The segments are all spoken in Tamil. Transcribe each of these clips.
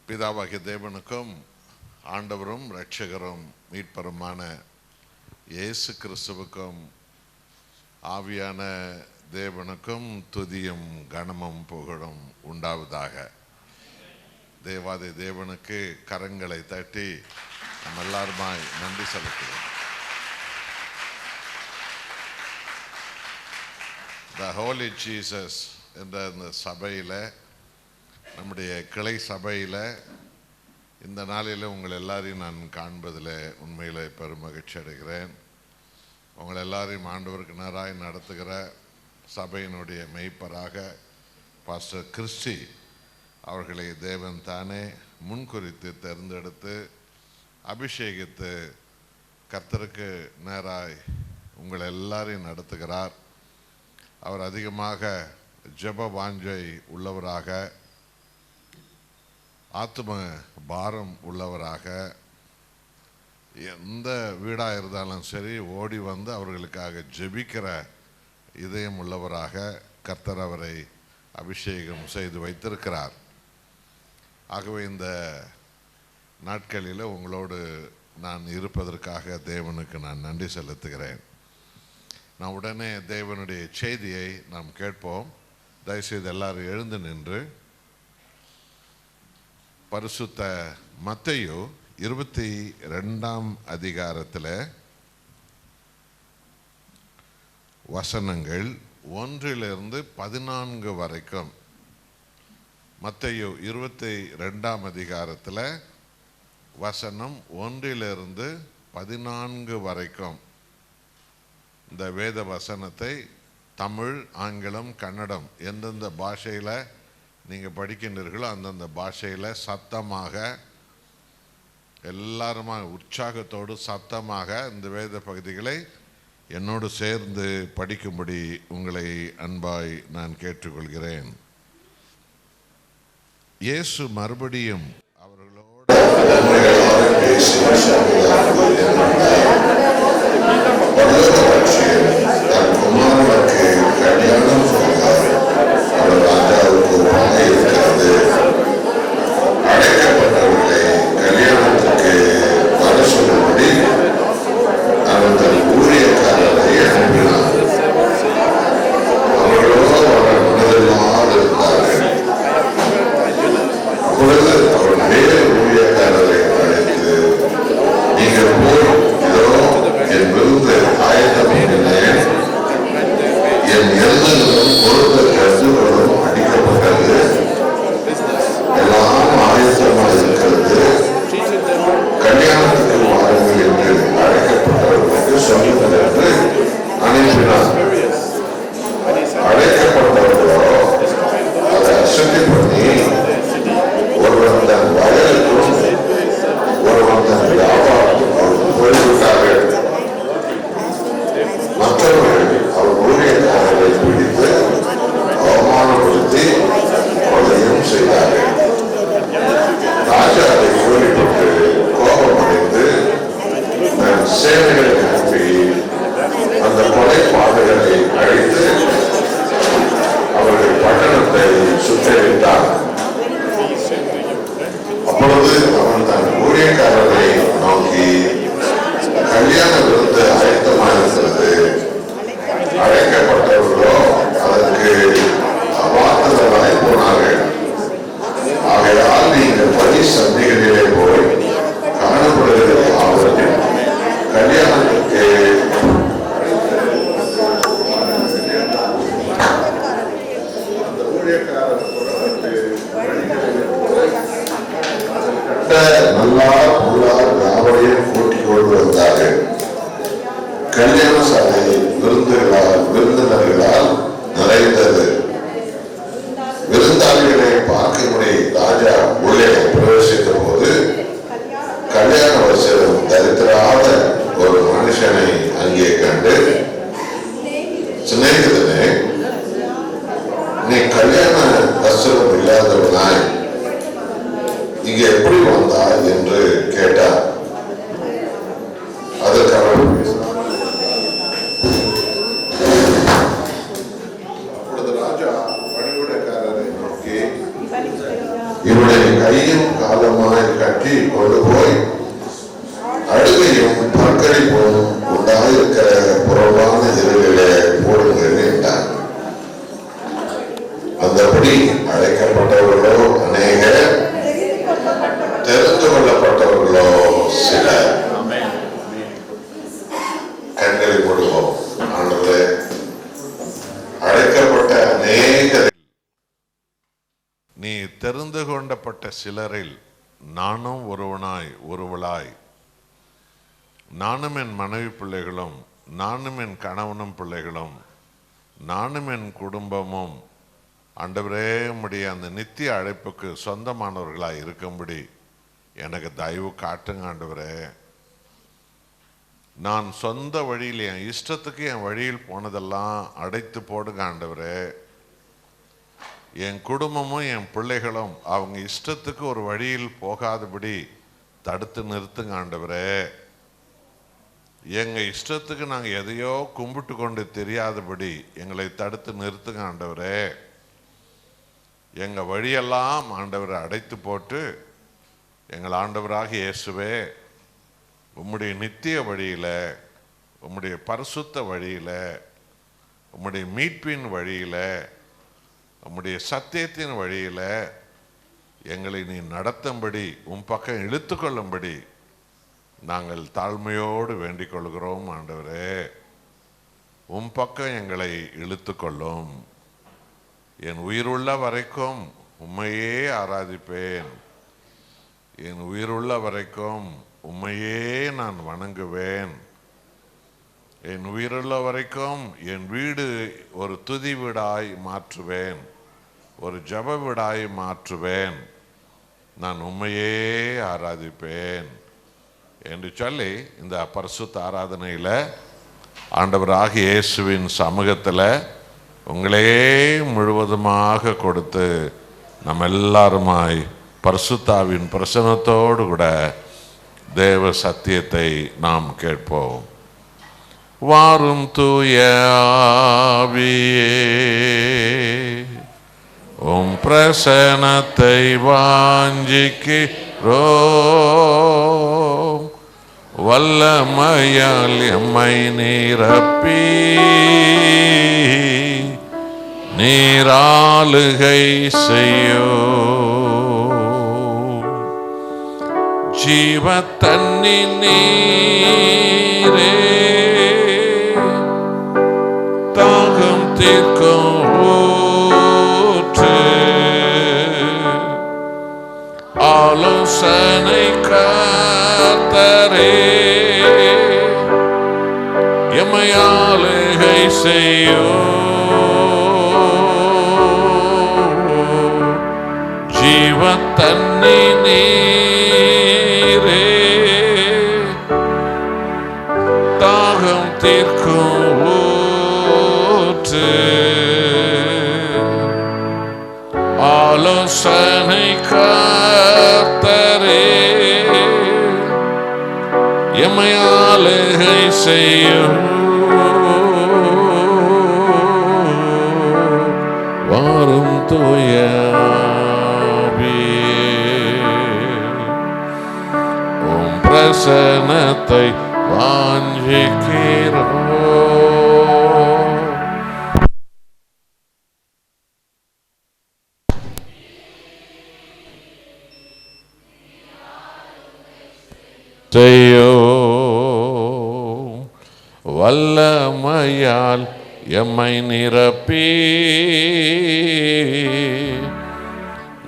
பிதாவாகிய தேவனுக்கும் ஆண்டவரும் இரட்சகரும் மீட்பருமான இயேசு கிறிஸ்துவுக்கும் ஆவியான தேவனுக்கும் துதியும் கனமும் புகழும் உண்டாவதாக. தேவாதி தேவனுக்கு கரங்களை தட்டி நம்ம எல்லாருமாய் நன்றி செலுத்துகிறோம். த ஹோலி ஜீசஸ் என்ற இந்த சபையில், நம்முடைய கிளை சபையில் இந்த நாளில் உங்கள் எல்லாரையும் நான் காண்பதில் உண்மையில் பெருமகிழ்ச்சி அடைகிறேன். உங்கள் எல்லாரையும் ஆண்டவருக்கு நேராய் நடத்துகிற சபையினுடைய மெய்ப்பராக பாஸ்டர் கிறிஸ்டி அவர்களை தேவன் தானே முன்குறித்து தேர்ந்தெடுத்து அபிஷேகித்து கர்த்தருக்கு நேராய் உங்கள் எல்லாரையும் நடத்துகிறார். அவர் அதிகமாக ஜெப வாஞ்சை உள்ளவராக, ஆத்ம பாரம் உள்ளவராக, எந்த வீடாக இருந்தாலும் சரி ஓடி வந்து அவர்களுக்காக ஜெபிக்கிற இதயம் உள்ளவராக கர்த்தர் அவரை அபிஷேகம் செய்து வைத்திருக்கிறார். ஆகவே இந்த நாட்களில் உங்களோடு நான் இருப்பதற்காக தேவனுக்கு நான் நன்றி செலுத்துகிறேன். நான் உடனே தேவனுடைய செய்தியை நாம் கேட்போம். தயவுசெய்து எல்லாரும் எழுந்து நின்று பரிசுத்த மத்தேயு 22ஆம் அதிகாரத்தில் வசனங்கள் 1 to 14 வரைக்கும், மத்தேயு 22ஆம் அதிகாரத்தில் வசனம் 1 to 14 வரைக்கும் இந்த வேத வசனத்தை தமிழ், ஆங்கிலம், கன்னடம் எந்தெந்த பாஷையில் நீங்கள் படிக்கின்றீர்களோ அந்தந்த பாஷையில் சத்தமாக எல்லாருமா உற்சாகத்தோடு சத்தமாக இந்த வேத பகுதிகளை என்னோடு சேர்ந்து படிக்கும்படி உங்களை அன்பாய் நான் கேட்டுக்கொள்கிறேன். இயேசு மறுபடியும் அவர்களோடு விருந்தினர்களால் நிறைந்தது. விருந்தாளிகளை பார்க்கும்படி ராஜா உள்ளே பிரவேசித்த போது கல்யாண வஸ்திரம் தரித்திராத ஒரு மனுஷனை அங்கே கண்டு, சிநேகிதனே, நீ கல்யாண வஸ்திரம் இல்லாதவனாய் இங்கே எப்படி வந்தாய் என்று கேட்டார். அதற்கு அவர், அப்பொழுது ராஜா பணிவிடைக்காரரை நோக்கி, இவனை கையும் காலமாய் கட்டி கொண்டு போய் அழுகையும் பற்கடிப்பும் உண்டாயிருக்கிற புறம்பான இருளிலே போடுங்கள் என்றார். அந்தபடி அழைக்கப்பட்டவர்களோ அநேகர், தெரிந்து கொள்ளப்பட்டவர்களோ சிலர். கண்களை மூடுவோம். ஆண்டவரே, அழைக்கப்பட்ட அநேகரில் நீ தெரிந்து கொண்டப்பட்ட சிலரில் நானும் ஒருவளாய் நானும் என் மனைவி பிள்ளைகளும், நானும் என் கணவனும் பிள்ளைகளும், நானும் என் குடும்பமும் ஆண்டவரே உம்முடைய அந்த நித்திய அழைப்புக்கு சொந்தமானவர்களாய் இருக்கும்படி எனக்கு தயவு காட்டுங்க ஆண்டவரே. நான் சொந்த வழியில் என் இஷ்டத்துக்கு என் வழியில் போனதெல்லாம் அடைத்து போடுங்க ஆண்டவரே. என் குடும்பமும் என் பிள்ளைகளும் அவங்க இஷ்டத்துக்கு ஒரு வழியில் போகாதபடி தடுத்து நிறுத்துங்க ஆண்டவரே. எங்கள் இஷ்டத்துக்கு நாங்கள் எதையோ கும்பிட்டு கொண்டு தெரியாதபடி எங்களை தடுத்து நிறுத்துங்க ஆண்டவரே. எங்கள் வழியெல்லாம் ஆண்டவரை அடைத்து போட்டு எங்கள் ஆண்டவராக இயேசுவே உம்முடைய நித்திய வழியில், உம்முடைய பரிசுத்த வழியில், உம்முடைய மீட்பின் வழியில், உம்முடைய சத்தியத்தின் வழியில் எங்களை நீ நடத்தும்படி, உன் பக்கம் இழுத்து கொள்ளும்படி நாங்கள் தாழ்மையோடு வேண்டிக் கொள்கிறோம் ஆண்டவரே. உன் பக்கம் எங்களை இழுத்து கொள்ளும். என் உயிருள்ள வரைக்கும் உம்மையே ஆராதிப்பேன். என் உயிருள்ள வரைக்கும் உம்மையே நான் வணங்குவேன். என் உயிருள்ள வரைக்கும் என் வீடு ஒரு துதி வீடாய் மாற்றுவேன், ஒரு ஜப வீடாய் மாற்றுவேன். நான் உம்மையே ஆராதிப்பேன் என்று சொல்லி இந்த பரிசுத்த ஆராதனையில் ஆண்டவராகிய இயேசுவின் சமூகத்தில் உங்களையே முழுவதுமாக கொடுத்து நம்ம எல்லாருமாய் பரிசுத்தாவின் பிரசன்னத்தோடு கூட தேவ சத்தியத்தை நாம் கேட்போம். வாரும் தூய ஆவியே, உம் பிரசன்னத்தை வாஞ்சிக்கிறோம். வல்லமையால் எம்மை நிரப்பி நீராளுகை செய்யோ. ஜீவ தண்ணி நீரே, தாகம் தீர்க்கும் ஊற்று, ஆலோசனை கர்த்தரே, எம்மை ஆளுகை செய்யோ. ஜீவ தண்ணி நீரே, தாகம் தீர்க்கும் ஊற்று, ஆலோசனை கர்த்தரே, எம்மை ஆளுகை செய்யும். வாரும் தூய பிரசன்னத்தை வாஞ்சிக்கிறோம். செய்யோ வல்லமையால் எம்மை நிரப்பி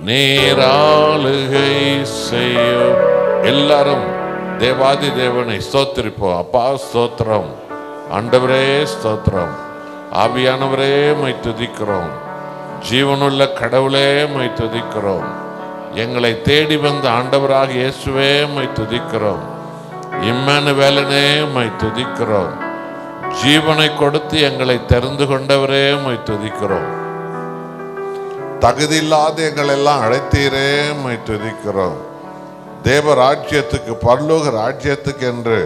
நீராளுகை செய்யோ. எல்லாரும் தேவாதி தேவனை ஸ்தோத்திரிப்போம். அப்பா ஸ்தோத்திரம், ஆண்டவரே ஸ்தோத்திரம், ஆவியானவரே மை துதிக்கிறோம், ஜீவனுள்ள கடவுளே மை துதிக்கிறோம், எங்களை தேடி வந்த ஆண்டவராக இயேசுவே மை துதிக்கிறோம், இம்மானுவேலனே மை துதிக்கிறோம், ஜீவனை கொடுத்து எங்களை தெரிந்து கொண்டவரே மை துதிக்கிறோம், தகுதியில்லாத எங்களை எல்லாம் அழைத்தீரே மை துதிக்கிறோம், தேவ ராஜ்யத்துக்கு பரலோக ராஜ்யத்துக்கு என்று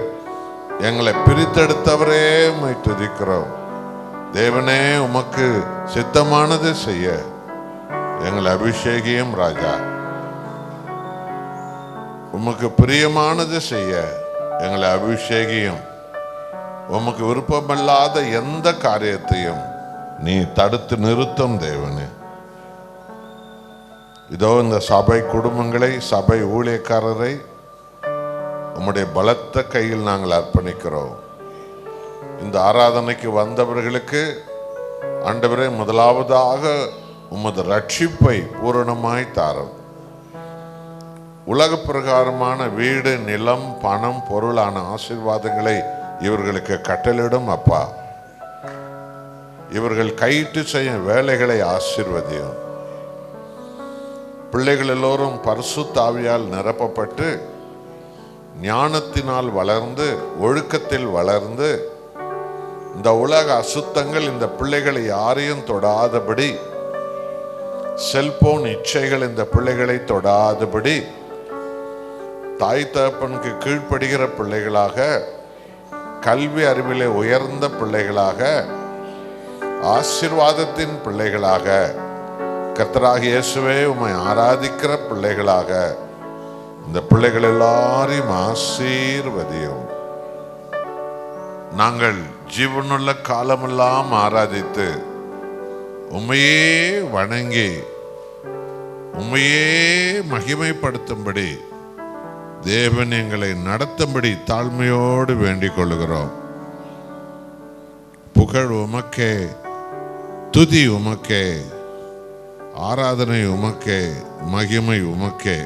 எங்களை பிரித்தெடுத்தவரே மை துதிக்கிறோம். தேவனே, உமக்கு சித்தமானது செய்ய எங்களை அபிஷேகியும் ராஜா. உமக்கு பிரியமானது செய்ய எங்களை அபிஷேகியும். உமக்கு விருப்பமில்லாத எந்த காரியத்தையும் நீ தடுத்து நிறுத்தும் தேவனே. இதோ இந்த சபை குடும்பங்களை, சபை ஊழியக்காரரை உம்முடைய பலத்த கையில் நாங்கள் அர்ப்பணிக்கிறோம். இந்த ஆராதனைக்கு வந்தவர்களுக்கு ஆண்டவரே, முதலாவதாக உமது ரட்சிப்பை பூரணமாய் தாரும். உலக பிரகாரமான வீடு, நிலம், பணம், பொருளான ஆசீர்வாதங்களை இவர்களுக்கு கட்டளிடும் அப்பா. இவர்கள் கையிட்டு செய்யும் வேலைகளை ஆசீர்வதியும். பிள்ளைகள் எல்லோரும் பரிசுத்த ஆவியால் நிரப்பப்பட்டு ஞானத்தினால் வளர்ந்து, ஒழுக்கத்தில் வளர்ந்து, இந்த உலக அசுத்தங்கள் இந்த பிள்ளைகளை யாரையும் தொடாதபடி, செல்போன் இச்சைகள் இந்த பிள்ளைகளை தொடாதபடி, தாய் தகப்பனுக்கு கீழ்ப்படுகிற பிள்ளைகளாக, கல்வி அறிவிலே உயர்ந்த பிள்ளைகளாக, ஆசீர்வாதத்தின் பிள்ளைகளாக, கர்த்தராகிய இயேசுவே உம்மை ஆராதிக்கிற பிள்ளைகளாக இந்த பிள்ளைகள் எல்லாரையும் ஆசீர்வதியும். நாங்கள் ஜீவனுள்ள காலமெல்லாம் ஆராதித்து உம்மையே வணங்கி உம்மையே மகிமைப்படுத்தும்படி தேவன் எங்களை நடத்தும்படி தாழ்மையோடு வேண்டிக் கொள்கிறோம். புகழ் உமக்கே, துதி உமக்கே, ஆராதனை உமக்கே, மகிமை உமக்கே.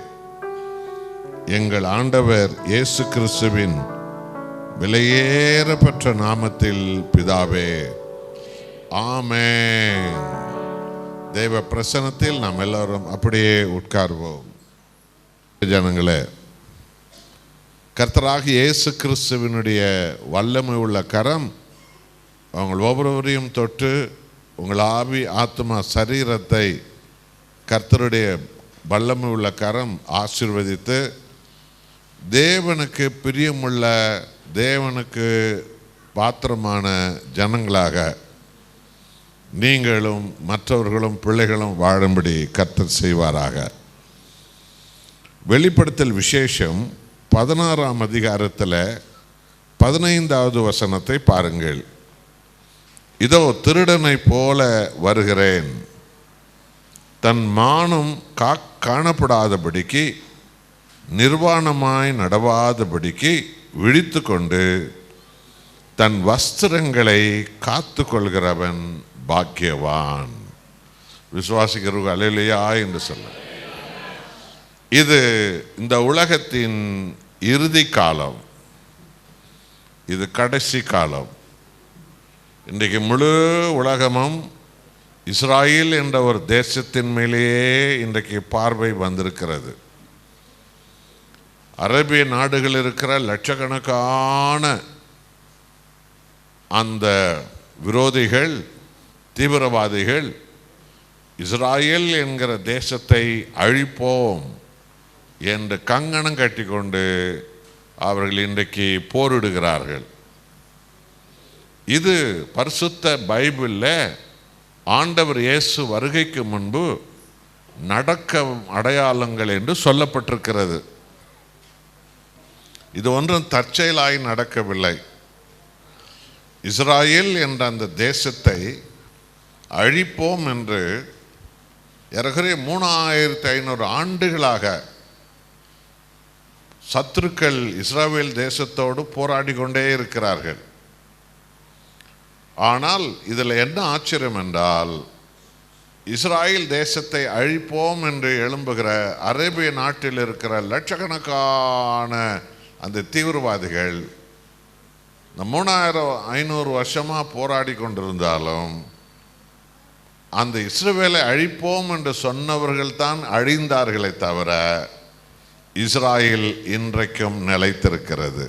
எங்கள் ஆண்டவர் இயேசு கிறிஸ்துவின் விலையேறப்பெற்ற நாமத்தில் பிதாவே, ஆமென். தேவ பிரசன்னத்தில் நாம் எல்லாரும் அப்படியே உட்கார்வோம். ஜனங்களே, கர்த்தராகிய இயேசு கிறிஸ்துவினுடைய வல்லமை உள்ள கரம் உங்கள் ஒவ்வொருவரையும் தொட்டு உங்கள் ஆவி, ஆத்மா, சரீரத்தை கர்த்தருடைய வல்லமை உள்ள கரம் ஆசீர்வதித்து தேவனுக்கு பிரியமுள்ள, தேவனுக்கு பாத்திரமான ஜனங்களாக நீங்களும் மற்றவர்களும் பிள்ளைகளும் வாழும்படி கர்த்தர் செய்வாராக. வெளிப்படுத்தல் விசேஷம் 16ஆம் அதிகாரத்தில் 15வது வசனத்தை பாருங்கள். இதோ திருடனை போல வருகிறேன், தன் மானம் காணப்படாதபடிக்கு, நிர்வாணமாய் நடவாதபடிக்கு விழித்து கொண்டு தன் வஸ்திரங்களை காத்து கொள்கிறவன் பாக்கியவான். விசுவாசிக்கிறவர்கள் அல்லேலூயா என்று சொல்ல. இது இந்த உலகத்தின் இறுதி காலம், இது கடைசி காலம். இன்றைக்கு முழு உலகமும் இஸ்ராயேல் என்ற ஒரு தேசத்தின் மேலேயே இன்றைக்கு பார்வை வந்திருக்கிறது. அரேபிய நாடுகள் இருக்கிற லட்சக்கணக்கான அந்த விரோதிகள், தீவிரவாதிகள் இஸ்ராயேல் என்கிற தேசத்தை அழிப்போம் என்று கங்கணம் கட்டி கொண்டு அவர்கள் இன்றைக்கு போரிடுகிறார்கள். இது பரிசுத்த பைபிளில் ஆண்டவர் இயேசு வருகைக்கு முன்பு நடக்க அடையாளங்கள் என்று சொல்லப்பட்டிருக்கிறது. இது ஒன்றும் தற்செயலாய் நடக்கவில்லை. இஸ்ராயேல் என்ற அந்த தேசத்தை அழிப்போம் என்று ஏறக்குறைய 3500 ஆண்டுகளாக சத்துருக்கள் இஸ்ராயேல் தேசத்தோடு போராடி கொண்டே இருக்கிறார்கள். ஆனால் இதில் என்ன ஆச்சரியம் என்றால், இஸ்ராயேல் தேசத்தை அழிப்போம் என்று எழும்புகிற அரேபிய நாட்டில் இருக்கிற லட்சக்கணக்கான அந்த தீவிரவாதிகள் இந்த 3500 வருஷமாக போராடி கொண்டிருந்தாலும் அந்த இஸ்ரவேலை அழிப்போம் என்று சொன்னவர்கள் தான் அழிந்தார்களே தவிர இஸ்ராயேல் இன்றைக்கும் நிலைத்திருக்கிறது.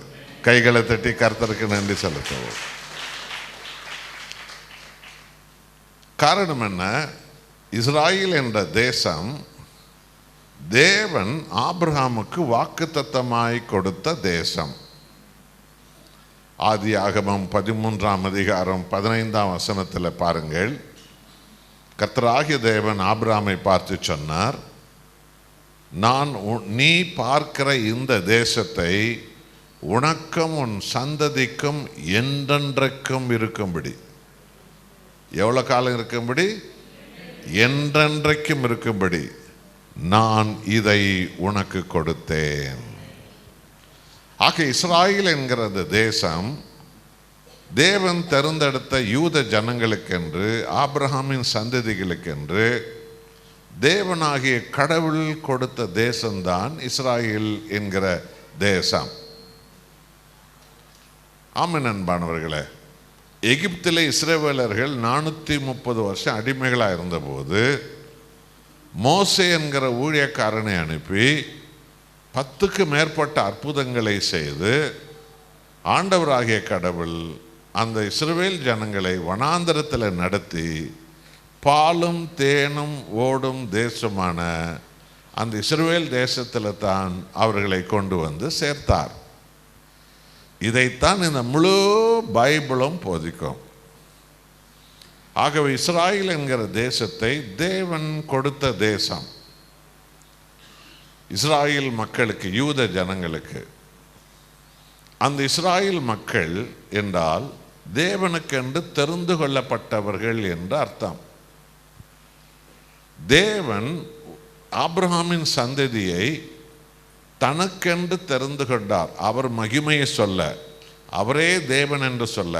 கைகளை தட்டி கர்த்தருக்கு நன்றி செலுத்துவோம். காரணம் என்ன? இஸ்ராயேல் என்ற தேசம் தேவன் ஆபிரகாமுக்கு வாக்குத்தத்தமாய் கொடுத்த தேசம். ஆதியாகமம் 13ஆம் அதிகாரம் 15ஆம் வசனத்தில் பாருங்கள். கர்த்தராகிய தேவன் ஆபிரகாமை பார்த்து சொன்னார், நீ பார்க்கிற இந்த தேசத்தை உனக்கும் உன் சந்ததிக்கும் என்றென்றைக்கும் இருக்கும்படி. எவ்வளவு காலம் இருக்கும்படி? என்றென்றைக்கும் இருக்கும்படி நான் இதை உனக்கு கொடுத்தேன். ஆக இஸ்ராயேல் என்கிற அந்த தேசம் தேவன் தேர்ந்தெடுத்த யூத ஜனங்களுக்கென்று, ஆபிரகாமின் சந்ததிகளுக்கென்று தேவனாகிய கடவுள் கொடுத்த தேசம்தான் இஸ்ராயேல் என்கிற தேசம். ஆமென் அன்பானவர்களே, எகிப்தில் இஸ்ரவேலர்கள் 430 வருஷம் அடிமைகளாக இருந்தபோது மோசே என்கிற ஊழியக்காரனை அனுப்பி 10க்கு மேற்பட்ட அற்புதங்களை செய்து ஆண்டவராகிய கடவுள் அந்த இஸ்ரவேல் ஜனங்களை வனாந்தரத்தில் நடத்தி பாலும் தேனும் ஓடும் தேசமான அந்த இஸ்ரவேல் தேசத்தில் தான் அவர்களை கொண்டு வந்து சேர்த்தார். இதைத்தான் இந்த முழு பைபிளும் போதிக்கும். ஆகவே இஸ்ராயேல் என்கிற தேசத்தை தேவன் கொடுத்த தேசம். இஸ்ராயேல் மக்களுக்கு, யூத ஜனங்களுக்கு, அந்த இஸ்ராயேல் மக்கள் என்றால் தேவனுக்கென்று தெரிந்து கொள்ளப்பட்டவர்கள் என்று அர்த்தம். தேவன் ஆபிரகாமின் சந்ததியை தனக்கென்று தெரிந்து கொண்டார். அவர் மகிமையை சொல்ல, அவரே தேவன் என்று சொல்ல.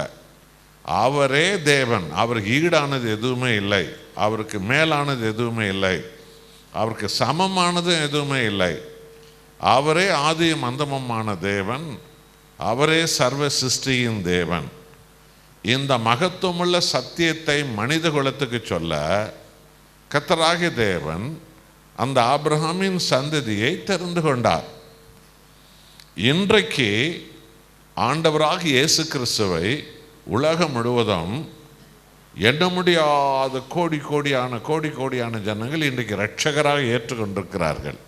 அவரே தேவன், அவருக்கு ஈடானது எதுவுமே இல்லை, அவருக்கு மேலானது எதுவுமே இல்லை, அவருக்கு சமமானது எதுவுமே இல்லை. அவரே ஆதியும் அந்தமுமான தேவன், அவரே சர்வ சிருஷ்டியின் தேவன். இந்த மகத்துவமுள்ள சத்தியத்தை மனித குலத்துக்கு சொல்ல கர்த்தராகிய தேவன் அந்த ஆபிரகாமின் சந்ததியை தெரிந்து கொண்டார். இன்றைக்கு ஆண்டவராகிய இயேசு கிறிஸ்துவை உலகம் முழுவதும் எண்ண முடியாத கோடி கோடியான ஜனங்கள் இன்றைக்கு இரட்சகராக ஏற்றுக்கொண்டிருக்கிறார்கள்.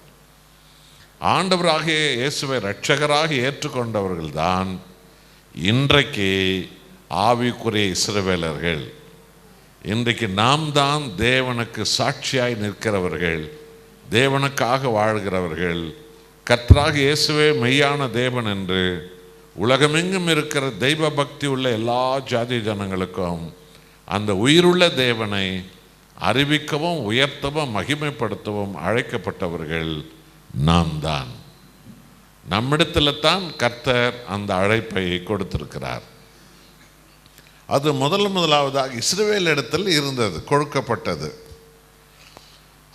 ஆண்டவராகிய இயேசுவை இரட்சகராக ஏற்றுக்கொண்டவர்கள் தான் இன்றைக்கு ஆவிக்குரிய இஸ்ரவேலர்கள். இன்றைக்கு நாம் தான் தேவனுக்கு சாட்சியாய் நிற்கிறவர்கள், தேவனுக்காக வாழ்கிறவர்கள். கர்த்தராகிய இயேசுவே மெய்யான தேவன் என்று உலகமெங்கும் இருக்கிற தெய்வ பக்தி உள்ள எல்லா ஜாதி ஜனங்களுக்கும் அந்த உயிருள்ள தேவனை அறிவிக்கவும் உயர்த்தவும் மகிமைப்படுத்தவும் அழைக்கப்பட்டவர்கள் நாம் தான். நம்மிடத்தில் தான் கர்த்தர் அந்த அழைப்பை கொடுத்திருக்கிறார். அது முதலாவதாக இஸ்ரவேல் இடத்தில் இருந்தது, கொடுக்கப்பட்டது.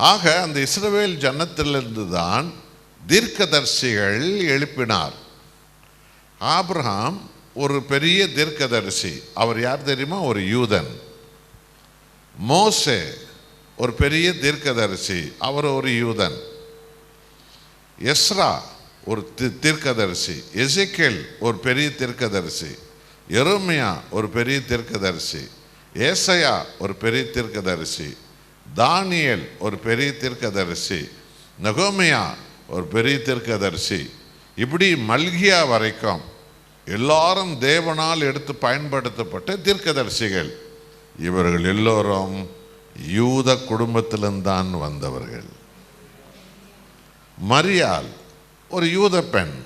ஆக அந்த இஸ்ரவேல் ஜனத்திலிருந்து தான் தீர்க்கதரிசிகள் எழுப்பினார். ஆபிரகாம் ஒரு பெரிய தீர்க்கதரிசி. அவர் யார் தெரியுமா? ஒரு யூதன். மோசே ஒரு பெரிய தீர்க்கதரிசி, அவர் ஒரு யூதன். எஸ்ரா ஒரு தீர்க்கதரிசி. எசேக்கியேல் ஒரு பெரிய தீர்க்கதரிசி. எரேமியா ஒரு பெரிய தீர்க்கதரிசி. ஏசாயா ஒரு பெரிய தீர்க்கதரிசி. தானியேல் ஒரு பெரிய தீர்க்கதரிசி. நெகேமியா ஒரு பெரிய தீர்க்கதரிசி. இப்படி மல்கியா வரைக்கும் எல்லாரும் தேவனால் எடுத்து பயன்படுத்தப்பட்ட தீர்க்கதரிசிகள். இவர்கள் எல்லோரும் யூத குடும்பத்திலிருந்தான் வந்தவர்கள். மரியாள் ஒரு யூத பெண்.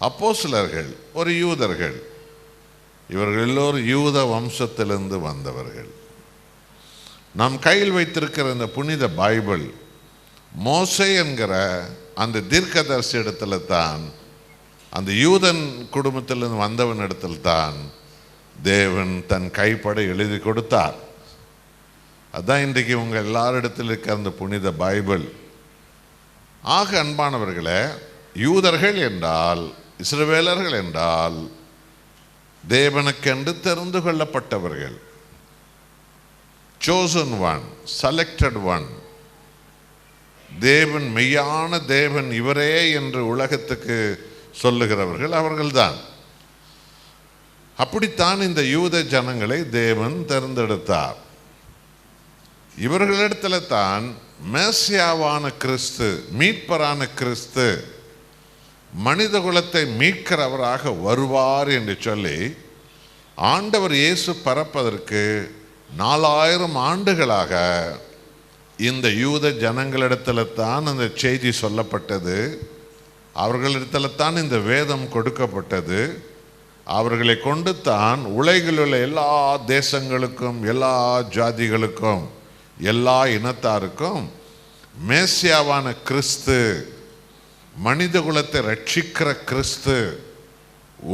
அப்போஸ்தலர்கள் ஒரு யூதர்கள். இவர்கள் எல்லோரும் யூத வம்சத்திலிருந்து வந்தவர்கள். நாம் கையில் வைத்திருக்கிற இந்த புனித பைபிள் மோசே என்கிற அந்த தீர்க்கதரிசி இடத்துல தான், அந்த யூதன் குடும்பத்திலிருந்து வந்தவன் இடத்தில் தான் தேவன் தன் கைப்பட எழுதி கொடுத்தார். அதுதான் இன்றைக்கு உங்கள் எல்லாரிடத்தில் இருக்கிற அந்த புனித பைபிள். ஆக அன்பானவர்களே, யூதர்கள் என்றால், இஸ்ரவேலர்கள் என்றால் தேவனுக்கென்று தெரிந்து கொள்ளப்பட்டவர்கள், chosen one, selected one. தேவன் மெய்யான தேவன் இவரே என்று உலகத்துக்கு சொல்லுகிறவர்கள் அவர்கள்தான். அப்படித்தான் இந்த யூத ஜனங்களை தேவன் தேர்ந்தெடுத்தார். இவர்களிடத்துல தான் மேசியாவான கிறிஸ்து, மீட்பரான கிறிஸ்து, மனித குலத்தை மீட்கிறவராக வருவார் என்று சொல்லி ஆண்டவர் இயேசு பரப்பதற்கு 4000 ஆண்டுகளாக இந்த யூத ஜனங்களிடத்துல தான் அந்த செய்தி சொல்லப்பட்டது, அவர்களிடத்துல தான் இந்த வேதம் கொடுக்கப்பட்டது. அவர்களை கொண்டு தான் உலகில் உள்ள எல்லா தேசங்களுக்கும், எல்லா ஜாதிகளுக்கும், எல்லா இனத்தாருக்கும் மேசியாவான கிறிஸ்து, மனித குலத்தை ரட்சிக்கிற கிறிஸ்து,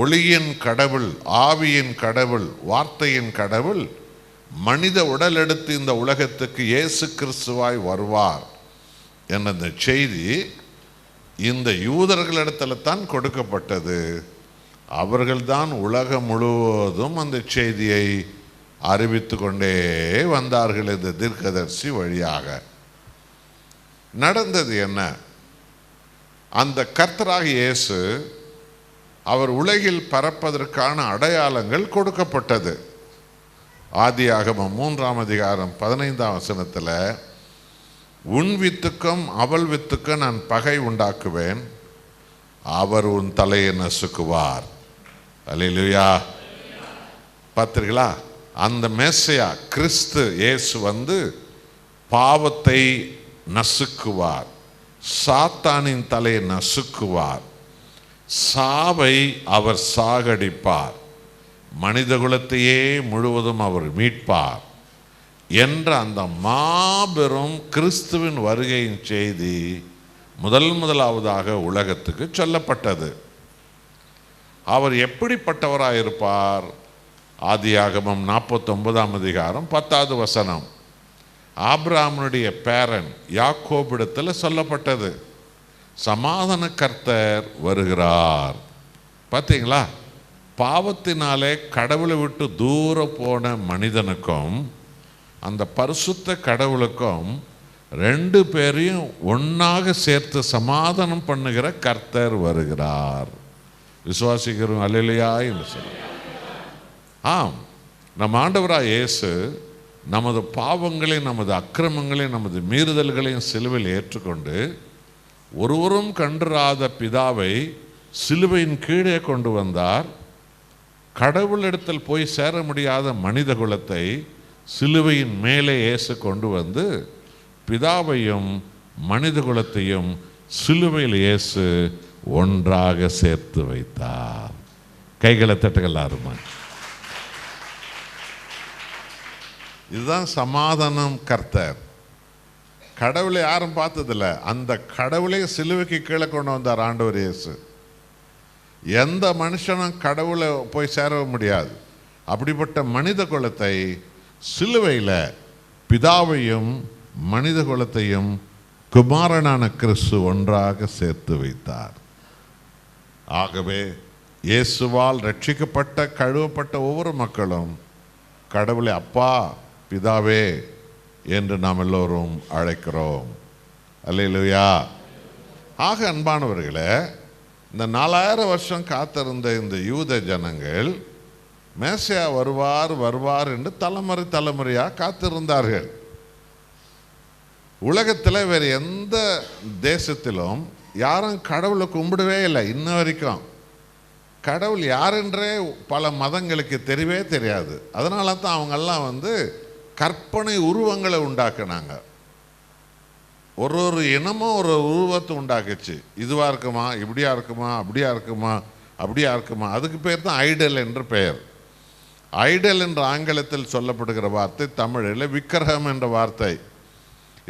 ஒளியின் கடவுள், ஆவியின் கடவுள், வார்த்தையின் கடவுள் மனித உடல் எடுத்து இந்த உலகத்துக்கு இயேசு கிறிஸ்துவாய் வருவார் என்ற செய்தி இந்த யூதர்களிடத்துல தான் கொடுக்கப்பட்டது. அவர்கள்தான் உலகம் முழுவதும் அந்த செய்தியை அறிவித்து கொண்டே வந்தார்கள். இந்த தீர்க்கதரிசி வழியாக நடந்தது என்ன? அந்த கர்த்தராகிய இயேசு அவர் உலகில் பரப்பதற்கான அடையாளங்கள் கொடுக்கப்பட்டது. ஆதியாகமம் 3ஆம் அதிகாரம் 15ஆம் வசனத்தில், உன் வித்துக்கும் அவள் வித்துக்கும் நான் பகை உண்டாக்குவேன், அவர் உன் தலையை நசுக்குவார். அல்லேலூயா. பார்த்தீர்களா? அந்த மேசியா கிறிஸ்து இயேசு வந்து பாவத்தை நசுக்குவார், சாத்தானின் தலையை நசுக்குவார், சாவை அவர் சாகடிப்பார், மனித குலத்தையே முழுவதும் அவர் மீட்பார் என்ற அந்த மாபெரும் கிறிஸ்துவின் வருகையின் செய்தி முதலாவதாக உலகத்துக்கு சொல்லப்பட்டது. அவர் எப்படிப்பட்டவராயிருப்பார்? ஆதியாகமம் 49ஆம் அதிகாரம் 10வது வசனம், ஆபிரகாமுடைய பேரன் யாக்கோபிடத்தில் சொல்லப்பட்டது, சமாதான கர்த்தர் வருகிறார். பார்த்தீங்களா? பாவத்தினாலே கடவுளை விட்டு தூர போன மனிதனுக்கும் அந்த பரிசுத்த கடவுளுக்கும் ரெண்டு பேரையும் ஒன்றாக சேர்த்து சமாதானம் பண்ணுகிற கர்த்தர் வருகிறார். விசுவாசிக்கிறோம் அல்லேலூயா என்று சொல்ல. ஆம், நம் ஆண்டவராக இயேசு நமது பாவங்களையும் நமது அக்கிரமங்களையும் நமது மீறுதல்களையும் சிலுவையில் ஏற்றுக்கொண்டு ஒருவரும் கண்டிராத பிதாவை சிலுவையின் கீழே கொண்டு வந்தார். கடவுளிடத்தில் போய் சேர முடியாத மனித குலத்தை சிலுவையின் மேலே இயேசு கொண்டு வந்து பிதாவையும் மனித குலத்தையும் சிலுவையில் இயேசு ஒன்றாக சேர்த்து வைத்தார். கைகளை தட்டுகள் ஆறுமா. இதுதான் சமாதானம் கர்த்தர். கடவுளை யாரும் பார்த்ததில்ல, அந்த கடவுளை சிலுவைக்கு கீழே கொண்டு வந்தார் ஆண்டவர் இயேசு. எந்த மனுஷனும் கடவுளை போய் சேர முடியாது. அப்படிப்பட்ட மனித குலத்தை சிலுவையில் பிதாவையும் மனித குலத்தையும் குமாரனான கிறிஸ்து ஒன்றாக சேர்த்து வைத்தார். ஆகவே இயேசுவால் ரட்சிக்கப்பட்ட கழுவப்பட்ட ஒவ்வொரு மக்களும் கடவுளை அப்பா பிதாவே என்று நாம் எல்லோரும் அழைக்கிறோம். அல்லேலூயா. ஆக அன்பானவர்களே, இந்த 4000 வருஷம் காத்திருந்த இந்த யூத ஜனங்கள் மேசியா வருவார் வருவார் என்று தலைமுறையாக காத்திருந்தார்கள். உலகத்தில் வேறு எந்த தேசத்திலும் யாரும் கடவுளை கும்பிடவே இல்லை. இன்ன வரைக்கும் கடவுள் யாரென்றே பல மதங்களுக்கு தெரியவே தெரியாது. அதனால தான் அவங்கெல்லாம் கற்பனை உருவங்களை உண்டாக்குனாங்க. ஒரு இனமும் ஒரு உருவத்தை உண்டாக்குச்சு. இதுவாக இருக்குமா, இப்படியா இருக்குமா, அப்படியா இருக்குமா, அப்படியா இருக்குமா. அதுக்கு பேர் தான் ஐடல் என்று பெயர். ஐடல் என்ற ஆங்கிலத்தில் சொல்லப்படுகிற வார்த்தை தமிழில் விக்கிரகம் என்ற வார்த்தை.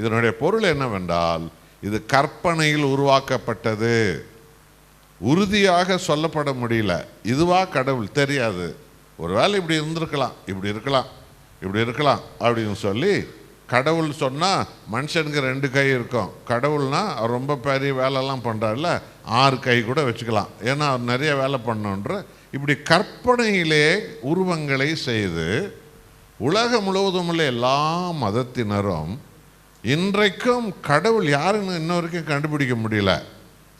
இதனுடைய பொருள் என்னவென்றால், இது கற்பனையில் உருவாக்கப்பட்டது. உறுதியாக சொல்லப்பட முடியல. இதுவா கடவுள் தெரியாது. ஒருவேளை இப்படி இருந்திருக்கலாம், இப்படி இருக்கலாம், இப்படி இருக்கலாம் அப்படின்னு சொல்லி கடவுள் சொன்னால் மனுஷனுக்கு 2 கை இருக்கும். கடவுள்னா அவர் ரொம்ப பெரிய வேலைலாம் பண்ணுறாருல, 6 கை கூட வச்சுக்கலாம். ஏன்னா அவர் நிறைய வேலை பண்ணணுன்ற இப்படி கற்பனையிலே உருவங்களை செய்து உலகம் முழுவதும் உள்ள எல்லா மதத்தினரும் இன்றைக்கும் கடவுள் யாருன்னு இன்ன வரைக்கும் கண்டுபிடிக்க முடியல.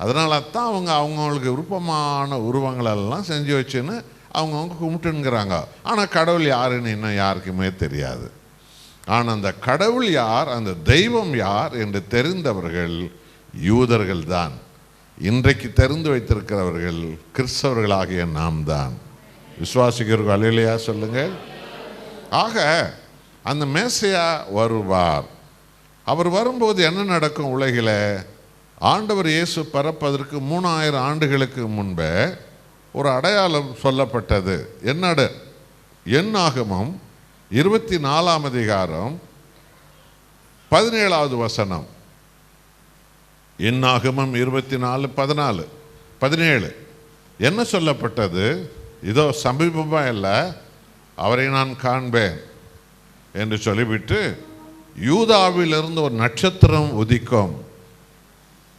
அதனால தான் அவங்களுக்கு விருப்பமான உருவங்களெல்லாம் செஞ்சு வச்சுன்னு அவங்கவுங்க கும்பிட்டுங்கிறாங்க. ஆனால் கடவுள் யாருன்னு இன்னும் யாருக்குமே தெரியாது. ஆனால் அந்த கடவுள் யார், அந்த தெய்வம் யார் என்று தெரிந்தவர்கள் யூதர்கள் தான். இன்றைக்கு தெரிந்து வைத்திருக்கிறவர்கள் கிறிஸ்தவர்களாகிய நாம் தான். விசுவாசிக்கிறவர்கள் அல்லேலூயா சொல்லுங்கள். ஆக அந்த மேசியா வருவார். அவர் வரும்போது என்ன நடக்கும் உலகில்? ஆண்டவர் இயேசு பிறப்பதற்கு 3000 ஆண்டுகளுக்கு முன்பே ஒரு அடையாளம் சொல்லப்பட்டது. என்னாகமம் 24ஆம் அதிகாரம் 17வது வசனம். என்னாகமம் 24:17 என்ன சொல்லப்பட்டது? இதோ சமீபமாக இல்லை, அவரை நான் காண்பேன் என்று சொல்லிவிட்டு, யூதாவிலிருந்து ஒரு நட்சத்திரம் உதிக்கும்,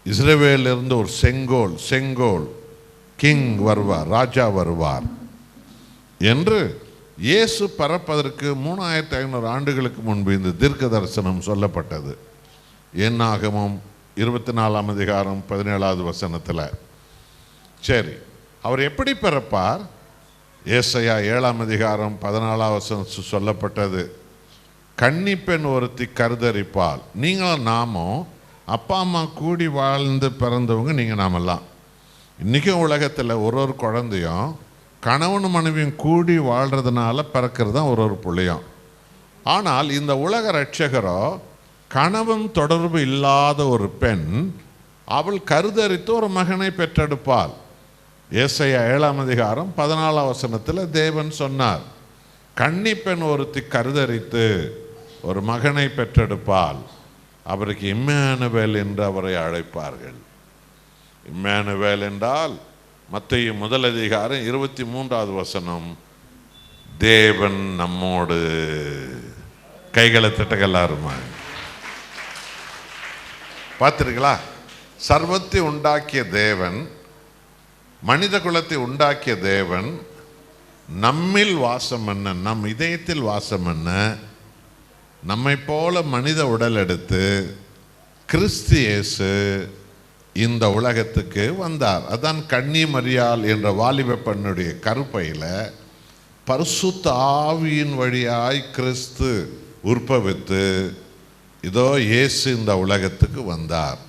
இஸ்ரவேலிருந்து ஒரு செங்கோல் கிங் வருவார், ராஜா வருவார் என்று இயேசு பிறப்பதற்கு 3500 ஆண்டுகளுக்கு முன்பு இந்த தீர்க்க தரிசனம் சொல்லப்பட்டது. என்னாகமம் 24ஆம் அதிகாரம் 17வது வசனத்தில். சரி, அவர் எப்படி பிறப்பார்? ஏசாயா 7ஆம் அதிகாரம் 14வது வசனம் சொல்லப்பட்டது. கன்னிப்பெண் ஒருத்தி கருதரிப்பாள். நீங்களும் நாமும் அப்பா அம்மா கூடி வாழ்ந்து பிறந்தவங்க நீங்கள் நாமெல்லாம். இன்றைக்கும் உலகத்தில் ஒரு குழந்தையும் கணவன் மனைவியும் கூடி வாழ்கிறதுனால பிறக்கிறது தான் ஒரு பிள்ளையும். ஆனால் இந்த உலக ரட்சகரோ கணவன் தொடர்பு இல்லாத ஒரு பெண், அவள் கருதரித்து ஒரு மகனை பெற்றெடுப்பாள். ஏசாயா 7ஆம் அதிகாரம் 14வது வசனத்தில் தேவன் சொன்னார், கன்னிப்பெண் ஒருத்தி கருதரித்து ஒரு மகனை பெற்றெடுப்பாள், அவருக்கு இம்மானுவேல் என்று அவரை அழைப்பார்கள். இம்மானுவேல் என்றால் மத்தேயு 1 அதிகாரம் 23வது வசனம், தேவன் நம்மோடு. கைகளை தட்டகல்லாருமா? பார்த்துருங்களா? சர்வத்தை உண்டாக்கிய தேவன், மனித குலத்தை உண்டாக்கிய தேவன் நம்மில் வாசம் என்ன, நம் இதயத்தில் வாசம் என்ன, நம்மை போல மனித உடல் எடுத்து கிறிஸ்து இயேசு இந்த உலகத்துக்கு வந்தார். அதான் கன்னி மரியாள் என்ற வாலிப பெண்ணுடைய கருப்பையில் பரிசுத்த ஆவியின் வழியாய் கிறிஸ்து உற்பவித்து இதோ இயேசு இந்த உலகத்துக்கு வந்தார்.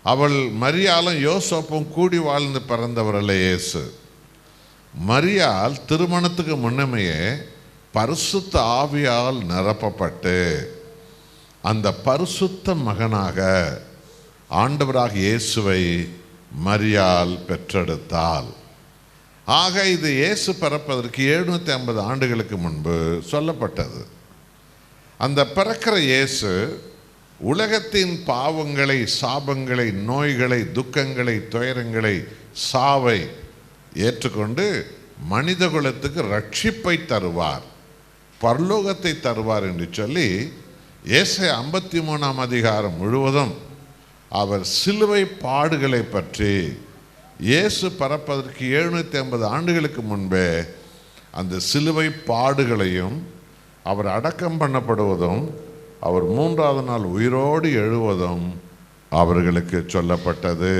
அவள் மரியாளும் யோசேப்பும் கூடி வாழ்ந்து பிறந்தவரல்ல இயேசு. மரியாள் திருமணத்துக்கு முன்னமையே பரிசுத்த ஆவியால் நிரப்பப்பட்டு அந்த பரிசுத்த மகனாக ஆண்டவராக இயேசுவை மரியாள் பெற்றெடுத்தாள். ஆக இது இயேசு பிறப்பதற்கு 750 ஆண்டுகளுக்கு முன்பு சொல்லப்பட்டது. அந்த பிறக்கிற இயேசு உலகத்தின் பாவங்களை, சாபங்களை, நோய்களை, துக்கங்களை, துயரங்களை, சாவை ஏற்றுக்கொண்டு மனித குலத்துக்கு ரட்சிப்பை தருவார், பரலோகத்தை தருவார் என்று சொல்லி ஏசாயா 53ஆம் அதிகாரம் முழுவதும் அவர் சிலுவை பாடுகளை பற்றி இயேசு பிறப்பதற்கு 750 ஆண்டுகளுக்கு முன்பே அந்த சிலுவை பாடுகளையும், அவர் அடக்கம் பண்ணப்படுவதும், அவர் 3வது நாள் உயிரோடு எழுவதும் அவர்களுக்கு சொல்லப்பட்டது.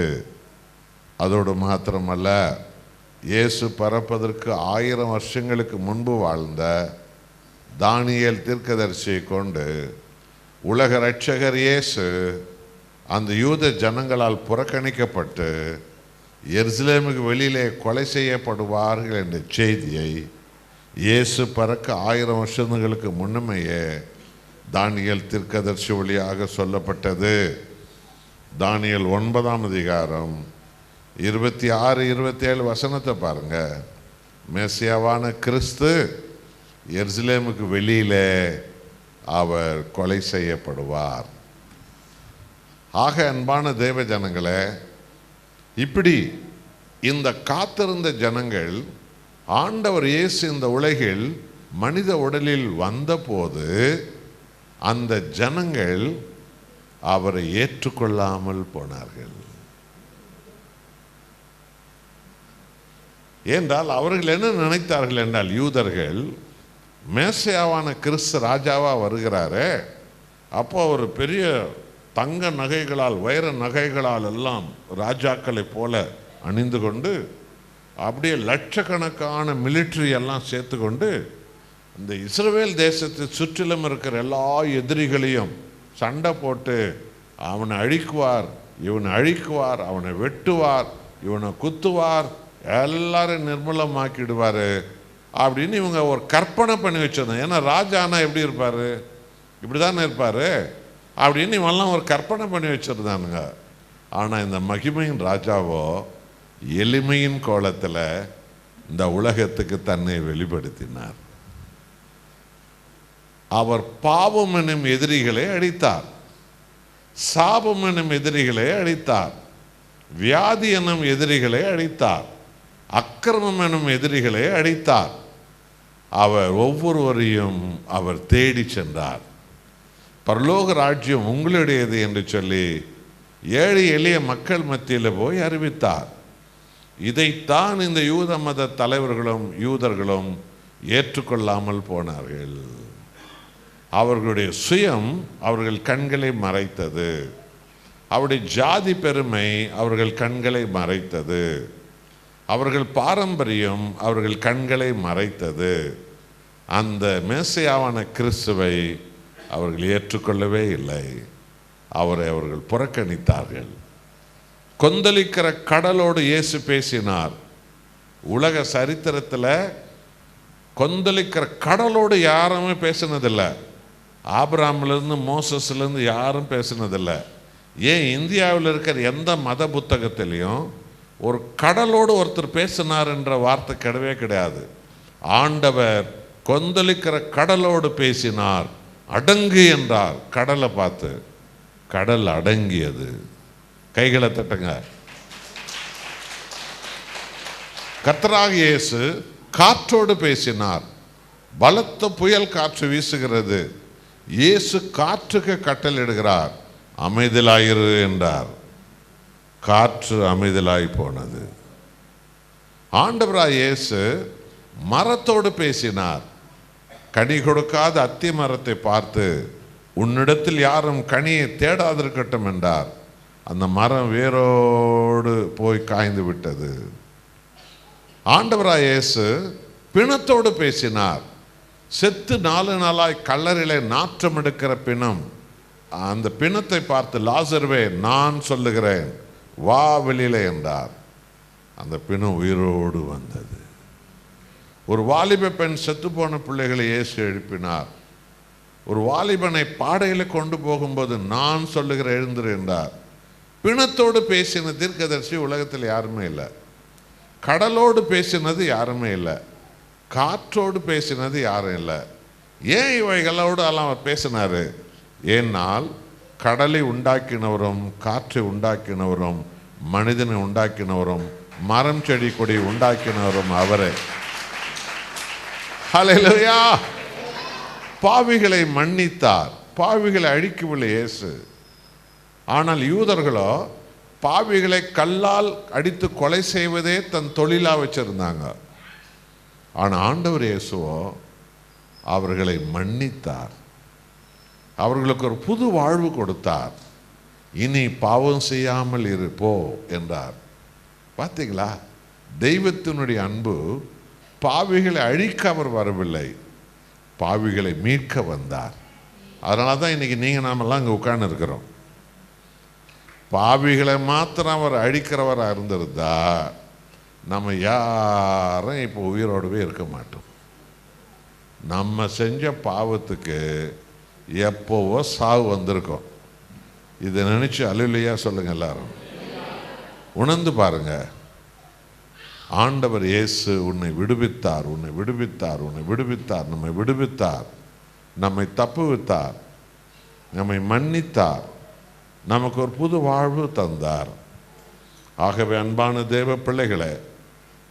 அதோடு மாத்திரமல்ல, இயேசு பிறப்பதற்கு 1000 வருஷங்களுக்கு முன்பு வாழ்ந்த தானியேல் தீர்க்கதரிசியை கொண்டு உலக இரட்சகர் இயேசு அந்த யூத ஜனங்களால் புறக்கணிக்கப்பட்டு எருசலேமுக்கு வெளியிலே கொலை செய்யப்படுவார்கள் என்ற செய்தியை இயேசு பிறக்க 1000 வருஷங்களுக்கு முன்னமையே தானியேல் தீர்க்கதரிசி வழியாக சொல்லப்பட்டது. தானியேல் 9ஆம் அதிகாரம் 26-27 வசனத்தை பாருங்க. மேசியாவான கிறிஸ்து எருசலேமுக்கு வெளியிலே அவர் கொலை செய்யப்படுவார். ஆக அன்பான தேவ ஜனங்களே, இப்படி இந்த காத்திருந்த ஜனங்கள் ஆண்டவர் இயேசு இந்த உலகில் மனித உடலில் வந்தபோது அந்த ஜனங்கள் அவரை ஏற்றுக்கொள்ளாமல் போனார்கள். ஏனென்றால் அவர்கள் என்ன நினைத்தார்கள் என்றால், யூதர்கள் மேசியாவான கிறிஸ்து ராஜாவா வருகிறாரே, அப்போ ஒரு பெரிய தங்க நகைகளால், வைர நகைகளால் எல்லாம் ராஜாக்களை போல அணிந்து கொண்டு, அப்படியே லட்சக்கணக்கான மிலிட்ரி எல்லாம் சேர்த்து கொண்டு இந்த இஸ்ரவேல் தேசத்தை சுற்றிலும் இருக்கிற எல்லா எதிரிகளையும் சண்டை போட்டு அவனை அழிக்குவார், இவனை அழிக்குவார், அவனை வெட்டுவார், இவனை குத்துவார், எல்லாரும் நிர்மூலமாக்கிடுவார் அப்படின்னு இவங்க ஒரு கற்பனை பண்ணி வச்சிருந்தாங்க. ஏன்னா ராஜானா எப்படி இருப்பார்? இப்படி தானே இருப்பார். அப்படின்னு இவெல்லாம் ஒரு கற்பனை பண்ணி வச்சிருந்தானுங்க. ஆனால் இந்த மகிமையின் ராஜாவோ எளிமையின் கோலத்தில் இந்த உலகத்துக்கு தன்னை வெளிப்படுத்தினார். அவர் பாவம் எனும் எதிரிகளை அழித்தார், சாபம் எனும் எதிரிகளை அழித்தார், வியாதி எனும் எதிரிகளை அழித்தார், அக்கிரமம் எனும் எதிரிகளை அழித்தார். அவர் ஒவ்வொருவரையும் அவர் தேடி சென்றார். பரலோக ராஜ்யம் உங்களுடையது என்று சொல்லி ஏழை எளிய மக்கள் மத்தியில் போய் அறிவித்தார். இதைத்தான் இந்த யூத மத தலைவர்களும் யூதர்களும் ஏற்றுக்கொள்ளாமல் போனார்கள். அவர்களுடைய சுயம் அவர்கள் கண்களை மறைத்தது, அவருடைய ஜாதி பெருமை அவர்கள் கண்களை மறைத்தது, அவர்கள் பாரம்பரியம் அவர்கள் கண்களை மறைத்தது. அந்த மேசியாவான கிறிஸ்துவை அவர்கள் ஏற்றுக்கொள்ளவே இல்லை. அவரை அவர்கள் புறக்கணித்தார்கள். கொந்தளிக்கிற கடலோடு இயேசு பேசினார். உலக சரித்திரத்தில் கொந்தளிக்கிற கடலோடு யாருமே பேசினதில்லை. ஆபிரகாமிலிருந்து மோசஸ்லேருந்து யாரும் பேசினதில்லை. ஏன் இந்தியாவில் இருக்கிற எந்த மத புத்தகத்திலையும் ஒரு கடலோடு ஒருத்தர் பேசினார் என்ற வார்த்தை கிடையவே கிடையாது. ஆண்டவர் கொந்தளிக்கிற கடலோடு பேசினார், அடங்கு என்றார். கடலை பார்த்து கடல் அடங்கியது. கைகளை தட்டுங்க. கர்த்தராகிய இயேசு காற்றோடு பேசினார். பலத்த புயல் காற்று வீசுகிறது. இயேசு காற்றுக்கு கட்டளையிடுகிறார், அமைதலாயிரு என்றார். காற்று அமைதலாய் போனது. ஆண்டவராய் இயேசு மரத்தோடு பேசினார். கனி கொடுக்காத அத்தி மரத்தை பார்த்து உன்னிடத்தில் யாரும் கனியை தேடாதிருக்கட்டும் என்றார். அந்த மரம் வேரோடு போய் காய்ந்து விட்டது. ஆண்டவராய் இயேசு பிணத்தோடு பேசினார். செத்து 4 நாளாய் கல்லறையிலே நாற்றம் எடுக்கிற பிணம். அந்த பிணத்தை பார்த்து லாசருவே நான் சொல்லுகிறேன் வா வெளியில என்றார். அந்த பிணம் உயிரோடு வந்தது. ஒரு வாலிப பெண் செத்து போன பிள்ளைகளை இயேசு எழுப்பினார். ஒரு வாலிபனை பாடையில் கொண்டு போகும்போது நான் சொல்லுகிற எழுந்திரு என்றார். பிணத்தோடு பேசின தீர்க்கதரிசி உலகத்தில் யாருமே இல்லை. கடலோடு பேசினது யாருமே இல்லை. காற்றோடு பேசினது யாரும் இல்லை. ஏன் இவைகளோடு எல்லாம் அவர் பேசினார்? ஏனால் கடலை உண்டாக்கினவரும் காற்றை உண்டாக்கினவரும் மனிதனை உண்டாக்கினவரும் மரம் செடி கொடி உண்டாக்கினவரும் அவரே. ஹல்லேலூயா. பாவிகளை மன்னித்தார், பாவிகளை அழிக்கவில்லை இயேசு. ஆனால் யூதர்களோ பாவிகளை கல்லால் அடித்து கொலை செய்வதே தன் தொழிலாக வச்சிருந்தாங்க. ஆனால் ஆண்டவர் இயேசுவோ அவர்களை மன்னித்தார், அவர்களுக்கு ஒரு புது வாழ்வு கொடுத்தார். இனி பாவம் செய்யாமல் இருப்போ என்றார். பார்த்தீங்களா, தெய்வத்தினுடைய அன்பு பாவிகளை அழிக்க அவர் வரவில்லை, பாவிகளை மீட்க வந்தார். அதனால தான் இன்னைக்கு நீங்கள் நாமெல்லாம் இங்கே உட்கார்ந்து இருக்கிறோம். பாவிகளை மாத்திரம் அவர் அழிக்கிறவராக இருந்திருந்தா நம்ம யாரும் இப்போ உயிரோடவே இருக்க மாட்டோம். நம்ம செஞ்ச பாவத்துக்கு எப்போவோ சாவு வந்திருக்கோம். இதை நினைச்சு அல்லேலூயா சொல்லுங்க எல்லாரும். உணர்ந்து பாருங்க. ஆண்டவர் இயேசு உன்னை விடுவித்தார், உன்னை விடுவித்தார், உன்னை விடுவித்தார், நம்மை விடுவித்தார், நம்மை தப்புவித்தார், நம்மை மன்னித்தார், நமக்கு ஒரு புது வாழ்வு தந்தார். ஆகவே அன்பான தேவ பிள்ளைகளே,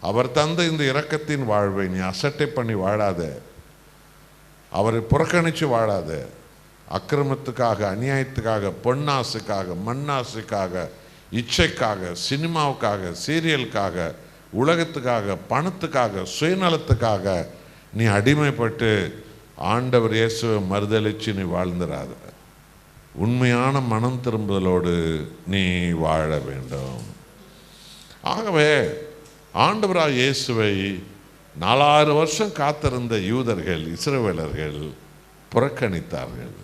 அவர் தந்த இந்த இரக்கத்தின் வாழ்வை நீ அசட்டை பண்ணி வாழாத, அவரை புறக்கணித்து வாழாத. அக்கிரமத்துக்காக, அநியாயத்துக்காக, பொன்னாசுக்காக, மண்ணாசுக்காக, இச்சைக்காக, சினிமாவுக்காக, சீரியலுக்காக, உலகத்துக்காக, பணத்துக்காக, சுயநலத்துக்காக நீ அடிமைப்பட்டு ஆண்டவர் இயேசுவை மறுதலிச்சு நீ வாழ்ந்துடாத. உண்மையான மனம் திரும்புதலோடு நீ வாழ வேண்டும். ஆகவே ஆண்டவராக இயேசுவை 4,000 வருஷம் காத்திருந்த யூதர்கள், இஸ்ரவேலர்கள் புறக்கணித்தார்கள்.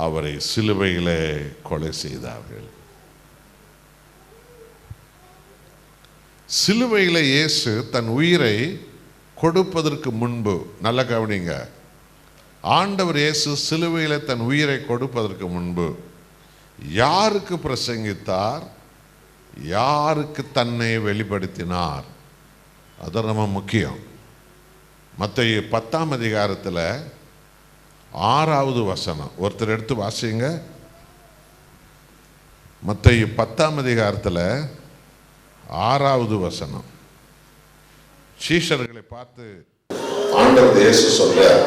அவரை சிலுவையிலே கொலை செய்தார்கள். சிலுவையில் இயேசு தன் உயிரை கொடுப்பதற்கு முன்பு, நல்ல கவனிங்க, ஆண்டவர் இயேசு சிலுவையில் தன் உயிரை கொடுப்பதற்கு முன்பு யாருக்கு பிரசங்கித்தார், யாருக்கு தன்னை வெளிப்படுத்தினார்? அது ரொம்ப முக்கியம். மத்தேயு 10ஆம் அதிகாரத்தில் 6வது வசனம் ஒருத்தர் எடுத்து வாசிங்க. மத்தேயு 10ஆம் அதிகாரத்தில் 6வது வசனம். சீஷர்களை பார்த்து ஆண்டவர் இயேசு சொல்றார்,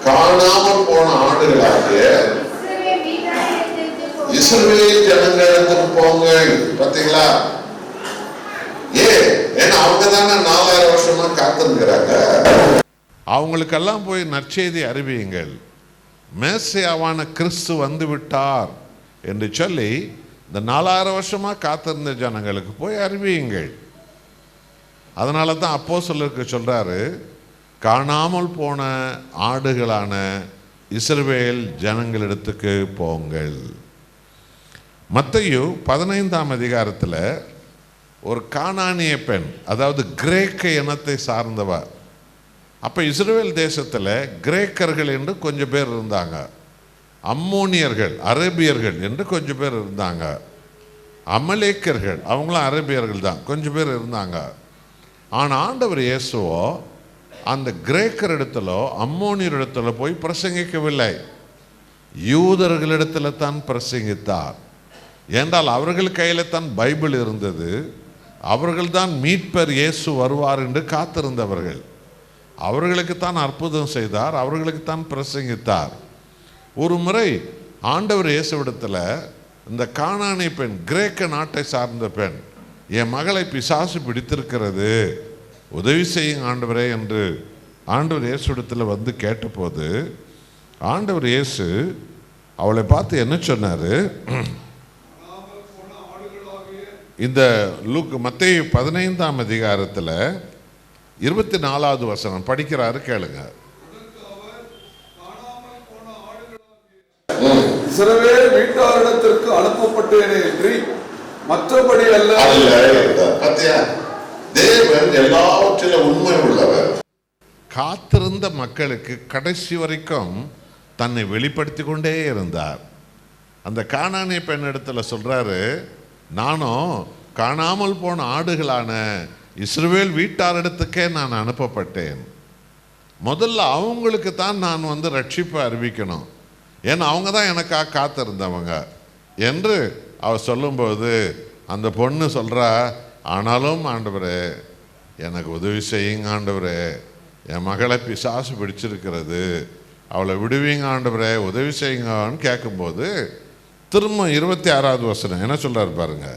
காணாமல் போன ஆடுகளாகிய இஸ்ரவேல் ஜனங்களுக்கு போங்க. பாத்தீங்களா? ஏன்னா அவங்க தானே 4000 வருஷமா காத்திருக்கிறாங்க. அவங்களுக்கெல்லாம் போய் நற்செய்தி அறிவியுங்கள், மேசியாவான கிறிஸ்து வந்து விட்டார் என்று சொல்லி இந்த 4000 வருஷமா காத்திருந்த ஜனங்களுக்கு போய் அறிவியுங்கள். அதனால தான் அப்போஸ்தலருக்கு சொல்றாரு, காணாமல் போன ஆடுகளான இஸ்ரவேல் ஜனங்களிடத்துக்கு போங்கள். மத்தேயு 15ஆம் அதிகாரத்தில் ஒரு கானானிய பெண், அதாவது கிரேக்க இனத்தை சார்ந்தவ. அப்போ இஸ்ரவேல் தேசத்தில் கிரேக்கர்கள் என்று கொஞ்சம் பேர் இருந்தாங்க, அம்மோனியர்கள் அரேபியர்கள் என்று கொஞ்சம் பேர் இருந்தாங்க, அமலேக்கர்கள் அவங்களும் அரேபியர்கள் தான் கொஞ்சம் பேர் இருந்தாங்க. ஆனால் ஆண்டவர் இயேசுவோ அந்த கிரேக்கர் இடத்துல அம்மோனியர் இடத்துல போய் பிரசங்கிக்கவில்லை, யூதர்களிடத்தில் தான் பிரசங்கித்தார். ஏன்றால் அவர்கள் கையில் தான் பைபிள் இருந்தது, அவர்கள் தான் மீட்பர் இயேசு வருவார் என்று காத்திருந்தவர்கள். அவர்களுக்கு தான் அற்புதம் செய்தார், அவர்களுக்கு தான் பிரசங்கித்தார். ஒரு முறை ஆண்டவர் இயேசுவிடத்தில் இந்த கானானிய பெண், கிரேக்க நாட்டை சார்ந்த பெண், என் மகளை பிசாசு பிடித்திருக்கிறது, உதவி செய்யுங்க ஆண்டவரே என்று ஆண்டவர் இயேசுவிடத்தில் வந்து கேட்டபோது ஆண்டவர் இயேசு அவளை பார்த்து என்ன சொன்னார்? இந்த மத்தேயு 15ஆம் அதிகாரத்தில் 24வது வசனம் படிக்கிறாரு, கேளுங்க. இஸ்ரவேல் வீட்டாரிடத்திற்கு அனுப்பப்பட்டேனே என்று மற்றபடி அல்ல. தேவன் எல்லாவற்றிலும் உண்மை உள்ளவர். காத்திருந்த மக்களுக்கு கடைசி வரைக்கும் தன்னை வெளிப்படுத்தி கொண்டே இருந்தார். அந்த கானானிய பெண் இடத்துல சொல்றாரு, நானும் காணாமல் போன ஆடுகளான இஸ்ரவேல் வீட்டாரிடத்துக்கே நான் அனுப்பப்பட்டேன். முதல்ல அவங்களுக்கு தான் நான் வந்து ரட்சிப்பை அறிவிக்கணும், ஏன்னா அவங்க தான் எனக்காக காத்திருந்தவங்க என்று அவர் சொல்லும்போது அந்த பொண்ணு சொல்கிறா, ஆனாலும் ஆண்டவரே எனக்கு உதவி செய்யுங்க ஆண்டவரே, என் மகளை பிசாசு பிடிச்சிருக்கிறது, அவளை விடுவீங்க ஆண்டவரே, உதவி செய்யுங்கன்னு கேட்கும்போது திரும்ப 26வது வசனம் என்ன சொல்றாரு பாருங்க.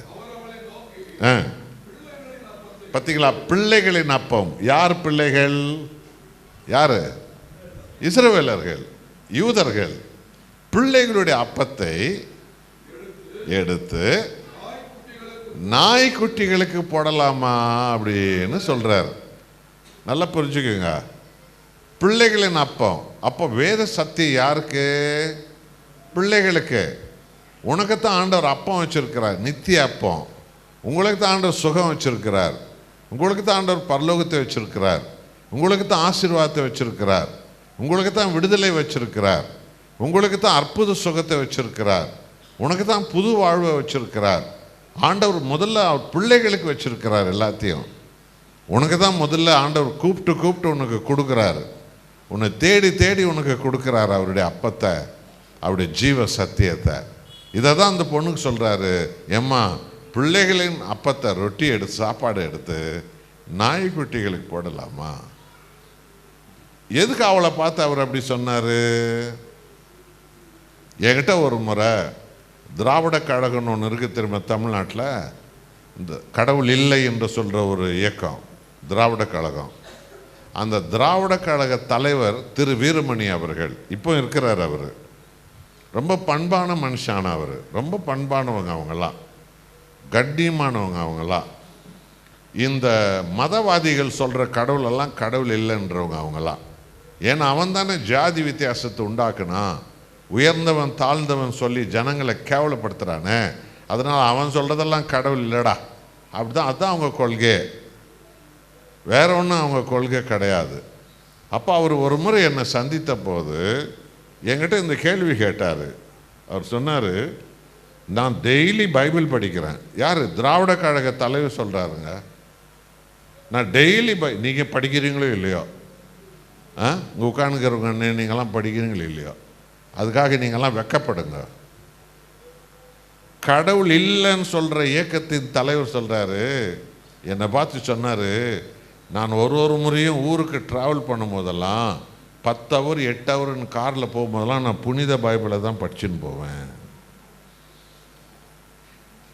பார்த்தீங்களா? பிள்ளைகளின் அப்பம். யார் பிள்ளைகள்? யாரு? இஸ்ரவேலர்கள், யூதர்கள். பிள்ளைகளுடைய அப்பத்தை எடுத்து நாய்க்குட்டிகளுக்கு போடலாமா அப்படின்னு சொல்றார். நல்லா புரிஞ்சுக்குங்க. பிள்ளைகளின் அப்பம். அப்போ வேத சத்தியம் யாருக்கு? பிள்ளைகளுக்கு. உனக்குத்தான் ஆண்டவர் அப்பம் வச்சிருக்கிறார், நித்திய அப்பம். உங்களுக்கு தான் ஆண்டவர் சுகம் வச்சிருக்கிறார், உங்களுக்கு தான் ஆண்டவர் பரலோகத்தை வச்சிருக்கிறார், உங்களுக்கு தான் ஆசீர்வாதத்தை வச்சிருக்கிறார், உங்களுக்கு தான் விடுதலை வச்சிருக்கிறார், உங்களுக்கு தான் அற்புத சுகத்தை வச்சிருக்கிறார், உனக்கு தான் புது வாழ்வை வச்சிருக்கிறார். ஆண்டவர் முதல்ல அவர் பிள்ளைகளுக்கு வச்சிருக்கிறார் எல்லாத்தையும். உனக்கு தான் முதல்ல ஆண்டவர் கூப்பிட்டு கூப்பிட்டு உனக்கு கொடுக்குறாரு, உன்னை தேடி தேடி உனக்கு கொடுக்குறாரு அவருடைய அப்பத்தை, அவருடைய ஜீவ சத்தியத்தை. இதை தான் அந்த பொண்ணுக்கு சொல்கிறாரு, எம்மா பிள்ளைகளின் அப்பத்தை ரொட்டி எடுத்து சாப்பாடு எடுத்து நாய்க்குட்டிகளுக்கு போடலாமா? எதுக்கு அவளை பார்த்து அவர் அப்படி சொன்னார்? என்கிட்ட ஒரு முறை திராவிட கழகம்னு ஒன்று இருக்குது திரும்ப தமிழ்நாட்டில், இந்த கடவுள் இல்லை என்று சொல்கிற ஒரு இயக்கம் திராவிட கழகம். அந்த திராவிட கழக தலைவர் திரு வீரமணி அவர்கள் இப்போ இருக்கிறார். அவர் ரொம்ப பண்பான மனுஷான, அவர் ரொம்ப பண்பானவங்க, அவங்கெல்லாம் கண்ணியமானவங்க அவங்கெல்லாம். இந்த மதவாதிகள் சொல்கிற கடவுளெல்லாம் கடவுள் இல்லைன்றவங்க அவங்கெல்லாம். ஏன்னா அவன் தானே ஜாதி வித்தியாசத்தை உண்டாக்குனா, உயர்ந்தவன் தாழ்ந்தவன் சொல்லி ஜனங்களை கேவலப்படுத்துகிறானே, அதனால் அவன் சொல்கிறதெல்லாம் கடவுள் இல்லைடா அப்படி தான். அதுதான் அவங்க கொள்கை, வேற ஒன்றும் அவங்க கொள்கை கிடையாது. அப்போ அவர் ஒரு முறை என்னை சந்தித்த போது என்கிட்ட இந்த கேள்வி கேட்டார். அவர் சொன்னார், நான் டெய்லி பைபிள் படிக்கிறேன். யார்? திராவிட கழக தலைவர் சொல்கிறாருங்க. நான் டெய்லி நீங்கள் படிக்கிறீங்களோ இல்லையோ, உங்கள் உட்காந்துக்கிறவங்க நீங்கள்லாம் படிக்கிறீங்களோ இல்லையோ, அதுக்காக நீங்கள்லாம் வெக்கப்படுங்க. கடவுள் இல்லைன்னு சொல்கிற இயக்கத்தின் தலைவர் சொல்கிறாரு, என்னை பார்த்து சொன்னார், நான் ஒரு முறையும் ஊருக்கு ட்ராவல் பண்ணும் போதெல்லாம் 10 ஹவர் 8 ஹவர்னு காரில் போகும்போதெல்லாம் நான் புனித பைபிளை தான் படிச்சுன்னு போவேன்.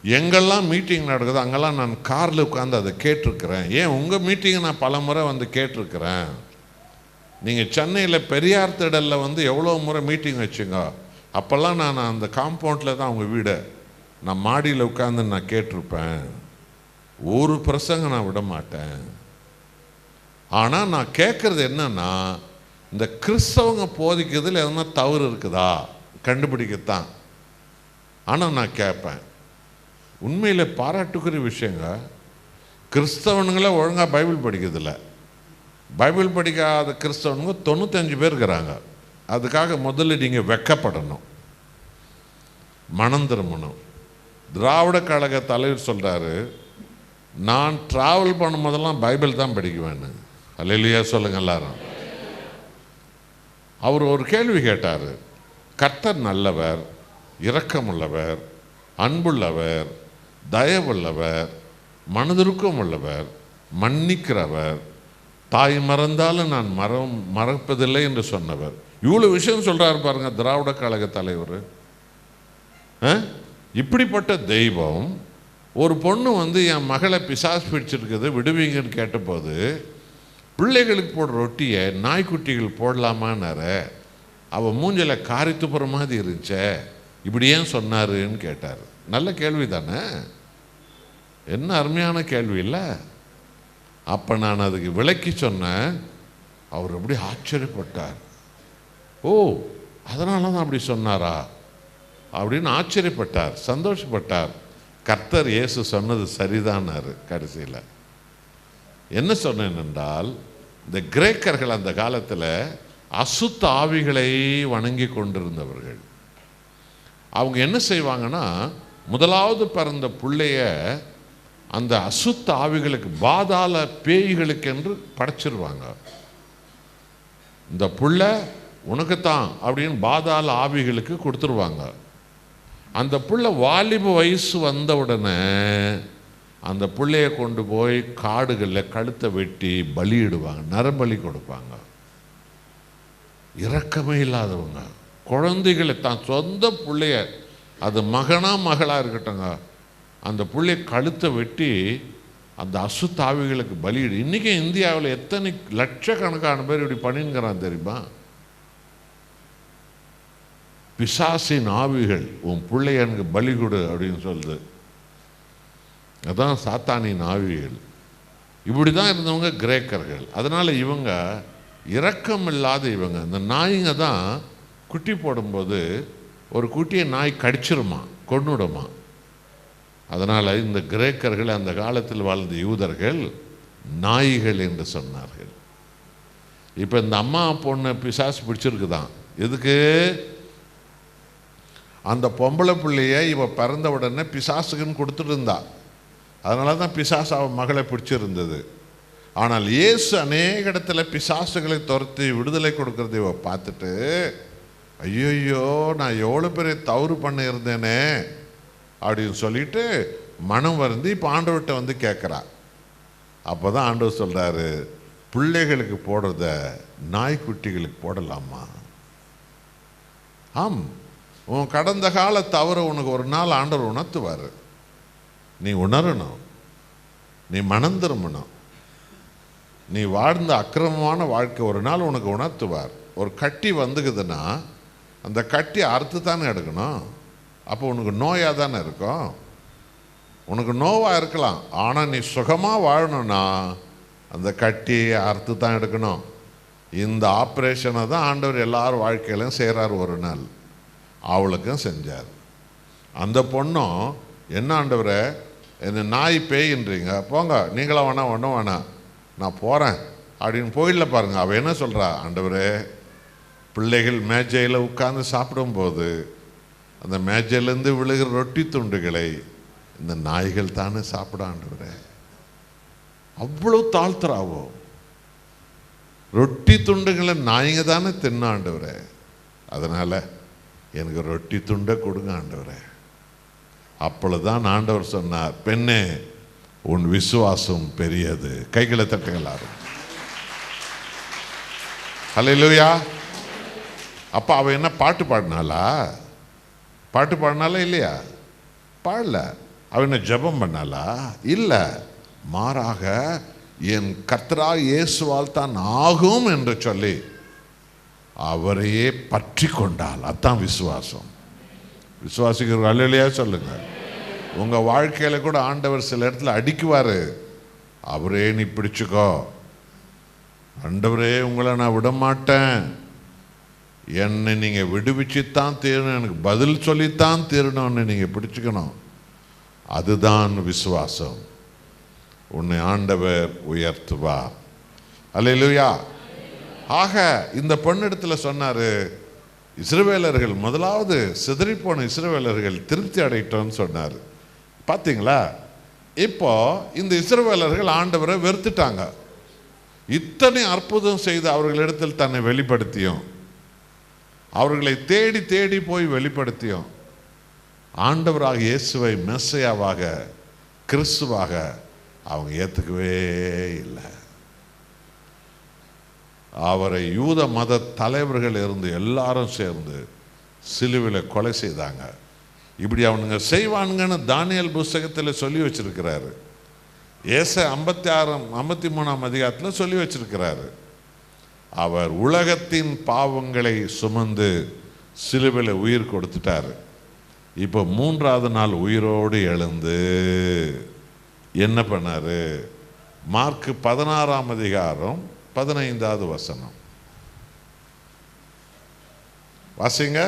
எங்கெல்லாம் மீட்டிங் நடக்குதோ அங்கெல்லாம் நான் காரில் உட்காந்து அதை கேட்டிருக்கிறேன். ஏன் உங்கள் மீட்டிங்கை நான் பல முறை வந்து கேட்டிருக்கிறேன். நீங்கள் சென்னையில் பெரியார் திடலில் வந்து எவ்வளோ முறை மீட்டிங் வச்சுங்க, அப்போல்லாம் நான் அந்த காம்பவுண்டில் தான் அவங்க வீடு, நான் மாடியில் உட்காந்து நான் கேட்டிருப்பேன். ஒரு பிரசங்க நான் விட மாட்டேன். ஆனால் நான் கேட்குறது என்னன்னா, இந்த கிறிஸ்தவங்க போதிக்கிறதுல எதனா தவறு இருக்குதா கண்டுபிடிக்கத்தான். ஆனால் நான் கேட்பேன். உண்மையில் பாராட்டுக்குரிய விஷயங்க, கிறிஸ்தவனுங்களே ஒழுங்காக பைபிள் படிக்கிறதில்ல. பைபிள் படிக்காத கிறிஸ்தவனுங்க 95 பேர் இருக்கிறாங்க. அதுக்காக முதல்ல நீங்கள் வெக்கப்படணும், மனம் திரும்பணும். திராவிட கழக தலைவர் சொல்கிறாரு, நான் ட்ராவல் பண்ணும் போதெல்லாம் பைபிள் தான் படிக்குவேன்னு. அல்லேலூயா சொல்லுங்க எல்லாரும். அவர் ஒரு கேள்வி கேட்டார். கர்த்தர் நல்லவர், இரக்கமுள்ளவர், அன்புள்ளவர், தயவுள்ளவர், மனதிற்கும் உள்ளவர், மன்னிக்கிறவர், தாய் மறந்தாலும் நான் மறப்பதில்லை என்று சொன்னவர். இவ்வளோ விஷயம் சொல்கிறாரு பாருங்க திராவிட கழக தலைவர். இப்படிப்பட்ட தெய்வம் ஒரு பொண்ணு வந்து என் மகளை பிசாசு பிடிச்சிருக்குது விடுவீங்கன்னு கேட்டபோது, பிள்ளைகளுக்கு போடுற ரொட்டியை நாய்க்குட்டிகள் போடலாமான்னாரு. அவள் மூஞ்சில் காரி துப்புற மாதிரி இருந்துச்சே, இப்படி ஏன் சொன்னாருன்னு கேட்டார். நல்ல கேள்வி தானே, என்ன அருமையான கேள்வி இல்லை? அப்போ நான் அதுக்கு விளக்கி சொன்னேன். அவர் அப்படி ஆச்சரியப்பட்டார். ஓ, அதனால தான் அப்படி சொன்னாரா அப்படின்னு ஆச்சரியப்பட்டார், சந்தோஷப்பட்டார். கர்த்தர் இயேசு சொன்னது சரிதானாரு. கடைசியில் என்ன சொன்னேன் என்றால், இந்த கிரேக்கர்கள் அந்த காலத்தில் அசுத்த ஆவிகளை வணங்கி கொண்டிருந்தவர்கள். அவங்க என்ன செய்வாங்கன்னா, முதலாவது பிறந்த பிள்ளைய அந்த அசுத்த ஆவிகளுக்கு, பாதாள பேய்களுக்கு என்று படைச்சிருவாங்க. இந்த புள்ள உனக்குத்தான் அப்படின்னு பாதாள ஆவிகளுக்கு கொடுத்துருவாங்க. அந்த புள்ள வாலிப வயசு வந்த உடனே அந்த பிள்ளைய கொண்டு போய் காடுகளில் கழுத்தை வெட்டி பலியிடுவாங்க, நரபலி கொடுப்பாங்க. இரக்கமே இல்லாதவங்க குழந்தைகளை, தான் சொந்த பிள்ளைய, அது மகனா மகளா இருக்கட்டுங்க, அந்த பிள்ளைய கழுத்தை வெட்டி அந்த அசுத்தாவிகளுக்கு பலியிடு. இன்றைக்கி இந்தியாவில் எத்தனை லட்சக்கணக்கான பேர் இப்படி பண்ணிங்கிறான் தெரியுமா? பிசாசின் ஆவிகள் உன் பிள்ளைய எனக்கு பலி கொடு அப்படின்னு சொல்லுது. அதான் சாத்தானின் ஆவிகள். இப்படி தான் இருந்தவங்க கிரேக்கர்கள். அதனால் இவங்க இரக்கம் இல்லாத இவங்க. இந்த நாய்ங்க தான் குட்டி போடும்போது ஒரு குட்டியை நாய் கடிச்சிருமா, கொன்னுடுமா. அதனால் இந்த கிரேக்கர்கள் அந்த காலத்தில் வாழ்ந்த யூதர்கள் நாய்கள் என்று சொன்னார்கள். இப்போ இந்த அம்மா பொண்ணு பிசாசு பிடிச்சிருக்குதான். எதுக்கு? அந்த பொம்பளை பிள்ளைய இவ பிறந்த உடனே பிசாசுக்குன்னு கொடுத்துட்டு இருந்தா. அதனால தான் பிசாசு அவன் மகளை பிடிச்சிருந்தது. ஆனால் இயேசு அநேக இடத்துல பிசாசுகளை துரத்தி விடுதலை கொடுக்கறதை இவ பார்த்துட்டு, ஐயோ நான் எவ்வளோ பெரிய தவறு பண்ண இருந்தேனே அப்படின்னு சொல்லிட்டு மனம் வருந்தி இப்போ ஆண்டவர்கிட்ட வந்து கேட்குறா. அப்போ தான் ஆண்டவர் சொல்கிறாரு, பிள்ளைகளுக்கு போடுறத நாய்க்குட்டிகளுக்கு போடலாமா? ஆம், உன் கடந்த கால தவறு உனக்கு ஒரு நாள் ஆண்டவர் உணர்த்துவார். நீ உணரணும், நீ மனம் திரும்பணும். நீ வாழ்ந்த அக்கிரமமான வாழ்க்கை ஒரு நாள் உனக்கு உணர்த்துவார். ஒரு கட்டி வந்துக்குதுன்னா அந்த கட்டி அறுத்து தானே எடுக்கணும். அப்போ உனக்கு நோயாக தானே இருக்கும். உனக்கு நோவாக இருக்கலாம், ஆனால் நீ சுகமாக வாழணும்னா அந்த கட்டியை அறுத்து தான் எடுக்கணும். இந்த ஆப்ரேஷனை தான் ஆண்டவர் எல்லாரும் வாழ்க்கையிலும் செய்கிறார். ஒரு நாள் அவளுக்கும் செஞ்சார். அந்த பொண்ணும், என்ன ஆண்டவரை என்ன நாய் பேயின்றீங்க, போங்க நீங்களாம் வேணாம், ஒன்றும் வேணாம், நான் போகிறேன் அப்படின்னு போயிடல பாருங்க. அவ என்ன சொல்றா, ஆண்டவரே பிள்ளைகள் மேஜையில் உட்கார்ந்து சாப்பிடும்போது அந்த மேஜையிலேருந்து விழுகிற ரொட்டி துண்டுகளை இந்த நாய்கள் தானே சாப்பிட ஆண்டவரே. அவ்வளோ தாழ்த்துறாவோ, ரொட்டி துண்டுகளை நாய்ங்க தானே தின்ன ஆண்டவரே, அதனால எனக்கு ரொட்டி துண்டை கொடுங்க ஆண்டவரே. அப்பொழுதுதான் ஆண்டவர் சொன்னார், பெண்ணே உன் விசுவாசம் பெரியது. கைகளை தட்டுங்களாரும். ஹல்லேலூயா. அப்ப அவ என்ன பாட்டு பாடினாளா? பாட்டு பாடினாலா இல்லையா? பாடல. அவ என்ன ஜெபம் பண்ணாளா? இல்லை. மாறாக என் கர்த்தராகிய இயேசுவால் தான் ஆகும் என்று சொல்லி அவரையே பற்றி கொண்டாள். அதான் விசுவாசம். விசுவாசிக்கிற அல்லையா சொல்லுங்க. உங்க வாழ்க்கையில கூட ஆண்டவர் சில இடத்துல அடிக்குவாரு. அவரே நீ பிடிச்சுக்கோ, ஆண்டவரே உங்களை நான் விட மாட்டேன், என்னை நீங்க விடுவிச்சுத்தான் தீரணும், எனக்கு பதில் சொல்லித்தான் தீரணும்னு நீங்க பிடிச்சுக்கணும். அதுதான் விசுவாசம். உன்னை ஆண்டவர் உயர்த்துவார். அல்லேலூயா. ஆக இந்த பெண்ணிடத்துல சொன்னாரு, இஸ்ரவேலர்கள் முதலாவது சிதறிப்போன இஸ்ரவேலர்கள் திருப்தி அடையிட்டோன்னு சொன்னார். பார்த்தீங்களா? இப்போ இந்த இஸ்ரவேலர்கள் ஆண்டவரை வெறுத்துட்டாங்க. இத்தனை அற்புதம் செய்து அவர்களிடத்தில் தன்னை வெளிப்படுத்தியும், அவர்களை தேடி தேடி போய் வெளிப்படுத்தியும், ஆண்டவராக இயேசுவை மெஸ்ஸையாவாக கிறிஸ்துவாக அவங்க ஏற்றுக்கவே இல்லை. அவரை யூத மத தலைவர்கள் இருந்து எல்லாரும் சேர்ந்து சிலுவையில் கொலை செய்தாங்க. இப்படி அவனுங்க செய்வானுங்கன்னு தானியேல் புஸ்தகத்தில் சொல்லி வச்சிருக்கிறாரு. ஏசாயா 53ஆம் அதிகாரத்தில் சொல்லி வச்சிருக்கிறாரு. அவர் உலகத்தின் பாவங்களை சுமந்து சிலுவையில் உயிர் கொடுத்துட்டாரு. இப்போ 3ஆவது நாள் உயிரோடு எழுந்து என்ன பண்ணாரு? மார்க் 16ஆம் அதிகாரம் 15வது வசனம் வாசிங்க.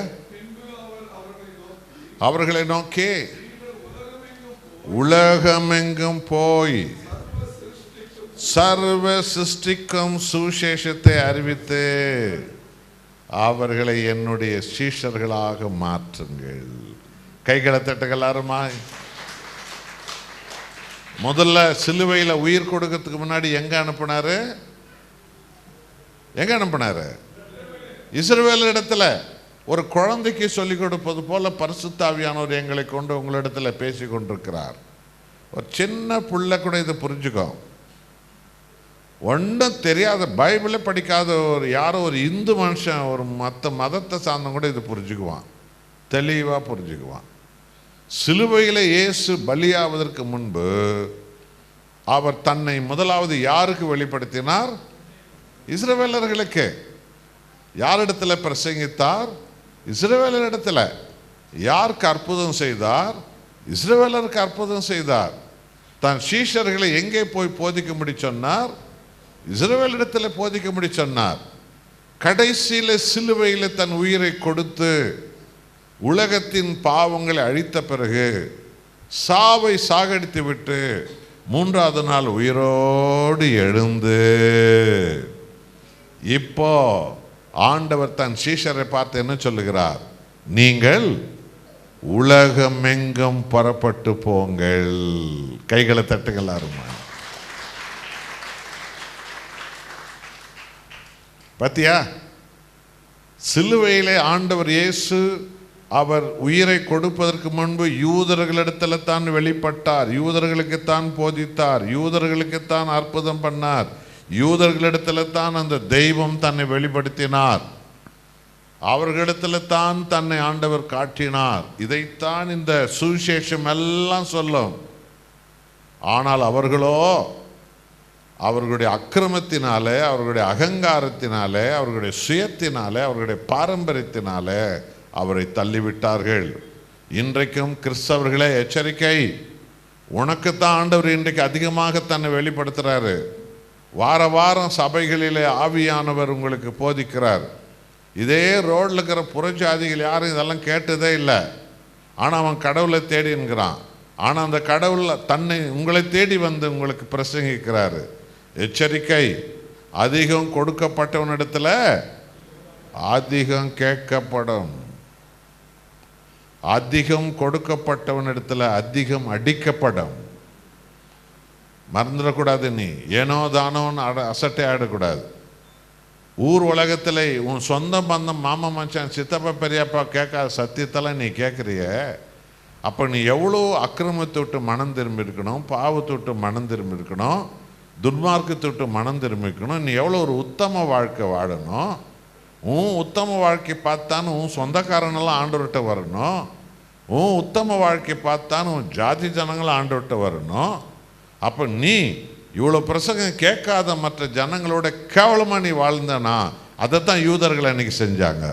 அவர்களை நோக்கி உலகமெங்கும் போய் சர்வ சிருஷ்டிக்கும் சுவிசேஷத்தை அறிவித்து அவர்களை என்னுடைய சீஷர்களாக மாற்றுங்கள். கைகளை தட்டுகளாருமா. முதல்ல சிலுவையில் உயிர் கொடுக்கிறதுக்கு முன்னாடி எங்க அனுப்பினாரு? இஸ்ரவேல் இடத்துல ஒரு குழந்தைக்கு சொல்லிக் கொடுப்பது போல பரிசுத்த ஆவியானவர் எங்களை கொண்டு உங்களிடத்துல பேசி கொண்டிருக்கிறார். ஒரு சின்ன புள்ள கூட இதை புரிஞ்சுக்கோ. ஒன்றும் தெரியாத, பைபிளே படிக்காத யாரோ ஒரு இந்து மனுஷன், ஒரு மற்ற மதத்தை சார்ந்த கூட இதை புரிஞ்சுக்குவான், தெளிவாக புரிஞ்சுக்குவான். சிலுவையில் இயேசு பலியாவதற்கு முன்பு அவர் தன்னை முதலாவது யாருக்கு வெளிப்படுத்தினார்? இஸ்ரவேலர்களுக்கு. யாரிடத்துல பிரசங்கித்தார்? இஸ்ரவேலரிடத்துல. யாருக்கு அற்புதம் செய்தார்? இஸ்ரவேலருக்கு அற்புதம் செய்தார். தன் சீஷர்களை எங்கே போய் போதிக்கும்படி சொன்னார்? இஸ்ரவேலிடத்தில் போதிக்கும்படி சொன்னார். கடைசியில் சிலுவையில் தன் உயிரை கொடுத்து உலகத்தின் பாவங்களை அழித்த பிறகு சாவை சாகடித்து விட்டு 3ஆவது நாள் உயிரோடு எழுந்து இப்போ ஆண்டவர் தன் சீஷரை பார்த்து என்ன சொல்லுகிறார்? நீங்கள் உலகமெங்கும் புறப்பட்டு போங்கள். கைகளை தட்டுங்கள் அருமா. பாத்தியா? சிலுவையிலே ஆண்டவர் இயேசு அவர் உயிரை கொடுப்பதற்கு முன்பு யூதர்களிடத்தில் தான் வெளிப்பட்டார், யூதர்களுக்குத்தான் போதித்தார், யூதர்களுக்குத்தான் அற்புதம் பண்ணார், யூதர்களிடத்தில் தான் அந்த தெய்வம் தன்னை வெளிப்படுத்தினார், அவர்களிடத்தில் தான் தன்னை ஆண்டவர் காட்டினார். இதைத்தான் இந்த சுவிசேஷம் எல்லாம் சொல்லும். ஆனால் அவர்களோ அவர்களுடைய அக்கிரமத்தினாலே, அவர்களுடைய அகங்காரத்தினாலே, அவர்களுடைய சுயத்தினாலே, அவர்களுடைய பாரம்பரியத்தினாலே அவரை தள்ளிவிட்டார்கள். இன்றைக்கும் கிறிஸ்தவர்களே எச்சரிக்கை. உனக்குத்தான் ஆண்டவர் இன்றைக்கு அதிகமாக தன்னை வெளிப்படுத்துகிறாரு. வார வாரம் சபைகளிலே ஆவியானவர் உங்களுக்கு போதிக்கிறார். இதே ரோடில் இருக்கிற புறஜாதிகள் யாரும் இதெல்லாம் கேட்டதே இல்லை. ஆனால் அவன் கடவுளை தேடிங்கிறான். ஆனால் அந்த கடவுள் தன்னை உங்களை தேடி வந்து உங்களுக்கு பிரசங்கிக்கிறாரு. எச்சரிக்கை. அதிகம் கொடுக்கப்பட்டவனிடத்துல அதிகம் கேட்கப்படும். அதிகம் கொடுக்கப்பட்டவனிடத்துல அதிகம் அடிக்கப்படும். மறந்துடக்கூடாது. நீ ஏனோ தானோன்னு அசட்டை ஆடக்கூடாது. ஊர் உலகத்தில் உன் சொந்த பந்தம் மாமா மச்சான் சித்தப்பா பெரியப்பா கேட்காத சத்தியத்தெல்லாம் நீ கேட்குறிய. அப்போ நீ எவ்வளோ அக்கிரமத்தை விட்டு மனம் திரும்பி இருக்கணும், பாவத்தை விட்டு மனம் திரும்பி இருக்கணும், துன்மார்க்கத்தை விட்டு மனம் திரும்பி இருக்கணும். நீ எவ்வளோ ஒரு உத்தம வாழ்க்கை வாழணும். உன் உத்தம வாழ்க்கை பார்த்தான்னு உன் சொந்தக்காரனெல்லாம் ஆண்டவர்கிட்ட வரணும். உன் உத்தம வாழ்க்கை பார்த்தான்னு உன் ஜாதி ஜனங்களும் ஆண்டவர்கிட்ட வரணும். அப்போ நீ இவ்வளோ பிரசங்கம் கேட்காத மற்ற ஜனங்களோட கேவலமாக நீ வாழ்ந்தனா, அதைத்தான் யூதர்கள் அன்னைக்கு செஞ்சாங்க.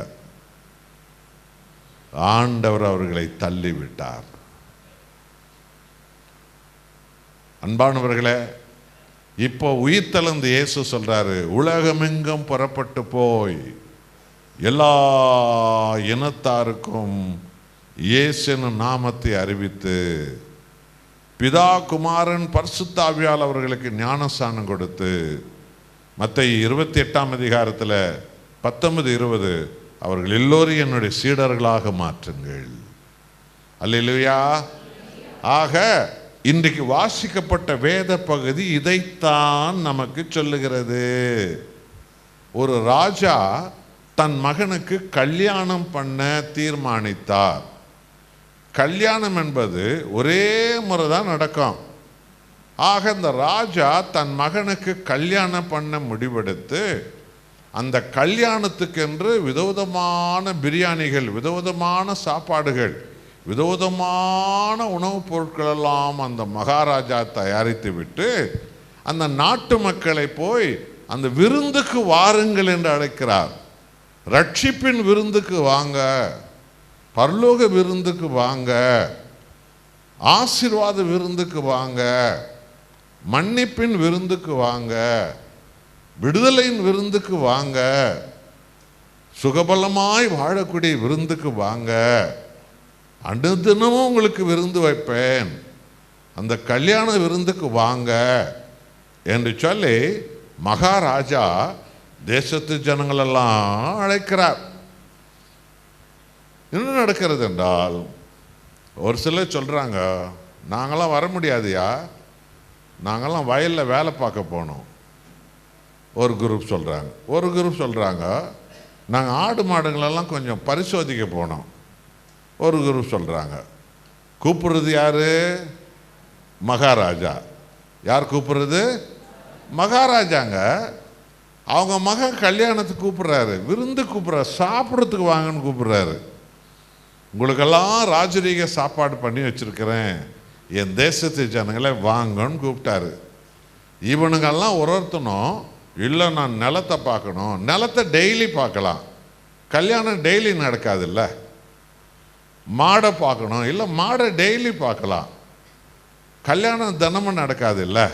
ஆண்டவர் அவர்களை தள்ளிவிட்டார். அன்பானவர்களே, இப்போ உயிர்த்தெழுந்த இயேசு சொல்றாரு, உலகமெங்கும் புறப்பட்டு போய் எல்லா இனத்தாருக்கும் இயேசுவின் நாமத்தை அறிவித்து பிதா குமாரன் பரிசுத்த ஆவியால் அவர்களுக்கு ஞானஸ்நானம் கொடுத்து, மத்தேயு 28ஆம் அதிகாரத்தில் 19-20, அவர்கள் எல்லோரையும் என்னுடைய சீடர்களாக மாற்றுங்கள். அல்லேலூயா. ஆக இன்றைக்கு வாசிக்கப்பட்ட வேத பகுதி இதைத்தான் நமக்கு சொல்லுகிறது. ஒரு ராஜா தன் மகனுக்கு கல்யாணம் பண்ண தீர்மானித்தார். கல்யாணம் என்பது ஒரே முறை தான் நடக்கும். ஆக இந்த ராஜா தன் மகனுக்கு கல்யாணம் பண்ண முடிவெடுத்து அந்த கல்யாணத்துக்கென்று விதவிதமான பிரியாணிகள், விதவிதமான சாப்பாடுகள், விதவிதமான உணவுப் பொருட்களெல்லாம் அந்த மகாராஜா தயாரித்து விட்டு அந்த நாட்டு மக்களை போய் அந்த விருந்துக்கு வாருங்கள் என்று அழைக்கிறார். ரட்சிப்பின் விருந்துக்கு வாங்க, பரலோக விருந்துக்கு வாங்க, ஆசீர்வாத விருந்துக்கு வாங்க, மன்னிப்பின் விருந்துக்கு வாங்க, விடுதலையின் விருந்துக்கு வாங்க, சுகபலமாய் வாழக்கூடிய விருந்துக்கு வாங்க, அனுதினமும் உங்களுக்கு விருந்து வைப்பேன், அந்த கல்யாண விருந்துக்கு வாங்க என்று சொல்லி மகாராஜா தேசத்து ஜனங்களெல்லாம் அழைக்கிறார். என்ன நடக்கிறது என்றால், ஒரு சிலர் சொல்கிறாங்க, நாங்களாம் வர முடியாதுயா, நாங்களாம் வயலில் வேலை பார்க்க போனோம். ஒரு குரூப் சொல்கிறாங்க. ஒரு குரூப் சொல்கிறாங்க, நாங்கள் ஆடு மாடுங்களெல்லாம் கொஞ்சம் பரிசோதிக்க போனோம். ஒரு குரூப் சொல்கிறாங்க. கூப்பிடுறது யார்? மகாராஜா. யார் கூப்பிடுறது? மகாராஜாங்க. அவங்க மகன் கல்யாணத்துக்கு கூப்பிட்றாரு, விருந்து கூப்பிட்றாரு, சாப்பிட்றதுக்கு வாங்கன்னு கூப்பிட்றாரு. உங்களுக்கெல்லாம் ராஜரீக சாப்பாடு பண்ணி வச்சுருக்கிறேன், என் தேசத்து ஜனங்களை வாங்கன்னு கூப்பிட்டாரு. இவனுங்கெல்லாம் ஒருத்தனும் இல்லை, நான் நிலத்தை பார்க்கணும். நிலத்தை டெய்லி பார்க்கலாம், கல்யாணம் டெய்லி நடக்காதுல்ல. மாடை பார்க்கணும், இல்லை மாடை டெய்லி பார்க்கலாம், கல்யாணம் தினமும் நடக்காது இல்லை.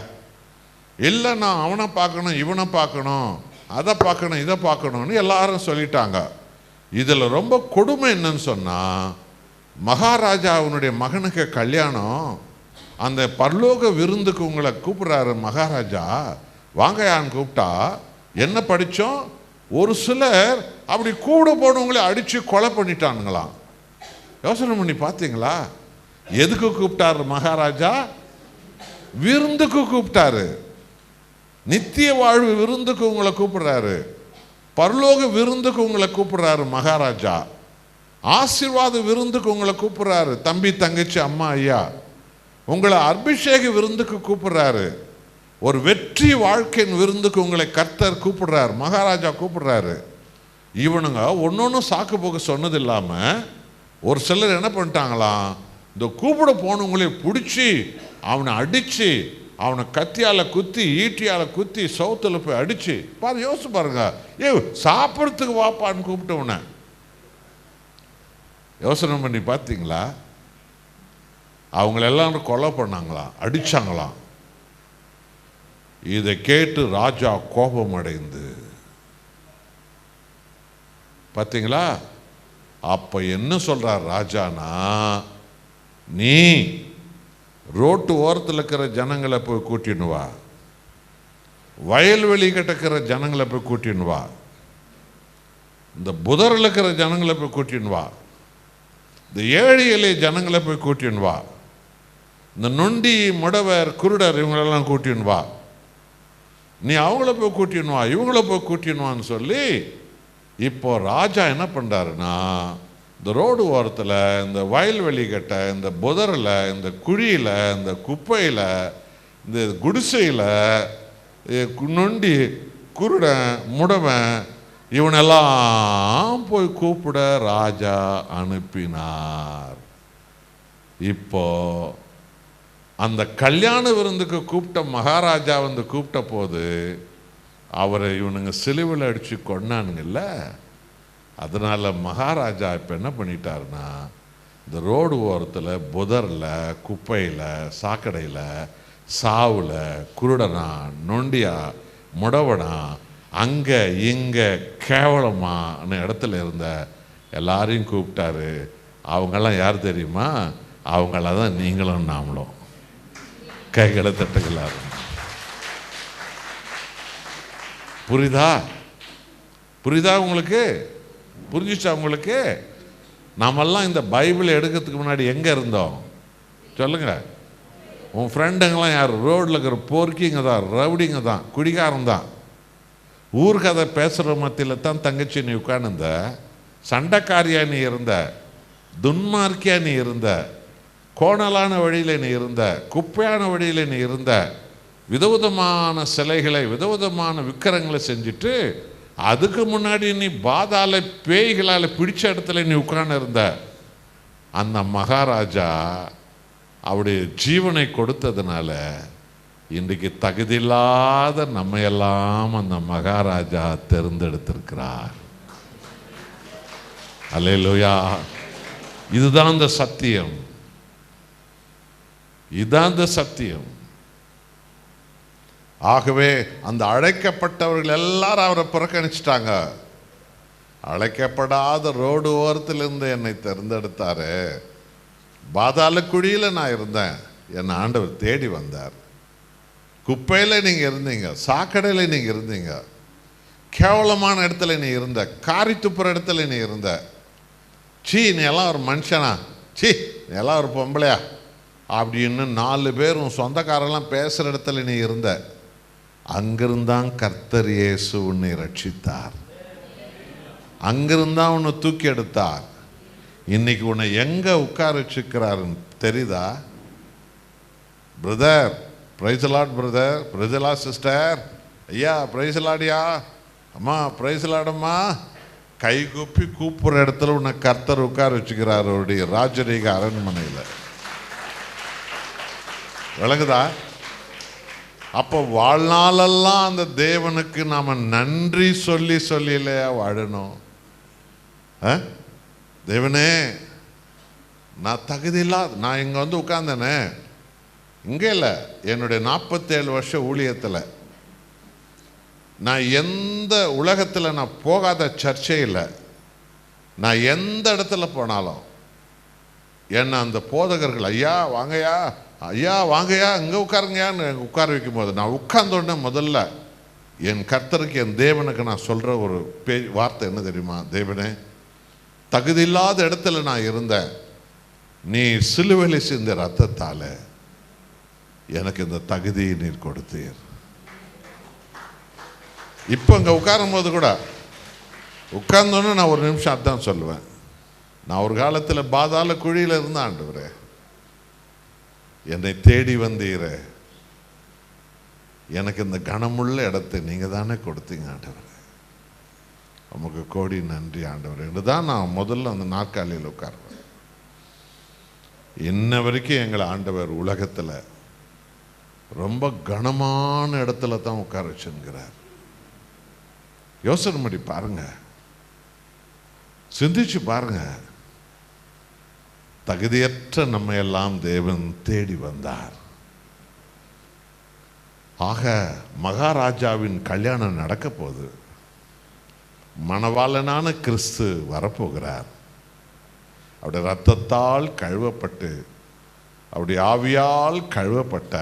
இல்லை நான் அவனை பார்க்கணும், இவனை பார்க்கணும், அதை பார்க்கணும், இதை பார்க்கணும்னு எல்லாரும் சொல்லிட்டாங்க. இதில் ரொம்ப கொடுமை என்னன்னு சொன்னால், மகாராஜாவுடைய மகனுக்கு கல்யாணம், அந்த பரலோக விருந்துக்கு உங்களை கூப்பிட்றாரு மகாராஜா, வாங்கயான்னு கூப்பிட்டா என்ன படித்தோம்? ஒரு சிலர் அப்படி கூட போனவங்களே அடித்து கொலை பண்ணிட்டானுங்களாம். யோசனை பண்ணி பார்த்தீங்களா? எதுக்கு கூப்பிட்டாரு மகாராஜா? விருந்துக்கு கூப்பிட்டாரு. நித்திய வாழ்வு விருந்துக்கு உங்களை கூப்பிடுறாரு, பரலோக விருந்துக்கு உங்களை கூப்பிடுறாரு மகாராஜா, ஆசீர்வாத விருந்துக்கு உங்களை கூப்பிடுறாரு. தம்பி தங்கச்சி அம்மா ஐயா உங்களை அபிஷேக விருந்துக்கு கூப்பிடுறாரு. ஒரு வெற்றி வாழ்க்கையின் விருந்துக்கு உங்களை கர்த்தர் கூப்பிடுறாரு, மகாராஜா கூப்பிடுறாரு. இவனுங்க ஒன்னொன்னு சாக்கு போக்கு சொன்னது இல்லாமல் ஒரு சிலர் என்ன பண்ணிட்டாங்களாம், இந்த கூப்பிட போனவங்களே பிடிச்சி அவனை அடித்து, அவனை கத்தியால் குத்தி, ஈட்டியால் குத்தி, சவுத்தில் போய் அடித்து பாரு. யோசிச்சு பாருங்க, சாப்பிட்றதுக்கு வாப்பான்னு கூப்பிட்டவனை யோசனை பண்ணி பார்த்தீங்களா? அவங்களெல்லாம் கொலை பண்ணாங்களாம், அடிச்சாங்களாம். இதை கேட்டு ராஜா கோபம் அடைந்து, பார்த்தீங்களா? அப்ப என்ன சொல்றார் ராஜானா, நீ ரோட்டு ஓரத்தில் இருக்கிற ஜனங்களை போய் கூட்டின்னு வா, வயல்வெளி கிடக்கிற ஜனங்களை போய் கூட்டின்னு வா, இந்த புதரில் இருக்கிற ஜனங்களை போய் கூட்டின்னு வா, இந்த ஏழை எளிய ஜனங்களை போய் கூட்டின்னு வா, இந்த நொண்டி முடவர் குருடர் இவங்களெல்லாம் கூட்டின்னு வா, நீ அவங்கள போய் கூட்டின்னு வா, இவங்கள போய் கூட்டின்னு வான்னு சொல்லி இப்போ ராஜா என்ன பண்ணுறாருன்னா, இந்த ரோடு ஓரத்தில், இந்த வயல்வெளி கிட்ட, இந்த புதரில், இந்த குழியில், இந்த குப்பையில், இந்த குடிசையில் நொண்டி குருடன் முடவன் இவனெல்லாம் போய் கூப்பிட ராஜா அனுப்பினார். இப்போ அந்த கல்யாண விருந்துக்கு கூப்பிட்ட மகாராஜா வந்து கூப்பிட்ட போது அவரை இவனுங்க சிலுவையில் அடித்து கொண்டானுங்கல்ல, அதனால மகாராஜா இப்போ என்ன பண்ணிட்டாருன்னா, இந்த ரோடு ஓரத்தில், புதரில், குப்பையில், சாக்கடையில், சாவில், குருடனா, நொண்டியா, முடவனா, அங்கே இங்கே கேவலமான இடத்துல இருந்த எல்லாரையும் கூப்பிட்டாரு. அவங்கெல்லாம் யார் தெரியுமா? அவங்கள தான் நீங்களும் நாமளும். கைகளை தட்டுகளாரு. புரியுதா? புரியுதா உங்களுக்கு? புரிஞ்சிச்சா உங்களுக்கு? நாமெல்லாம் இந்த பைபிளை எடுக்கிறதுக்கு முன்னாடி எங்கே இருந்தோம் சொல்லுங்க? உன் ஃப்ரெண்டுங்கெல்லாம் யார்? ரோட்டில் இருக்கிற போர்க்கிங்க தான், ரவுடிங்க தான், குடிகாரம் தான். ஊர்கதை பேசுகிற மத்தியில் தான் தங்கச்சி நீ உட்கார்ந்த, சண்டைக்காரியா நீ இருந்த, துன்மார்க்கியா நீ இருந்த, கோணலான வழியில் நீ இருந்த, குப்பையான வழியில் நீ இருந்த, விதவிதமான சிலைகளை, விதவிதமான விக்கிரங்களை செஞ்சுட்டு அதுக்கு முன்னாடி நீ பாதாள பேய்களால் பிடிச்ச இடத்துல நீ உட்கார்ந்து இருந்த. அந்த மகாராஜா அவருடைய ஜீவனை கொடுத்ததுனால இன்றைக்கு தகுதியில்லாத நம்மையெல்லாம் அந்த மகாராஜா தேர்ந்தெடுத்திருக்கிறார். அல்லேலூயா. இதுதான் இந்த சத்தியம், இதுதான் இந்த சத்தியம். ஆகவே அந்த அழைக்கப்பட்டவர்கள் எல்லாரும் அவரை புறக்கணிச்சிட்டாங்க. அழைக்கப்படாத ரோடு ஓரத்திலிருந்து என்னை தேர்ந்தெடுத்தாரு. பாதாள குழியில் நான் இருந்தேன், என்னை ஆண்டவர் தேடி வந்தார். குப்பையில் நீங்கள் இருந்தீங்க, சாக்கடையில் நீங்கள் இருந்தீங்க, கேவலமான இடத்துல நீ இருந்த, காரி துப்புற இடத்துல நீ இருந்த. சீ நீ எல்லாம் ஒரு மனுஷனா, சீ நீ எல்லாம் ஒரு பொம்பளையா அப்படின்னு 4 பேரும் சொந்தக்காரெல்லாம் பேசுகிற இடத்துல நீ இருந்த. அங்கிருந்தான் கர்த்தர் இயேசு உன்னை ரட்சித்தார். அங்கிருந்தான் உன்னை தூக்கி எடுத்தார். இன்னைக்கு உன்னை எங்கே உட்கார வச்சுக்கிறாருன்னு தெரியுதா? Brother, praise lord brother, praise lord sister, ஐயா பிரைஸ் லார்டியா, அம்மா பிரைஸ் லார்டம்மா, கை கூப்பி கூப்பிட்ற இடத்துல உன்னை கர்த்தர் உட்கார வச்சுக்கிறார் அவருடைய ராஜரீக அரண்மனையில். விளங்குதா? அப்போ வாழ்நாளெல்லாம் அந்த தேவனுக்கு நாம் நன்றி சொல்லி சொல்லிலையா வாழணும்? தேவனே நான் தகுதி இல்லாத, நான் இங்கே வந்து உட்கார்ந்தேனே, இங்கே இல்லை, என்னுடைய 47 வருஷ ஊழியத்தில் நான் எந்த உலகத்தில் நான் போகாத சர்ச்சே இல்லை. நான் எந்த இடத்துல போனாலும் என்ன அந்த போதகர்கள் ஐயா வாங்கயா, ஐயா வாங்கயா, இங்கே உட்காருங்கயான்னு உட்கார வைக்கும் போது நான் உட்கார்ந்தோடனே முதல்ல என் கர்த்தருக்கு, என் தேவனுக்கு நான் சொல்கிற ஒரு வார்த்தை என்ன தெரியுமா? தேவனே, தகுதி இல்லாத இடத்துல நான் இருந்தேன், நீ சிலுவையில் சிந்த ரத்தத்தால் எனக்கு இந்த தகுதியை நீர் கொடுத்தீர். இப்போ இங்கே உட்காரும் போது கூட உட்கார்ந்தோன்னு நான் ஒரு நிமிஷம் அதான் சொல்லுவேன், நான் ஒரு காலத்தில் பாதாள குழியில் இருந்தேன், ஆண்டவரே என்னை தேடி வந்தீரே, எனக்கு இந்த கனமுள்ள இடத்தை நீங்கள் தானே கொடுத்தீங்க ஆண்டவரே, நமக்கு கோடி நன்றி ஆண்டவரே என்று தான் நான் முதல்ல அந்த நாற்காலியில் உட்காருவேன். இன்ன வரைக்கும் எங்களை ஆண்டவர் உலகத்தில் ரொம்ப கனமான இடத்துல தான் உட்கார வச்சுங்கிறார். யோசனை பண்ணி பாருங்க, சிந்திச்சு பாருங்க. தகுதியற்ற நம்ம எல்லாம் தேவன் தேடி வந்தார். ஆக மகாராஜாவின் கல்யாணம் நடக்க போகுது. மணவாளனான கிறிஸ்து வரப்போகிறார். அவருடைய இரத்தத்தால் கழுவப்பட்டு அவருடைய ஆவியால் கழுவப்பட்ட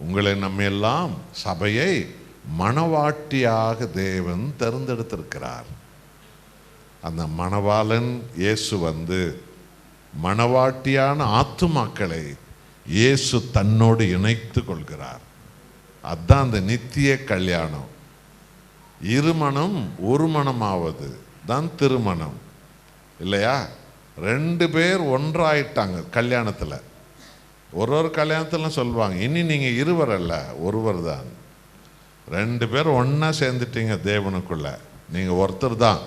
உங்களை நம்ம எல்லாம் சபையை மணவாட்டியாக தேவன் தேர்ந்தெடுத்திருக்கிறார். அந்த மணவாளன் இயேசு வந்து மணவாட்டியான ஆத்துமாக்களை இயேசு தன்னோடு இணைத்து கொள்கிறார். அதுதான் அந்த நித்திய கல்யாணம். இருமணம் ஒரு மணமாவது தான் திருமணம் இல்லையா? 2 பேர் ஒன்றாயிட்டாங்க கல்யாணத்தில். ஒரு கல்யாணத்தில் சொல்லுவாங்க, இனி நீங்கள் இருவர் அல்ல ஒருவர் தான். 2 பேர் ஒன்றா சேர்ந்துட்டீங்க தேவனுக்குள்ள, நீங்கள் ஒருத்தர் தான்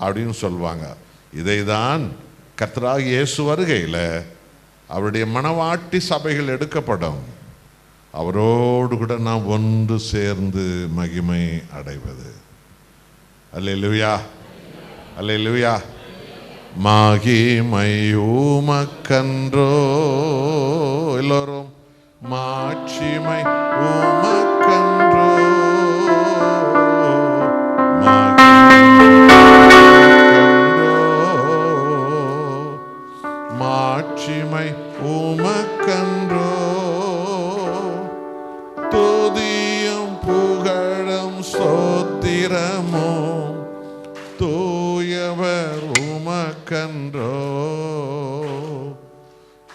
அப்படின்னு சொல்லுவாங்க. இதை தான் கர்த்தராகிய இயேசு வருகையில் அவருடைய மணவாட்டி சபைகள் எடுக்கப்படும். அவரோடு கூட நாம் ஒன்று சேர்ந்து மகிமை அடைவது. அல்லேலூயா, அல்லேலூயா. மகிமை உமக்கன்றோ, எல்லோரும் மாட்சிமை உமக்கன்றோ, மாட்சிமை உமக்கன்றோ, துதியும் புகழும் ஸ்தோத்திரமோ தூயவர் உமக்கன்றோ,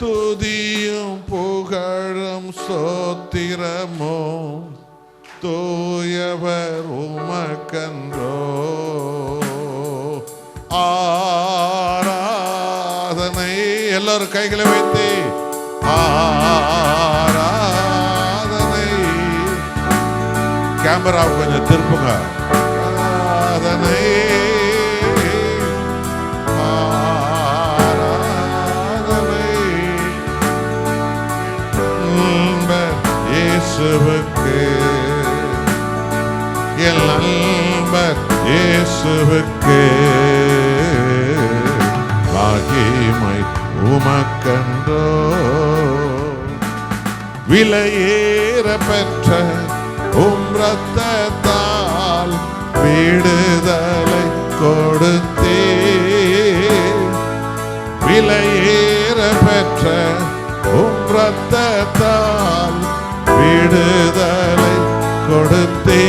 துதியும் புகழும் ஸ்தோத்திரமோ தூயவர் உமக்கன்றோ. ஆராதனை எல்லாரும் கைகளை வைத்து ஆராதனை. கேமரா கொஞ்சம் திருப்புங்க. ஆராதனை இயேசுவுக்கு, என் நண்பர் இயேசுவுக்கு மகிமை உமக்கன்றோ. விலையேற பெற்ற உம் இரத்தத்தால் விடுதலை கொடுத்தே, விலையேற பெற்ற உம் இரத்தத்தால் விடுதலை கொடுத்தே,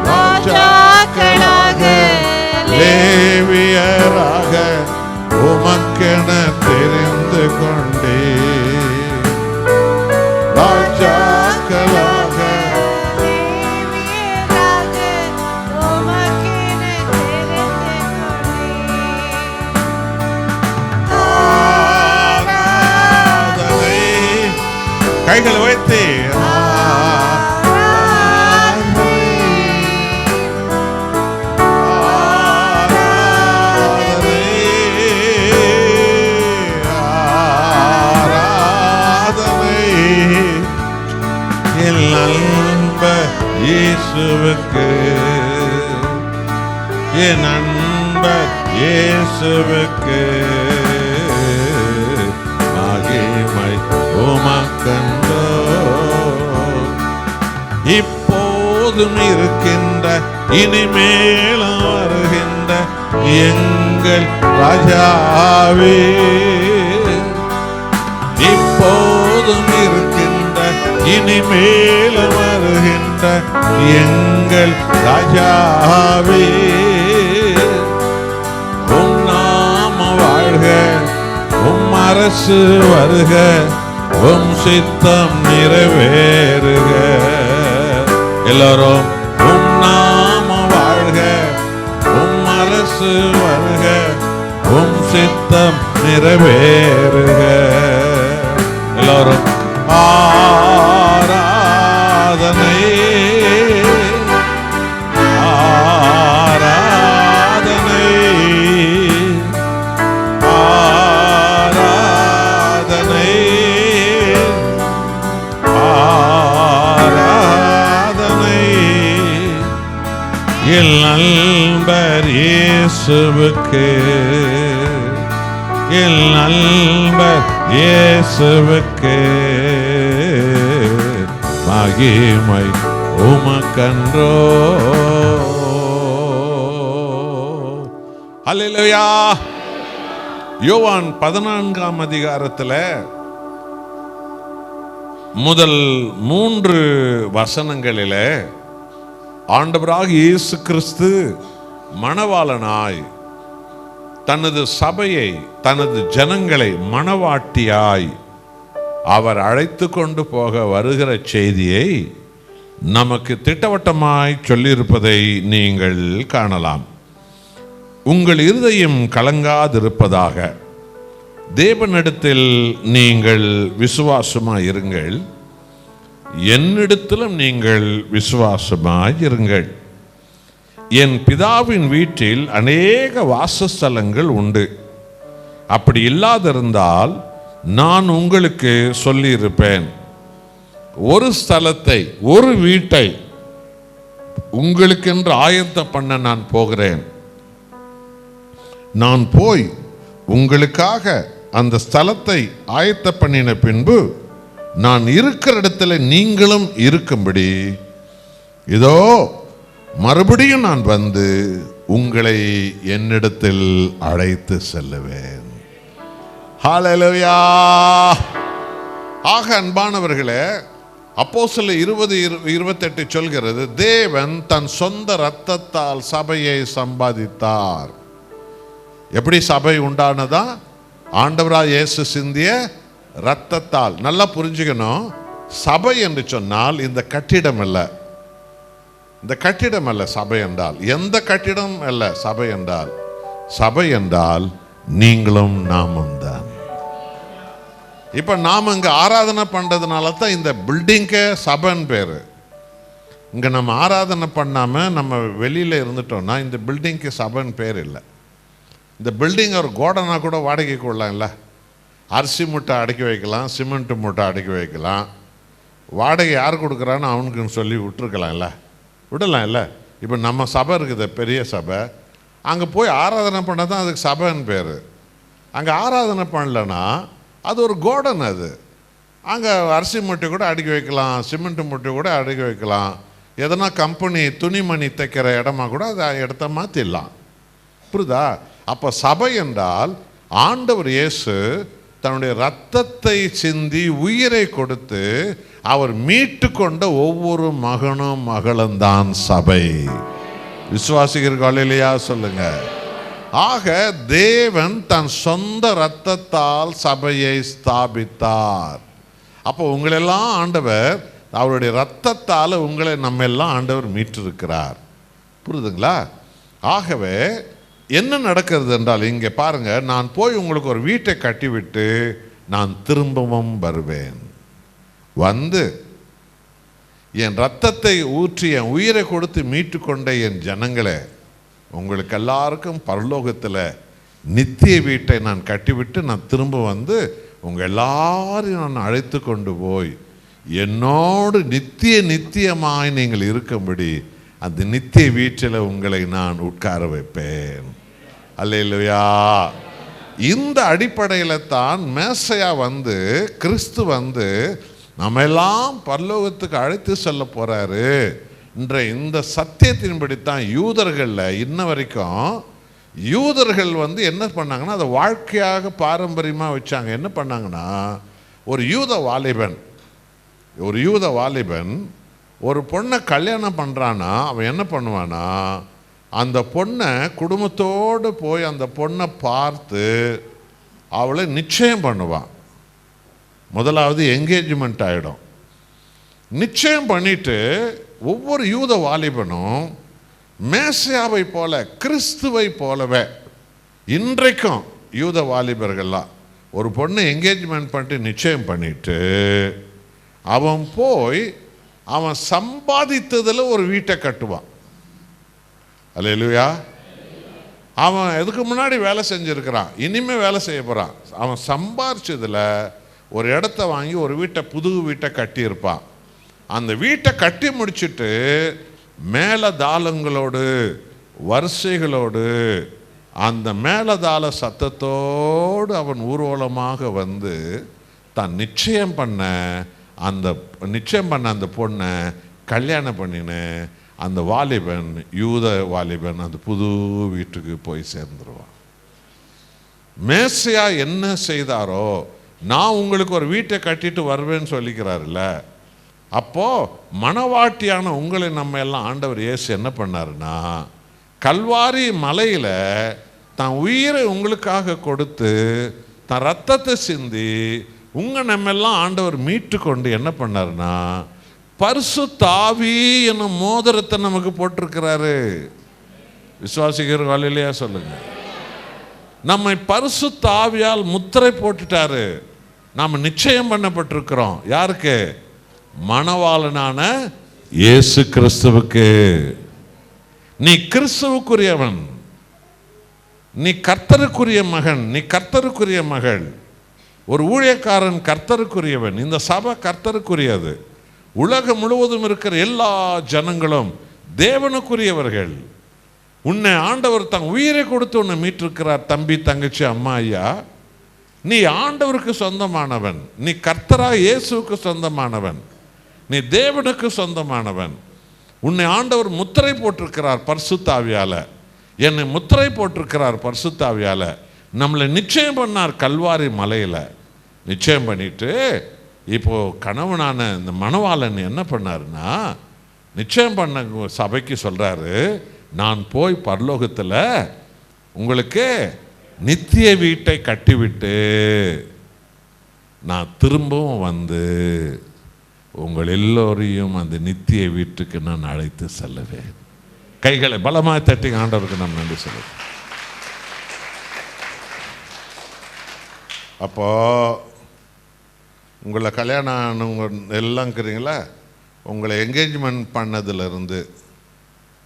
ராஜாக்களாக லேவியராக உமக்கென தெரிந்து கொண்டே, ராஜாக்களாக கைகளை வைத்து என் நண்பர் இயேசுவுக்கு, என் நண்பர் இயேசுவுக்கு மகிமை உமக்கன்றோ. இப்போதும் இருக்கின்ற இனிமேலும் வருகின்ற எங்கள் ராஜாவே, இப்போதும் இருக்கின்ற இனிமேலும் வருகின்ற எங்கள் ராஜாவே, உம் நாம வாழ்க, உம் அரசு வருக, உம் சித்தம் நிறைவேறுக. எல்லாரும் உம் நாம வாழ்க, உம் அரசு வருக, உம் சித்தம் நிறைவேறுக. எல்லாரும் ஆராதனை ஆராதனை ஆராதனை ஆராதனை என் நண்பர் இயேசுவுக்கு, என் நண்பர் இயேசுவுக்கு மகிமை உமக்கன்றோ. அல்லேலூயா. யோவான் 14ஆம் அதிகாரத்தில் முதல் 3 வசனங்களிலே ஆண்டவராக இயேசு கிறிஸ்து மணவாளனாய் தனது சபையை, தனது ஜனங்களை மணவாட்டியாய் அவர் அழைத்து கொண்டு போக வருகிற செய்தியை நமக்கு திட்டவட்டமாய் சொல்லியிருப்பதை நீங்கள் காணலாம். உங்கள் இருதயம் கலங்காதிருப்பதாக, தேவனிடத்தில் நீங்கள் விசுவாசமாய் இருங்கள், என்னிடத்திலும் நீங்கள் விசுவாசமாய் இருங்கள். என் பிதாவின் வீட்டில் அநேக வாசஸ்தலங்கள் உண்டு. அப்படி இல்லாதிருந்தால் நான் உங்களுக்கு சொல்லியிருப்பேன். ஒரு ஸ்தலத்தை, ஒரு வீட்டை உங்களுக்கென்று ஆயத்தம் பண்ண நான் போகிறேன். நான் போய் உங்களுக்காக அந்த ஸ்தலத்தை ஆயத்த பண்ணின பின்பு நான் இருக்கிற இடத்துல நீங்களும் இருக்கும்படி இதோ மறுபடியும் நான் வந்து உங்களை என்னிடத்தில் அழைத்து செல்லுவேன். ஹல்லேலூயா. ஆக அன்பானவர்களே, அப்போஸ்தலர் 20:28 சொல்கிறது, தேவன் தன் சொந்த இரத்தத்தால் சபையை சம்பாதித்தார். எப்படி சபை உண்டானதா? ஆண்டவராய் இயேசு சிந்திய இரத்தத்தால். நல்லா புரிஞ்சுக்கணும், சபை என்று சொன்னால் இந்த கட்டிடம் அல்ல. இந்த கட்டிடம் அல்ல சபை என்றால். எந்த கட்டிடம் அல்ல சபை என்றால். சபை என்றால் நீங்களும் நாமும் தான். இப்ப நாம் இங்க ஆராதனை பண்றதுனால தான் இந்த பில்டிங்கே சபைன்னு பேரு. இங்க நம்ம ஆராதனை பண்ணாம நம்ம வெளியில இருந்துட்டோம்னா இந்த பில்டிங்க்கு சபைன்னு பேர் இல்லை. இந்த பில்டிங் ஒரு கோடனா கூட வாடகைக்கு கொள்ளலாம்ல. அரிசி மூட்டை அடக்கி வைக்கலாம், சிமெண்ட் மூட்டை அடக்கி வைக்கலாம். வாடகை யார் கொடுக்குறான்னு அவனுக்குன்னு சொல்லி விட்டுருக்கலாம்ல, விடலாம் இல்லை. இப்போ நம்ம சபை இருக்குது, பெரிய சபை. அங்கே போய் ஆராதனை பண்ண தான் அதுக்கு சபைன்னு பேர். அங்கே ஆராதனை பண்ணலன்னா அது ஒரு கோடன். அது அங்கே அரிசி மூட்டை கூட அடுக்கி வைக்கலாம், சிமெண்ட் மூட்டை கூட அடுக்கி வைக்கலாம். எதனா கம்பெனி துணிமணி தைக்கிற இடமா கூட அதை இடத்த மாற்றிடலாம். புரியுதா? அப்போ சபை என்றால் ஆண்டவர் இயேசு தன்னுடைய இரத்தத்தை சிந்தி உயிரை கொடுத்து அவர் மீட்டு கொண்ட ஒவ்வொரு மகனும் மகளும் தான் சபை. விசுவாசிகள் இல்லையா சொல்லுங்க. ஆக தேவன் தன் சொந்த இரத்தத்தால் சபையை ஸ்தாபித்தார். அப்போ உங்களெல்லாம் ஆண்டவர் அவருடைய இரத்தத்தால் உங்களை நம்ம எல்லாம் ஆண்டவர் மீட்டிருக்கிறார். புரியுதுங்களா? ஆகவே என்ன நடக்கிறது என்றால், இங்கே பாருங்க, நான் போய் உங்களுக்கு ஒரு வீட்டை கட்டிவிட்டு நான் திரும்பவும் வருவேன். வந்து என் இரத்தத்தை ஊற்றி என் உயிரை கொடுத்து மீட்டு கொண்ட என் ஜனங்களே, உங்களுக்கு எல்லாருக்கும் பரலோகத்தில் நித்திய வீட்டை நான் கட்டிவிட்டு நான் திரும்ப வந்து உங்கள் எல்லாரையும் நான் அழைத்து கொண்டு போய் என்னோடு நித்தியமாய் நீங்கள் இருக்கும்படி அந்த நித்திய வீட்டில் உங்களை நான் உட்கார வைப்பேன். அல்லேலூயா. இந்த அடிப்படையில் தான் மேசையா வந்து கிறிஸ்து வந்து நம்ம எல்லாம் பரலோகத்துக்கு அழைத்து செல்ல போறாரு என்ற இந்த சத்தியத்தின்படி தான் யூதர்களில் இன்ன வரைக்கும் யூதர்கள் வந்து என்ன பண்ணாங்கன்னா அதை வாழ்க்கையாக பாரம்பரியமாக வச்சாங்க. என்ன பண்ணாங்கன்னா, ஒரு யூத வாலிபன் ஒரு பொண்ணை கல்யாணம் பண்ணுறான்னா அவன் என்ன பண்ணுவானா, அந்த பொண்ணை குடும்பத்தோடு போய் அந்த பொண்ணை பார்த்து அவளை நிச்சயம் பண்ணுவான். முதலாவது என்கேஜ்மெண்ட் ஆகிடும். நிச்சயம் பண்ணிட்டு ஒவ்வொரு யூத வாலிபனும் மேசியாவை போல கிறிஸ்துவை போலவே இன்றைக்கும் யூத வாலிபர்கள்லாம் ஒரு பொண்ணு என்கேஜ்மெண்ட் பண்ணிட்டு நிச்சயம் பண்ணிட்டு அவன் போய் அவன் சம்பாதித்ததில் ஒரு வீட்டை கட்டுவான். அல்லேலூயா. அவன் எதுக்கு முன்னாடி வேலை செஞ்சுருக்கிறான், இனிமே வேலை செய்ய போகிறான். அவன் சம்பாரிச்சதில் ஒரு இடத்த வாங்கி ஒரு வீட்டை, புது வீட்டை கட்டியிருப்பான். அந்த வீட்டை கட்டி முடிச்சுட்டு மேலதாளங்களோடு வரிசைகளோடு அந்த மேலதாள சத்தத்தோடு அவன் ஊர்வலமாக வந்து தான் நிச்சயம் பண்ண அந்த பொண்ணை கல்யாணம் பண்ணின அந்த வாலிபன், யூத வாலிபன், அந்த புது வீட்டுக்கு போய் சேர்ந்துருவான். மேசியா என்ன செய்தாரோ நான் உங்களுக்கு ஒரு வீட்டை கட்டிட்டு வருவேன்னு சொல்லிக்கிறாருல்ல. அப்போ மணவாட்டியான உங்களை நம்ம எல்லாம் ஆண்டவர் இயேசு என்ன பண்ணாருன்னா, கல்வாரி மலையில தான் உயிரை உங்களுக்காக கொடுத்து தான் ரத்தத்தை சிந்தி நம்ம எல்லாம் ஆண்டவர் மீட்டு கொண்டு என்ன பண்ணாருன்னா, பரிசுத்த ஆவி என்னும் மோதிரத்தை நமக்கு போட்டிருக்கிறாரு. விசுவாசிக்கிற இல்லையா சொல்லுங்க. நம்மை பரிசுத்த ஆவியால் முத்திரை போட்டுட்டாரு. நாம் நிச்சயம் பண்ணப்பட்டிருக்கிறோம். யாருக்கு? மணவாளனான இயேசு கிறிஸ்துவுக்கு. நீ கிறிஸ்துவுக்குரியவன், நீ கர்த்தருக்குரிய மகன், நீ கர்த்தருக்குரிய மகள். ஒரு ஊழியக்காரன் கர்த்தருக்குரியவன், இந்த சபை கர்த்தருக்குரியது. உலகம் முழுவதும் இருக்கிற எல்லா ஜனங்களும் தேவனுக்குரியவர்கள். உன்னை ஆண்டவர் தன் உயிரை கொடுத்து உன்னை மீட்டிருக்கிறார். தம்பி, தங்கச்சி, அம்மா, ஐயா, நீ ஆண்டவருக்கு சொந்தமானவன். நீ கர்த்தராக இயேசுவுக்கு சொந்தமானவன். நீ தேவனுக்கு சொந்தமானவன். உன்னை ஆண்டவர் முத்திரை போட்டிருக்கிறார் பரிசுத்த ஆவியால. என்னை முத்திரை போட்டிருக்கிறார் பரிசுத்த ஆவியால. நம்மளை நிச்சயம் பண்ணார் கல்வாரி மலையில. நிச்சயம் பண்ணிட்டு இப்போ கணவனான இந்த மணவாளன் என்ன பண்ணாருன்னா, நிச்சயம் பண்ண சபைக்கு சொல்றாரு, நான் போய் பரலோகத்தில் உங்களுக்கு நித்திய வீட்டை கட்டிவிட்டு நான் திரும்பவும் வந்து உங்கள் எல்லோரையும் அந்த நித்திய வீட்டுக்கு நான் அழைத்து செல்லுவேன். கைகளை பலமாக தட்டி ஆண்டவருக்கு நாம் நன்றி சொல்லுவேன். அப்போ உங்களை கல்யாணம் எல்லாம் இருக்கிறீங்களா, உங்களை என்கேஜ்மெண்ட் பண்ணதுலேருந்து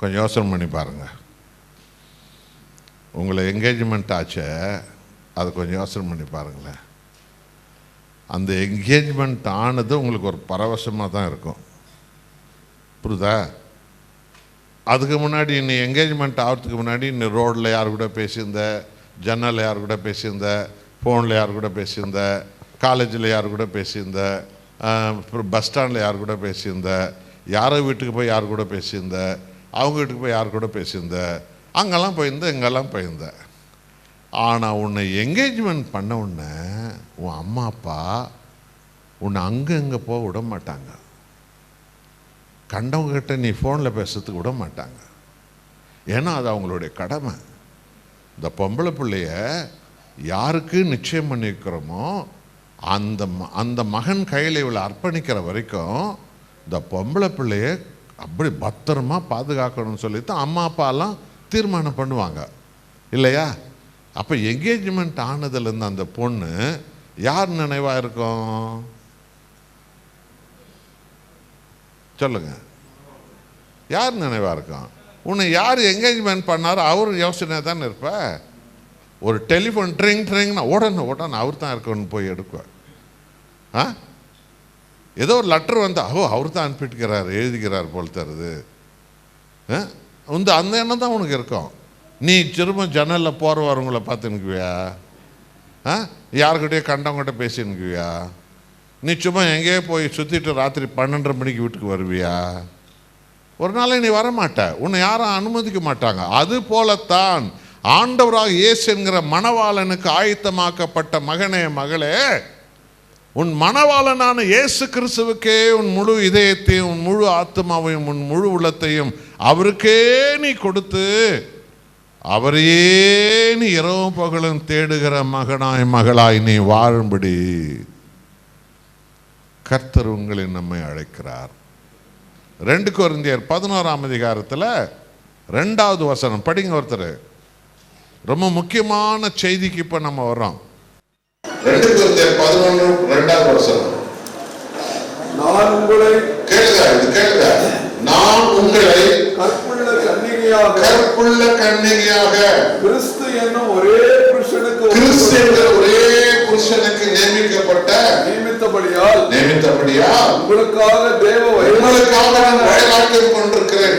கொஞ்சம் யோசனை பண்ணி பாருங்கள். உங்களை என்கேஜ்மெண்ட் ஆச்சே, அதை கொஞ்சம் யோசனை பண்ணி பாருங்களேன். அந்த என்கேஜ்மெண்ட் ஆனது உங்களுக்கு ஒரு பரவசமாக தான் இருக்கும். புரியுதா? அதுக்கு முன்னாடி நீ என்கேஜ்மெண்ட் ஆகிறதுக்கு முன்னாடி நீ ரோடில் யார் கூட பேசியிருந்த, ஜன்னலில் யார் கூட பேசியிருந்த, ஃபோனில் யார் கூட பேசியிருந்த, காலேஜில் யார் கூட பேசியிருந்த, பஸ் ஸ்டாண்டில் யார் கூட பேசியிருந்த, யாரோ வீட்டுக்கு போய் யார் கூட பேசியிருந்த, அவங்க வீட்டுக்கு போய் யார் கூட பேசியிருந்த, அங்கெல்லாம் போயிருந்த, இங்கெல்லாம் போயிருந்த. ஆனால் உன்னை என்கேஜ்மெண்ட் பண்ண உடனே உன் அம்மா அப்பா உன்னை அங்கே இங்கே போக விட மாட்டாங்க. கண்டவங்ககிட்ட நீ ஃபோனில் பேசுறதுக்கு விட மாட்டாங்க. ஏன்னா அது அவங்களுடைய கடமை. இந்த பொம்பளை பிள்ளைய யாருக்கு நிச்சயம் பண்ணியிருக்கிறோமோ அந்த மகன் கையில் இவளை அர்ப்பணிக்கிற வரைக்கும் இந்த பொம்பளை பிள்ளைய அப்படி பத்திரமா பாதுகாக்கணும்னு சொல்லிட்டு அம்மா அப்பாலாம் தீர்மானம் பண்ணுவாங்க இல்லையா? அப்போ என்கேஜ்மெண்ட் ஆனதுலேருந்து அந்த பொண்ணு யார் நினைவாக இருக்கும் சொல்லுங்க? யார் நினைவாக இருக்கும்? உன்னை யார் என்கேஜ்மெண்ட் பண்ணாரோ அவர் யோசனை தானே இருப்ப. ஒரு டெலிஃபோன் ட்ரிங்னா உடனே அவர் தான் இருக்கணும்னு போய் எடுக்குவேன். ஏதோ ஒரு லெட்டர் வந்தால் அவர் தான் அனுப்பிட்டுக்கிறார், எழுதிக்கிறார் போல் தருது. அந்த எண்ணம் தான் உனக்கு இருக்கும். நீ திரும்ப ஜன்னலில் போகிற வரவங்களை பார்த்துன்னுக்குவியா? யாருக்கிட்டே கண்டவங்ககிட்ட பேசினுக்குவியா? நீ சும்மா எங்கேயோ போய் சுற்றிட்டு ராத்திரி 12:30 மணிக்கு வீட்டுக்கு வருவியா? ஒரு நாளை நீ வரமாட்ட. உன்னை யாரும் அனுமதிக்க மாட்டாங்க. அது போலத்தான் ஆண்டவராக இயேசு என்கிற மணவாளனுக்கு ஆயத்தமாக்கப்பட்ட மகனே, மகளே, உன் மணவாளனான இயேசு கிறிஸ்துவுக்கே உன் முழு இதயத்தையும், உன் முழு ஆத்மாவையும், உன் முழு உள்ளத்தையும் அவருக்கே நீ கொடுத்து அவரையே நீ இரவும் பகலும் தேடுகிற மகனாய் மகளாய் நீ வாழும்படி கர்த்தர் உங்களை நம்மை அழைக்கிறார். 2 கொரிந்தியர் 11ஆம் அதிகாரத்தில் 2வது வசனம் படிங்க ஒருத்தர். ரொம்ப முக்கியமான செய்திக்கு இப்ப நம்ம வர்றோம். 2 கொரிந்தியர் 11:2வது வசனம். நான் உங்களை கேளுங்க, நான் உங்களை கற்புள்ள கன்னிகையாக கிறிஸ்து என்னும் ஒரே புருஷனுக்கு நியமித்தபடியால் உங்களுக்காக நான் வழிகாட்டிக் கொண்டிருக்கிறேன்.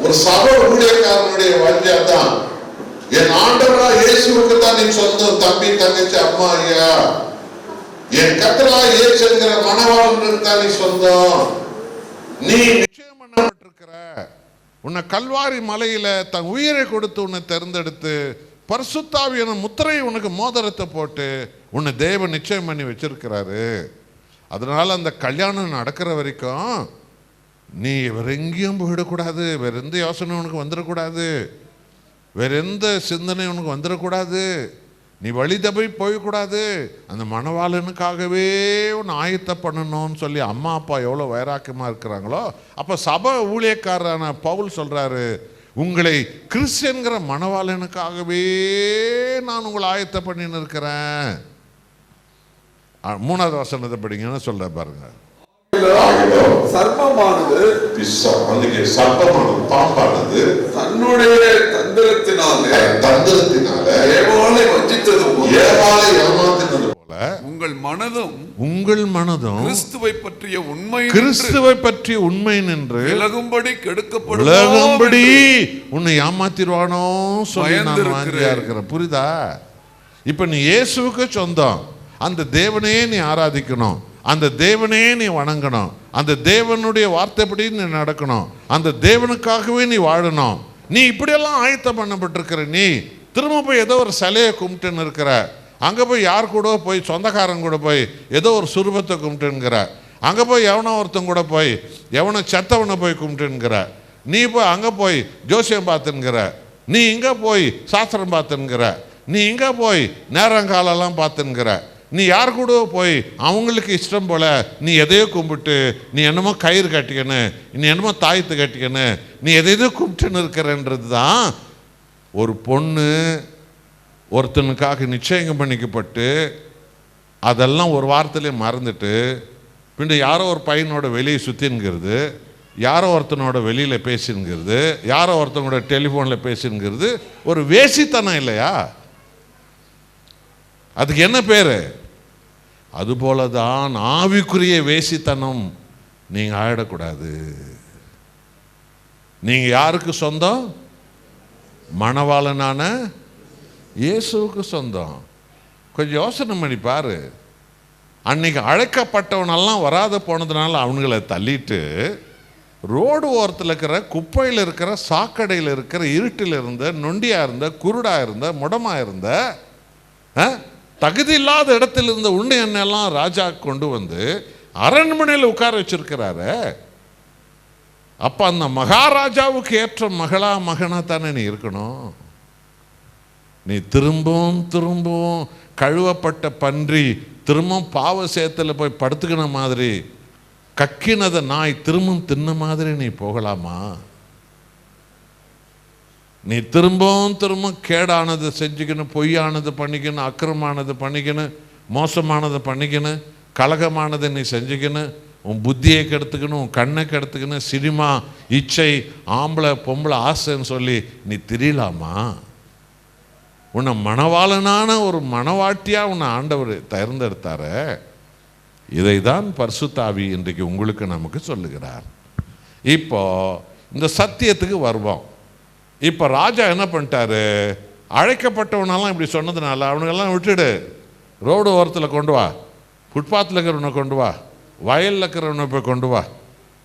ஒரு சபை ஊழியக்காரனுடைய வழியா தான் என் ஆண்டவராக இயேசுவுக்கு தான் நீ சொந்தம். தம்பி, தங்கச்சி, அம்மா, ஐயா, என் கர்த்தராக இயேசு என்கிற மணவாளனுக்கு தான் நீ சொந்தம். நீ நிச்சயம் பண்ணப்பட்டிருக்கிற. உன்னை கல்வாரி மலையில தன் உயிரை கொடுத்து உன்னை தேர்ந்தெடுத்து பரிசுத்த ஆவியான முத்திரை உனக்கு மோதிரத்தை போட்டு உன்னை தேவன் நிச்சயம் பண்ணி வச்சிருக்கிறாரு. அதனால அந்த கல்யாணம் நடக்கிற வரைக்கும் நீ வேற எங்கேயும் போயிடக்கூடாது, வேற எந்த யோசனை உனக்கு வந்துடக்கூடாது, வேற எந்த சிந்தனை உனக்கு வந்துடக்கூடாது, நீ வழி தப்பி போய்க்கூடாது. அந்த மணவாளனுக்காகவே உன்னை ஆயத்த பண்ணணும்னு சொல்லி அம்மா அப்பா எவ்வளோ வைராக்கியமாக இருக்கிறாங்களோ, அப்போ சபை ஊழியக்காரரான பவுல் சொல்கிறாரு, உங்களை கிறிஸ்டியன்கிற மணவாளனுக்காகவே நான் உங்களை ஆயத்த பண்ணின்னு இருக்கிறேன். 3வது வசனத்தை படிங்கன்னு சொல்ற பாருங்க. சர்ப்பமானது பாம்பானது தன்னுடைய தந்திரத்தினாலே ஏவாளை வஞ்சித்தது ஏவாளை ஏமாத்தினது போல உங்கள் மனதும் கிறிஸ்துவை பற்றிய உண்மை நின்று விலகும்படி கெடுக்கப்படி உன்னை ஏமாத்திடுவானோ சொல்லி நான் வாஞ்சியா இருக்கிறேன். புரியுதா? இப்ப நீ இயேசுவுக்கு சொந்தம், அந்த தேவனையே நீ ஆராதிக்கணும், அந்த தேவனையே நீ வணங்கணும், அந்த தேவனுடைய வார்த்தைப்படி நீ நடக்கணும், அந்த தேவனுக்காகவே நீ வாழணும். நீ இப்படியெல்லாம் ஆயத்தம் பண்ணப்பட்டிருக்கிற நீ திரும்ப போய் ஏதோ ஒரு சிலையை கும்பிட்டுன்னு இருக்கிற, அங்கே போய் யார் கூட போய் சொந்தக்காரங்க கூட போய் ஏதோ ஒரு சுரூபத்தை கும்பிட்டுங்கிற, அங்கே போய் எவனோ ஒருத்தன் கூட போய் எவனோ செத்தவனை போய் கும்பிட்டுங்கிற, நீ போய் அங்கே போய் ஜோசியம் பார்த்துங்கிற, நீ இங்கே போய் சாஸ்திரம் பார்த்துங்கிற, நீ இங்கே போய் நேரங்காலெல்லாம் பார்த்துங்கிற, நீ யார் கூட போய் அவங்களுக்கு இஷ்டம் போல நீ எதையோ கும்பிட்டு நீ என்னமோ கயிறு கட்டிக்கன்னு, நீ என்னமோ தாயத்து கட்டிக்கன்னு, நீ எதையோ கும்பிட்டுன்னு இருக்கிறன்றது தான். ஒரு பொண்ணு ஒருத்தனுக்காக நிச்சயம் பண்ணிக்கப்பட்டு அதெல்லாம் ஒரு வாரத்திலே மறந்துட்டு பின்ன யாரோ ஒரு பையனோட வெளியே சுற்றினுங்கிறது, யாரோ ஒருத்தனோட வெளியில் பேசினுங்கிறது, யாரோ ஒருத்தனோட டெலிஃபோனில் பேசினுங்கிறது ஒரு வேசித்தனம் இல்லையா? அதுக்கு என்ன பேர்? அதுபோல தான் ஆவிக்குரிய வேசித்தனம் நீங்கள் ஆயிடக்கூடாது. நீங்கள் யாருக்கு சொந்தம்? மணவாளனான இயேசுவுக்கு சொந்தம். கொஞ்சம் யோசனை பண்ணி பாரு. அன்னைக்கு அழைக்கப்பட்டவனெல்லாம் வராத போனதுனால அவனுங்களை தள்ளிட்டு ரோடு ஓரத்தில் இருக்கிற குப்பையில் இருக்கிற சாக்கடையில் இருக்கிற இருட்டில் இருந்த நொண்டியாக இருந்த குருடாக இருந்த முடமாக இருந்த தகுதி இல்லாத இடத்துல இருந்த உன்னை என்னெல்லாம் ராஜா கொண்டு வந்து அரண்மனையில் உட்கார வச்சிருக்கிறாரு. அப்ப அந்த மகாராஜாவுக்கு ஏற்ற மகனா தானே நீ இருக்கணும். நீ திரும்பவும் கழுவப்பட்ட பன்றி திரும்பவும் பாவ சேத்துல போய் படுத்துக்கின மாதிரி, கக்கினதை நாய் திரும்பவும் தின்ன மாதிரி நீ போகலாமா? நீ திரும்பவும் கேடானது செஞ்சுக்கணும், பொய்யானது பண்ணிக்கணும், அக்கிரமானது பண்ணிக்கணும், மோசமானதை பண்ணிக்கணும், கலகமானதை நீ செஞ்சுக்கணும், உன் புத்தியை கெடுத்துக்கணும், உன் கண்ணை கெடுத்துக்கணும், சினிமா இச்சை ஆம்பளை பொம்பளை ஆசைன்னு சொல்லி நீ திரியலாமா? உன்னை மணவாளனான ஒரு மணவாட்டியாக உன்னை ஆண்டவர் தேர்ந்தெடுத்தார. இதை தான் பரிசுத்த ஆவி இன்றைக்கு உங்களுக்கு நமக்கு சொல்லுகிறார். இப்போ இந்த சத்தியத்துக்கு வருவோம். இப்போ ராஜா என்ன பண்ணிட்டாரு? அழைக்கப்பட்டவனெல்லாம் இப்படி சொன்னதுனால அவனுங்கெல்லாம் விட்டுடு, ரோடு ஓரத்தில் கொண்டு வா, ஃபுட்பாத்தில் இருக்கிறவனை கொண்டு வா, வயலில் இருக்கிறவனை போய் கொண்டு வா,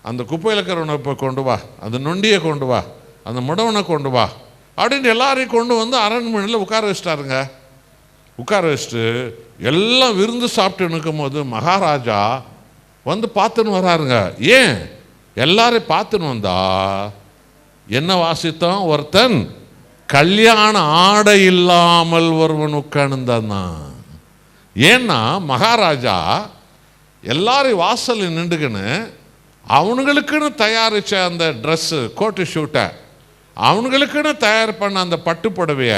அந்த குப்பையில் இருக்கிறவனை போய் கொண்டு வா, அந்த நொண்டியை கொண்டு வா, அந்த முடவனை கொண்டு வா அப்படின்னு எல்லாரையும் கொண்டு வந்து அரண்மனையில் உட்கார வச்சிட்டாருங்க. உட்கார வச்சுட்டு எல்லாம் விருந்து சாப்பிட்டு நிற்கும் போது மகாராஜா வந்து பார்த்துன்னு வராருங்க. ஏன் எல்லாரையும் பார்த்துன்னு வந்தா என்ன வாசித்தோம்? ஒருத்தன் கல்யாண ஆடை இல்லாமல் ஒருவன் உட்கார்ந்தான். ஏன்னா மகாராஜா எல்லாரையும் வாசலில் நின்றுக்குன்னு அவனுங்களுக்குன்னு தயாரித்த அந்த ட்ரெஸ்ஸு கோட்டு ஷூட்டை, அவனுங்களுக்குன்னு தயார் பண்ண அந்த பட்டு புடவைய,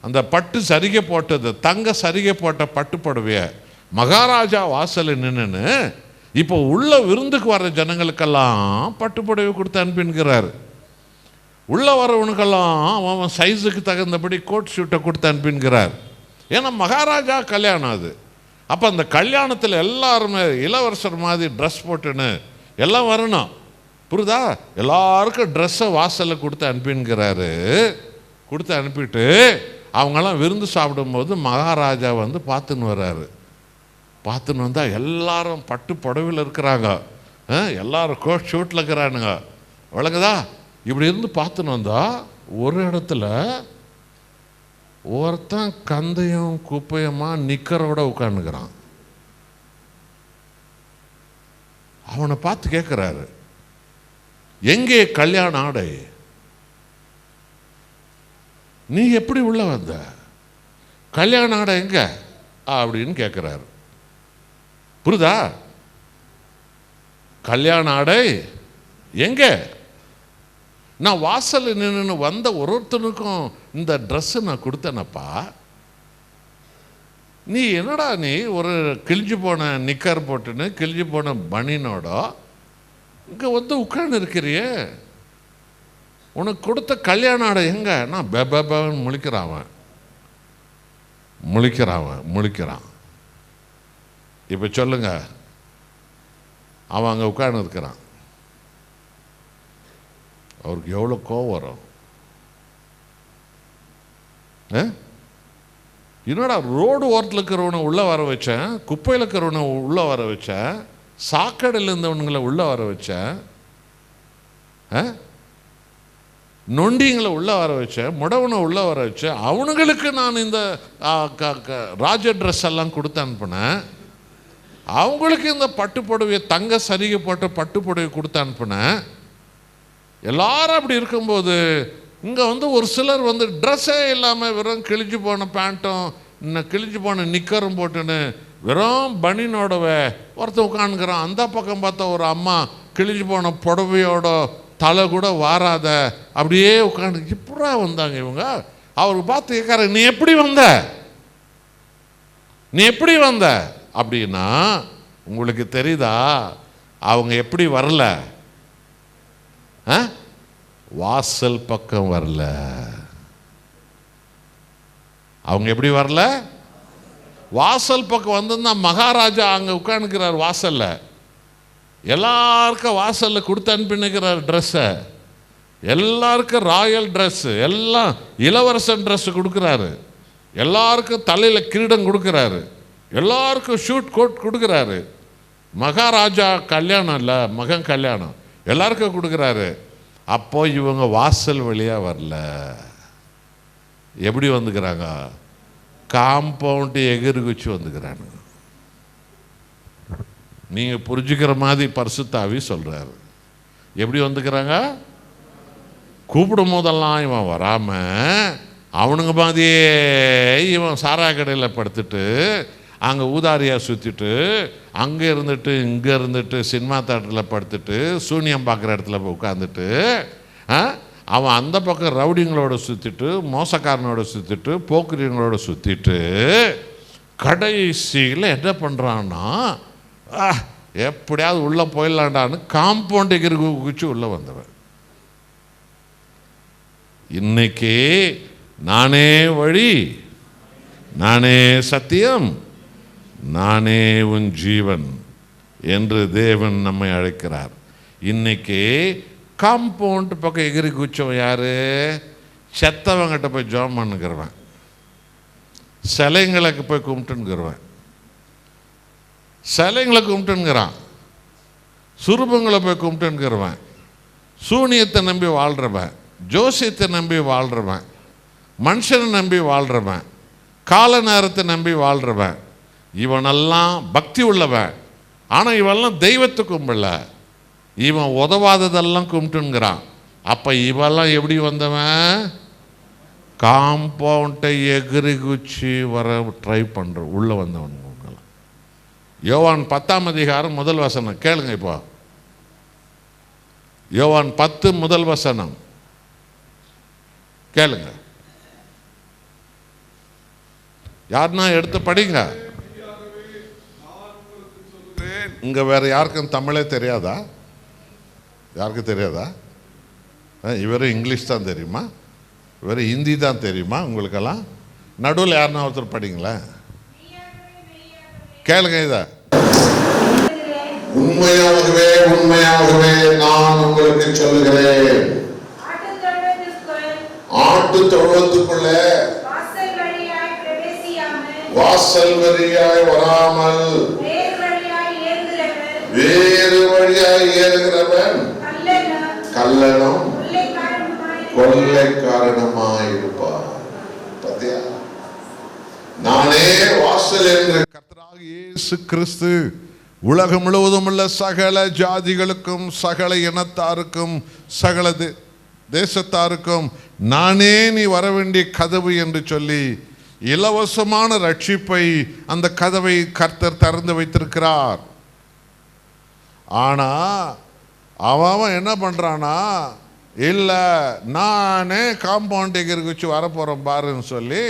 அந்த பட்டு சரிகை போட்டது தங்க சரிகை போட்ட பட்டு புடவைய மகாராஜா வாசலில் நின்றுன்னு இப்போ உள்ள விருந்துக்கு வர்ற ஜனங்களுக்கெல்லாம் பட்டு புடவை கொடுத்து அனுப்பின்கிறார். உள்ளே வரவனுக்கெல்லாம் அவன் சைஸுக்கு தகுந்தபடி கோட் ஷூட்டை கொடுத்து அனுப்பின்கிறார். ஏன்னா மகாராஜா கல்யாணம் அது. அப்போ அந்த கல்யாணத்தில் எல்லாருமே இளவரசர் மாதிரி ட்ரெஸ் போட்டுன்னு எல்லாம் வரணும். புரியுதா? எல்லாருக்கும் ட்ரெஸ்ஸை வாசலில் கொடுத்து அனுப்பின்கிறாரு. கொடுத்து அனுப்பிட்டு அவங்கெல்லாம் விருந்து சாப்பிடும்போது மகாராஜா வந்து பார்த்துன்னு வர்றாரு. பார்த்துன்னு வந்தால் எல்லாரும் பட்டு புடவையில் இருக்கிறாங்க, எல்லாரும் கோட் ஷூட்டில் இருக்கிறானுங்க. விளங்குதா? இப்படி இருந்து பார்த்துன்னு வந்தா ஒரு இடத்துல ஒருத்தன் கந்தையும் குப்பையுமா நிக்கரோட உட்காந்துக்கிறான். அவனை பார்த்து கேட்கிறாரு, எங்கே கல்யாண ஆடை? நீ எப்படி உள்ள வந்த? கல்யாண ஆடை எங்க அப்படின்னு கேட்கிறாரு. புரியுதா? கல்யாண ஆடை எங்க? நான் வாசல் நின்று வந்த ஒருத்தனுக்கும் இந்த ட்ரெஸ் நான் கொடுத்தேனப்பா. நீ என்னடா நீ ஒரு கிழிஞ்சு போன நிக்கர் போட்டுன்னு கிழிஞ்சு போன பனினோட இங்கே வந்து உட்கார்ந்து இருக்கிறியே, உனக்கு கொடுத்த கல்யாண ஆடை எங்க? நான் பெபன்னு முழிக்கிறான். இப்போ சொல்லுங்க, அவன் அங்கே உட்கார்ந்து இருக்கிறான். அவருக்கு எவ்வளோ கோவம் வரும்? என்னடா ரோடு ஓரத்தில் இருக்கிறவனை உள்ளே வர வச்சேன், குப்பையில் இருக்கிறவனை உள்ளே வர வச்சேன், சாக்கடையில் இருந்தவனுங்களை உள்ளே வர வச்சேன், நொண்டிங்களை உள்ளே வர வச்சேன், முடவனை உள்ளே வர வச்சேன், அவனுங்களுக்கு நான் இந்த ராஜ ட்ரெஸ் எல்லாம் கொடுத்து அனுப்பினேன், அவங்களுக்கு இந்த பட்டு புடவையை தங்க சரிகை போட்டு பட்டு புடவை கொடுத்து அனுப்பினேன். எல்லாரும் அப்படி இருக்கும்போது இங்கே வந்து ஒரு சிலர் வந்து ட்ரெஸ்ஸே இல்லாமல் வெறும் கிழிஞ்சு போன பேண்ட்டும் இன்னும் கிழிஞ்சு போன நிக்கரும் போட்டுன்னு வெறும் பனினோடவே ஒருத்தன் உட்காந்துக்கிறான். அந்த பக்கம் பார்த்தா ஒரு அம்மா கிழிஞ்சு போன புடவையோட தலை கூட வாராத அப்படியே உட்காந்து இப்படா வந்தாங்க இவங்க. அவருக்கு பார்த்து கேட்குற, நீ எப்படி வந்த அப்படின்னா உங்களுக்கு தெரியுதா? அவங்க எப்படி வரல? வாசல் பக்கம் வரல. அவங்க எப்படி வரல? வாசல் பக்கம் வந்திருந்தா மகாராஜா அங்கே உட்காந்துக்கிறார் வாசல்ல, எல்லாருக்கும் வாசல்ல கொடுத்து அனுப்பினுக்கிறார் ட்ரெஸ்ஸை, எல்லாருக்கும் ராயல் ட்ரெஸ்ஸு, எல்லாம் இளவரசன் ட்ரெஸ்ஸு கொடுக்குறாரு, எல்லாருக்கும் தலையில் கிரீடம் கொடுக்குறாரு, எல்லாருக்கும் ஷூட் கோட் கொடுக்குறாரு. மகாராஜா கல்யாணம் இல்லை, மகன் கல்யாணம், எல்லாருக்கும் கொடுக்குறாரு. அப்போ இவங்க வாசல் வழியாக வரல. எப்படி வந்துக்கிறாங்க? காம்பவுண்டு எகிரி குச்சி வந்துக்கிறாங்க. நீங்கள் புரிஞ்சுக்கிற மாதிரி பரிசுத்த ஆவி சொல்கிறாரு. எப்படி வந்துக்கிறாங்க? கூப்பிடும் போதெல்லாம் இவன் வராமல் அவனுங்க மாதிரியே இவன் சாரா கடையில் படுத்துட்டு அங்கே ஊதாரியாக சுற்றிட்டு அங்கே இருந்துட்டு இங்கே இருந்துட்டு சினிமா தேட்டரில் படுத்துட்டு சூனியம் பார்க்குற இடத்துல போய் உட்காந்துட்டு அவன் அந்த பக்கம் ரவுடிங்களோட சுற்றிட்டு மோசக்காரனோட சுற்றிட்டு போக்குரியங்களோட சுற்றிட்டு கடைசியில் என்ன பண்ணுறான்னா எப்படியாவது உள்ளே போயிடலாண்டான்னு காம்பவுண்ட் எகிரி குச்சி உள்ளே வந்தவன். இன்னைக்கு நானே வழி, நானே சத்தியம், நானே உன் ஜீவன் என்று தேவன் நம்மை அழைக்கிறார். இன்னைக்கு காம்பவுண்ட் பக்கம் எகிரி குச்சவன் யாரு? செத்தவங்கிட்ட போய் ஜோம் பண்ணுக்கிறவன், சிலைங்களுக்கு போய் கும்பிட்டுங்கிறவன், சிலைங்களை கும்பிட்டுங்கிறான், சுரூபங்களை போய் கும்பிட்டுங்கிறவன், சூனியத்தை நம்பி வாழ்கிறவன், ஜோசியத்தை நம்பி வாழ்கிறவன், மனுஷனை நம்பி வாழ்கிறவன், கால நேரத்தை நம்பி வாழ்கிறவன், இவனெல்லாம் பக்தி உள்ளவன். ஆனால் இவெல்லாம் தெய்வத்தை கும்பிடல, இவன் உதவாததெல்லாம் கும்பிட்டுங்கிறான். அப்போ இவெல்லாம் எப்படி வந்தவன்? காம்பவுண்டை எகிரி குச்சி வர ட்ரை பண்ணுற உள்ளே வந்தவன். யோவான் 10ஆம் அதிகாரம் முதல் வசனம் கேளுங்க. இப்போ யோவான் 10 முதல் வசனம் கேளுங்க. யாருன்னா எடுத்து படிங்க. இங்க வேற யாருக்கும் தமிழே தெரியாதா? யாருக்கும் தெரியாதா? இவரும் இங்கிலீஷ் தான் தெரியுமா? இவரும் ஹிந்தி தான் தெரியுமா? உங்களுக்கெல்லாம் நடுவில் யாருன்னா ஒருத்தர் படிங்களேன். கேளுங்க. இத உண்மையாகவே உண்மையாகவே நான் உங்களுக்கு சொல்லுகிறேன், ஆட்டு தொழுவத்துக்குள்ளே வாசல் வழியாய் வராமல் வேறு வழியாய் ஏறுகிறவன் கள்ளனும் கொள்ளைக்காரனுமாய் இருப்பார். பத்தியா? நானே வாசல் என்று கர்த்தராகிய இயேசு கிறிஸ்து உலகம் முழுவதும் உள்ள சகல ஜாதிகளுக்கும் சகல இனத்தாருக்கும் சகல தேசத்தாருக்கும் நானே நீ வர வேண்டிய கதவு என்று சொல்லி இலவசமான ரட்சிப்பை அந்த கதவை கர்த்தர் திறந்து வைத்திருக்கிறார். ஆனா அவன் என்ன பண்றானா, இல்லை நானே காம்பவுண்ட் எகிருக்கு வச்சு வரப்போறேன் பாருன்னு சொல்லி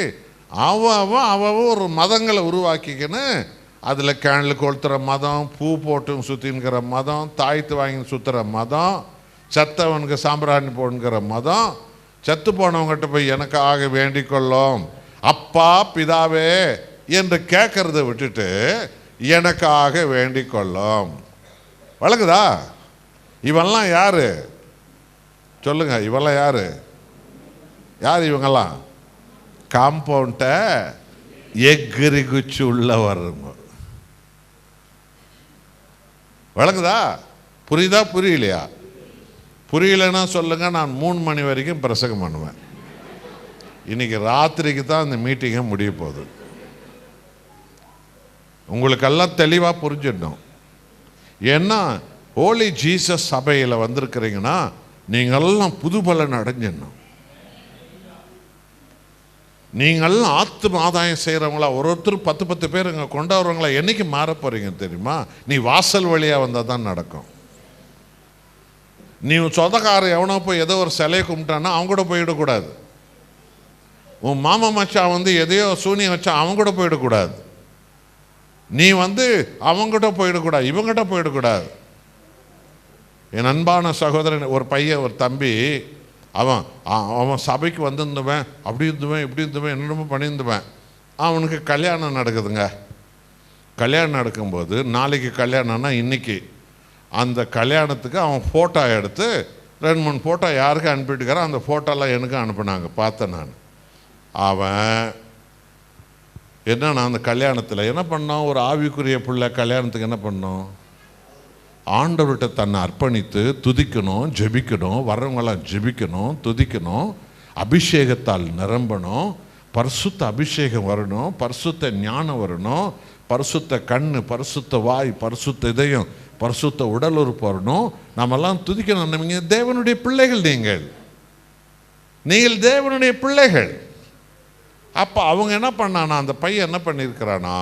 அவன் ஒரு மதங்களை உருவாக்கிக்கின்னு அதில் கேண்டில் கொளுத்துற மதம், பூ போட்டு சுற்றின்கிற மதம், தாய்த்து வாங்கி சுற்றுற மதம், செத்தவனுக்கு சாம்பிராணி போடுங்கிற மதம், செத்து போனவங்ககிட்ட போய் எனக்காக வேண்டிக் கொள்ளும் அப்பா பிதாவே என்று கேட்கறத விட்டுட்டு எனக்காக வேண்டிக் கொள்ளும். வழங்குதா? இவெல்லாம் யாரு சொல்லுங்க? இவெல்லாம் யாரு? யார் இவங்கெல்லாம்? காம்பவுண்டை எகிரி குச்சி உள்ள வர்றவங்க. வழங்குதா? புரியுதா புரியலையா? புரியலன்னா சொல்லுங்க, நான் 3 மணி வரைக்கும் பிரசங்கம் பண்ணுவேன். இன்னைக்கு ராத்திரிக்கு தான் இந்த மீட்டிங்கை முடிய போகுது. உங்களுக்கெல்லாம் தெளிவாக புரிஞ்சிடணும். ஏன்னா ஹோலி ஜீசஸ் சபையில் வந்திருக்கிறீங்கன்னா நீங்கள்லாம் புது பலன் அடைஞ்சிடணும். நீங்கள்லாம் ஆத்தும ஆதாயம் செய்கிறவங்களா, ஒருத்தர் 10 பேர் இங்கே கொண்டாடுறவங்களா என்னைக்கு மாற போறீங்க தெரியுமா? நீ வாசல் வழியாக வந்தால் தான் நடக்கும். நீ சொந்தக்காரர் எவனோ போய் ஏதோ ஒரு சிலையை கும்பிட்டான்னா அவங்க கூட போயிடக்கூடாது. உன் மாமா மச்சான் எதையோ சூனியம் வச்சா அவங்க கூட போயிடக்கூடாது. நீ அவங்ககிட்ட போயிடக்கூடாது, இவங்ககிட்ட போயிடக்கூடாது. என் அன்பான சகோதரன் ஒரு பையன், ஒரு தம்பி, அவன் சபைக்கு வந்திருந்துவேன், அப்படி இருந்துவேன், இப்படி இருந்துவேன், என்னென்னமோ பண்ணியிருந்துவேன். அவனுக்கு கல்யாணம் நடக்குதுங்க. கல்யாணம் நடக்கும்போது நாளைக்கு கல்யாணம்னா இன்னைக்கு அந்த கல்யாணத்துக்கு அவன் ஃபோட்டோ எடுத்து 2-3 ஃபோட்டோ யாருக்கு அனுப்பிட்டுக்கிறான். அந்த ஃபோட்டோலாம் எனக்கு அனுப்புனாங்க, பார்த்தேன் நான். அவன் என்னன்னா அந்த கல்யாணத்தில் என்ன பண்ணோம், ஒரு ஆவிக்குரிய பிள்ளை கல்யாணத்துக்கு என்ன பண்ணோம், ஆண்டவர்கிட்ட தன்னை அர்ப்பணித்து துதிக்கணும், ஜெபிக்கணும், வர்றவங்களாம் ஜெபிக்கணும், துதிக்கணும், அபிஷேகத்தால் நிரம்பணும், பரிசுத்த அபிஷேகம் வரணும், பரிசுத்த ஞானம் வரணும், பரிசுத்த கண்ணு, பரிசுத்த வாய், பரிசுத்த இதயம், பரிசுத்த உடல் உறுப்பு வரணும். நம்மெல்லாம் துதிக்கணும். நீங்கள் தேவனுடைய பிள்ளைகள், நீங்கள் தேவனுடைய பிள்ளைகள். அப்போ அவங்க என்ன பண்ணானா, அந்த பையன் என்ன பண்ணியிருக்கிறானா,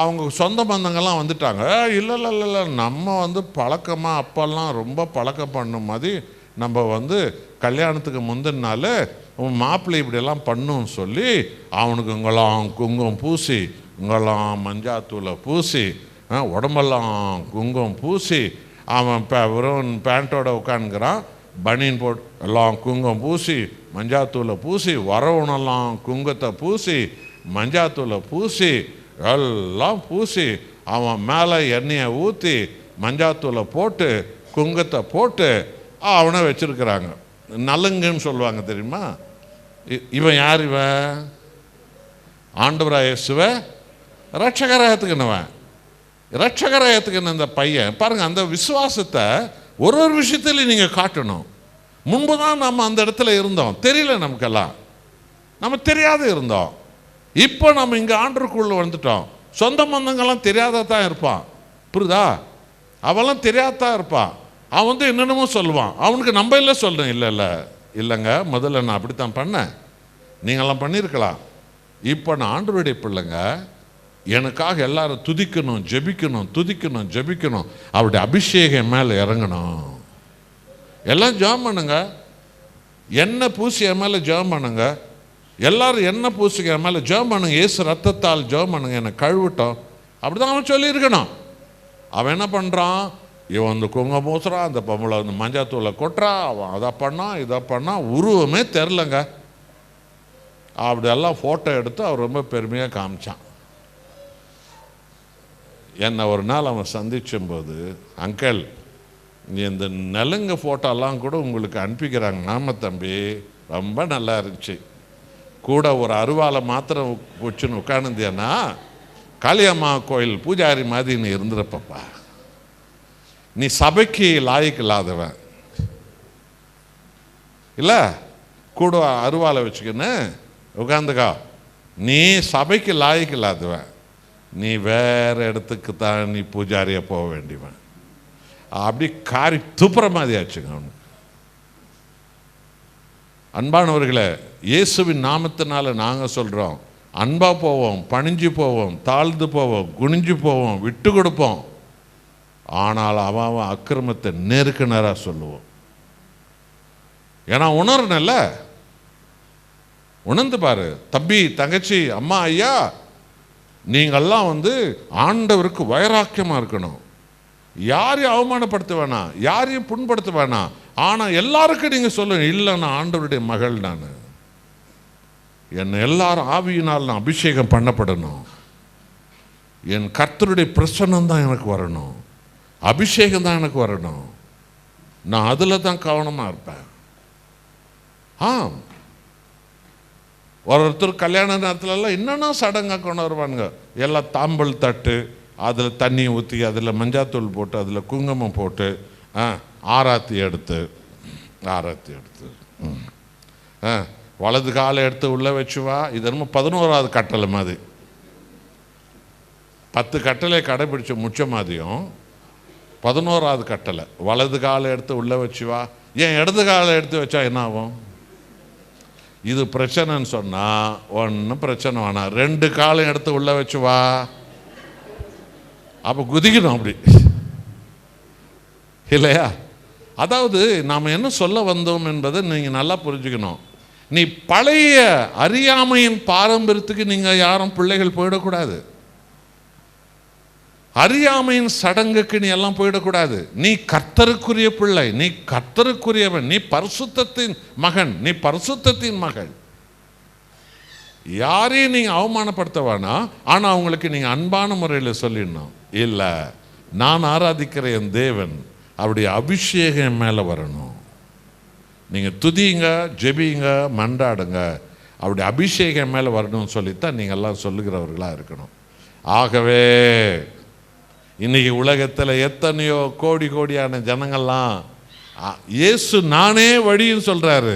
அவங்க சொந்த பந்தங்கள்லாம் வந்துட்டாங்க. இல்லை இல்லை இல்லை இல்லை நம்ம பழக்கமாக அப்பெல்லாம் ரொம்ப பழக்கம் பண்ணும் மாதிரி நம்ம கல்யாணத்துக்கு முந்தின நாள் மாப்பிள்ளை இப்படியெல்லாம் பண்ணுன்னு சொல்லி அவனுக்கு இங்கெல்லாம் குங்குமம் பூசி, இங்கெல்லாம் மஞ்சாத்தூளை பூசி, உடம்பெல்லாம் குங்குமம் பூசி, அவன் வெறும் பேண்ட்டோட உட்காந்துக்கிறான், பனியன் போட்டு எல்லாம் குங்குமம் பூசி, மஞ்சாத்தூளை பூசி, வரவனெல்லாம் குங்குமத்தை பூசி, மஞ்சாத்தூளை பூசி, எல்லாம் பூசி, அவன் மேலே எண்ணெயை ஊற்றி மஞ்சாத்தூளை போட்டு குங்குமத்தை போட்டு அவனை வச்சிருக்கிறாங்க. நலுங்குன்னு சொல்லுவாங்க தெரியுமா? இவன் யார்? இவன் ஆண்டவராகிய இயேசுவை ரட்சகராயத்துக்குன்னவன். ரட்சகராயத்துக்குன்னு அந்த பையன் பாருங்க. அந்த விசுவாசத்தை ஒரு விஷயத்திலையும் நீங்கள் காட்டணும். முன்பு தான் நம்ம அந்த இடத்துல இருந்தோம், தெரியல நமக்கெல்லாம், நம்ம தெரியாத இருந்தோம். இப்போ நம்ம இங்கே ஆண்டருக்குள்ள வந்துட்டோம். சொந்த பந்தங்கள்லாம் தெரியாதான் இருப்பான், புரியுதா? அவெல்லாம் தெரியாதான் இருப்பான். அவன் என்னென்னமோ சொல்லுவான். அவனுக்கு நம்ம இல்லை சொல்லணும். இல்லை இல்லை இல்லைங்க, முதல்ல நான் அப்படித்தான் பண்ணேன், நீங்கள்லாம் பண்ணியிருக்கலாம். இப்போ நான் ஆண்டவருடைய பிள்ளைங்க, எனக்காக எல்லாரும் துதிக்கணும், ஜெபிக்கணும், துதிக்கணும், ஜெபிக்கணும், அவருடைய அபிஷேகம் மேலே இறங்கணும். எல்லாம் ஜெபம் பண்ணுங்க, எண்ணெய் பூசி என் மேலே ஜெபம் பண்ணுங்க, எல்லாரும் எண்ணெய் பூசிக்க என் மேலே ஜெபம் பண்ணுங்க, இயேசு ரத்தத்தால் ஜெபம் பண்ணுங்க, என்னை கழுவிட்டோம். அப்படிதான் அவன் சொல்லியிருக்கணும். அவன் என்ன பண்ணுறான், இவன் குங்குமம் பூசுறான், அந்த பொம்பளை மஞ்சாத்தூளை கொட்டுறான், அவன் அதை பண்ணான், இதை பண்ணான், உருவமே தெரிலங்க. அப்படியெல்லாம் ஃபோட்டோ எடுத்து அவர் ரொம்ப பெருமையாக காமிச்சான். என்னை ஒரு நாள் அவன் சந்திச்சும்போது, அங்கிள் இந்த நலுங்க ஃபோட்டோலாம் கூட உங்களுக்கு அனுப்பிக்கிறாங்க. நாம தம்பி ரொம்ப நல்லா இருந்துச்சு, கூட ஒரு அருவாலை மாத்திரம் வச்சுன்னு உட்காந்துந்தியானா காளியம்மா கோயில் பூஜாரி மாதிரி நீ இருந்துருப்பப்பா, நீ சபைக்கு லாய்க்கு இல்லாதவன் இல்லை, கூட அருவாலை வச்சுக்கின்னு உட்காந்துக்கா, நீ சபைக்கு லாய்க்கு இல்லாதவன், நீ வேற இடத்துக்கு தான் நீ பூஜாரியா போக வேண்டியவன். அப்படி காரி துப்புற மாதிரி ஆச்சுங்க அவனுக்கு. அன்பானவர்களே, இயேசுவின் நாமத்தினால நாங்கள் சொல்கிறோம், அன்பா போவோம், பணிஞ்சு போவோம், தாழ்ந்து போவோம், குனிஞ்சு போவோம், விட்டு கொடுப்போம். ஆனால் அவன் அக்கிரமத்தை நேருக்கு நேராக சொல்லுவோம். ஏன்னா உணரணும்ல. உணர்ந்து பாரு தம்பி, தங்கச்சி, அம்மா, ஐயா, நீங்கள்லாம் ஆண்டவருக்கு வைராக்கியமாக இருக்கணும். யாரையும் அவமானப்படுத்த வேணாம், யாரையும் புண்படுத்த வேணாம். ஆனால் எல்லாருக்கும் நீங்கள் சொல்லுங்க, இல்லை நான் ஆண்டவருடைய மகள், நான் என்னை எல்லாரும் ஆவியினால் நான் அபிஷேகம் பண்ணப்படணும். என் கர்த்தருடைய பிரசன்னம் தான் எனக்கு வரணும், அபிஷேகம் தான் எனக்கு வரணும். நான் அதில் தான் கவனமாக இருப்பேன். ஒருத்தர் கல்யாண நேரத்துலலாம் என்னென்ன சடங்காக கொண்டு வருவானுங்க. எல்லாம் தாம்பல் தட்டு, அதில் தண்ணி ஊற்றி, அதில் மஞ்சாத்தூள் போட்டு, அதில் குங்குமம் போட்டு, ஆராத்தி எடுத்து வலது காலை எடுத்து உள்ளே வச்சு வா. இது என்னமோ 11வது கட்டளை மாதிரி, 10 கட்டளை கடைபிடிச்ச முச்ச மாதிரியும் 11வது கட்டளை, வலது காலை எடுத்து உள்ளே வச்சு வா. ஏன் இடது காலை எடுத்து வச்சா என்ன ஆகும்? இது பிரச்சனைன்னு சொன்னால் ஒன்றும் பிரச்சனை வேணாம், 2 காலையும் எடுத்து உள்ளே வச்சு வா. அப்போ குதிக்கணும் அப்படி இல்லையா? அதாவது நாம் என்ன சொல்ல வந்தோம் என்பதை நீங்கள் நல்லா புரிஞ்சுக்கணும். நீ பழைய அறியாமையின் பாரம்பரியத்துக்கு நீங்கள் யாரும் பிள்ளைகள் போயிடக்கூடாது. அறியாமையின் சடங்குக்கு நீ எல்லாம் போயிடக்கூடாது. நீ கர்த்தருக்குரிய பிள்ளை, நீ கர்த்தருக்குரியவன், நீ பரிசுத்தத்தின் மகன், நீ பரிசுத்தத்தின் மகள். யாரையும் நீங்கள் அவமானப்படுத்த வேணாம். ஆனால் அவங்களுக்கு நீங்கள் அன்பான முறையில் சொல்லிடணும், இல்லை நான் ஆராதிக்கிற என் தேவன், அப்படி அபிஷேகம் மேலே வரணும். நீங்கள் துதிங்க, ஜெபிங்க, மன்றாடுங்க, அப்படி அபிஷேகம் மேலே வரணும்னு சொல்லித்தான் நீங்கள் எல்லாம் சொல்லுகிறவர்களாக இருக்கணும். ஆகவே இன்னைக்கு உலகத்தில் எத்தனையோ கோடியான ஜனங்கள்லாம் இயேசு நானே வழின்னு சொல்கிறாரு.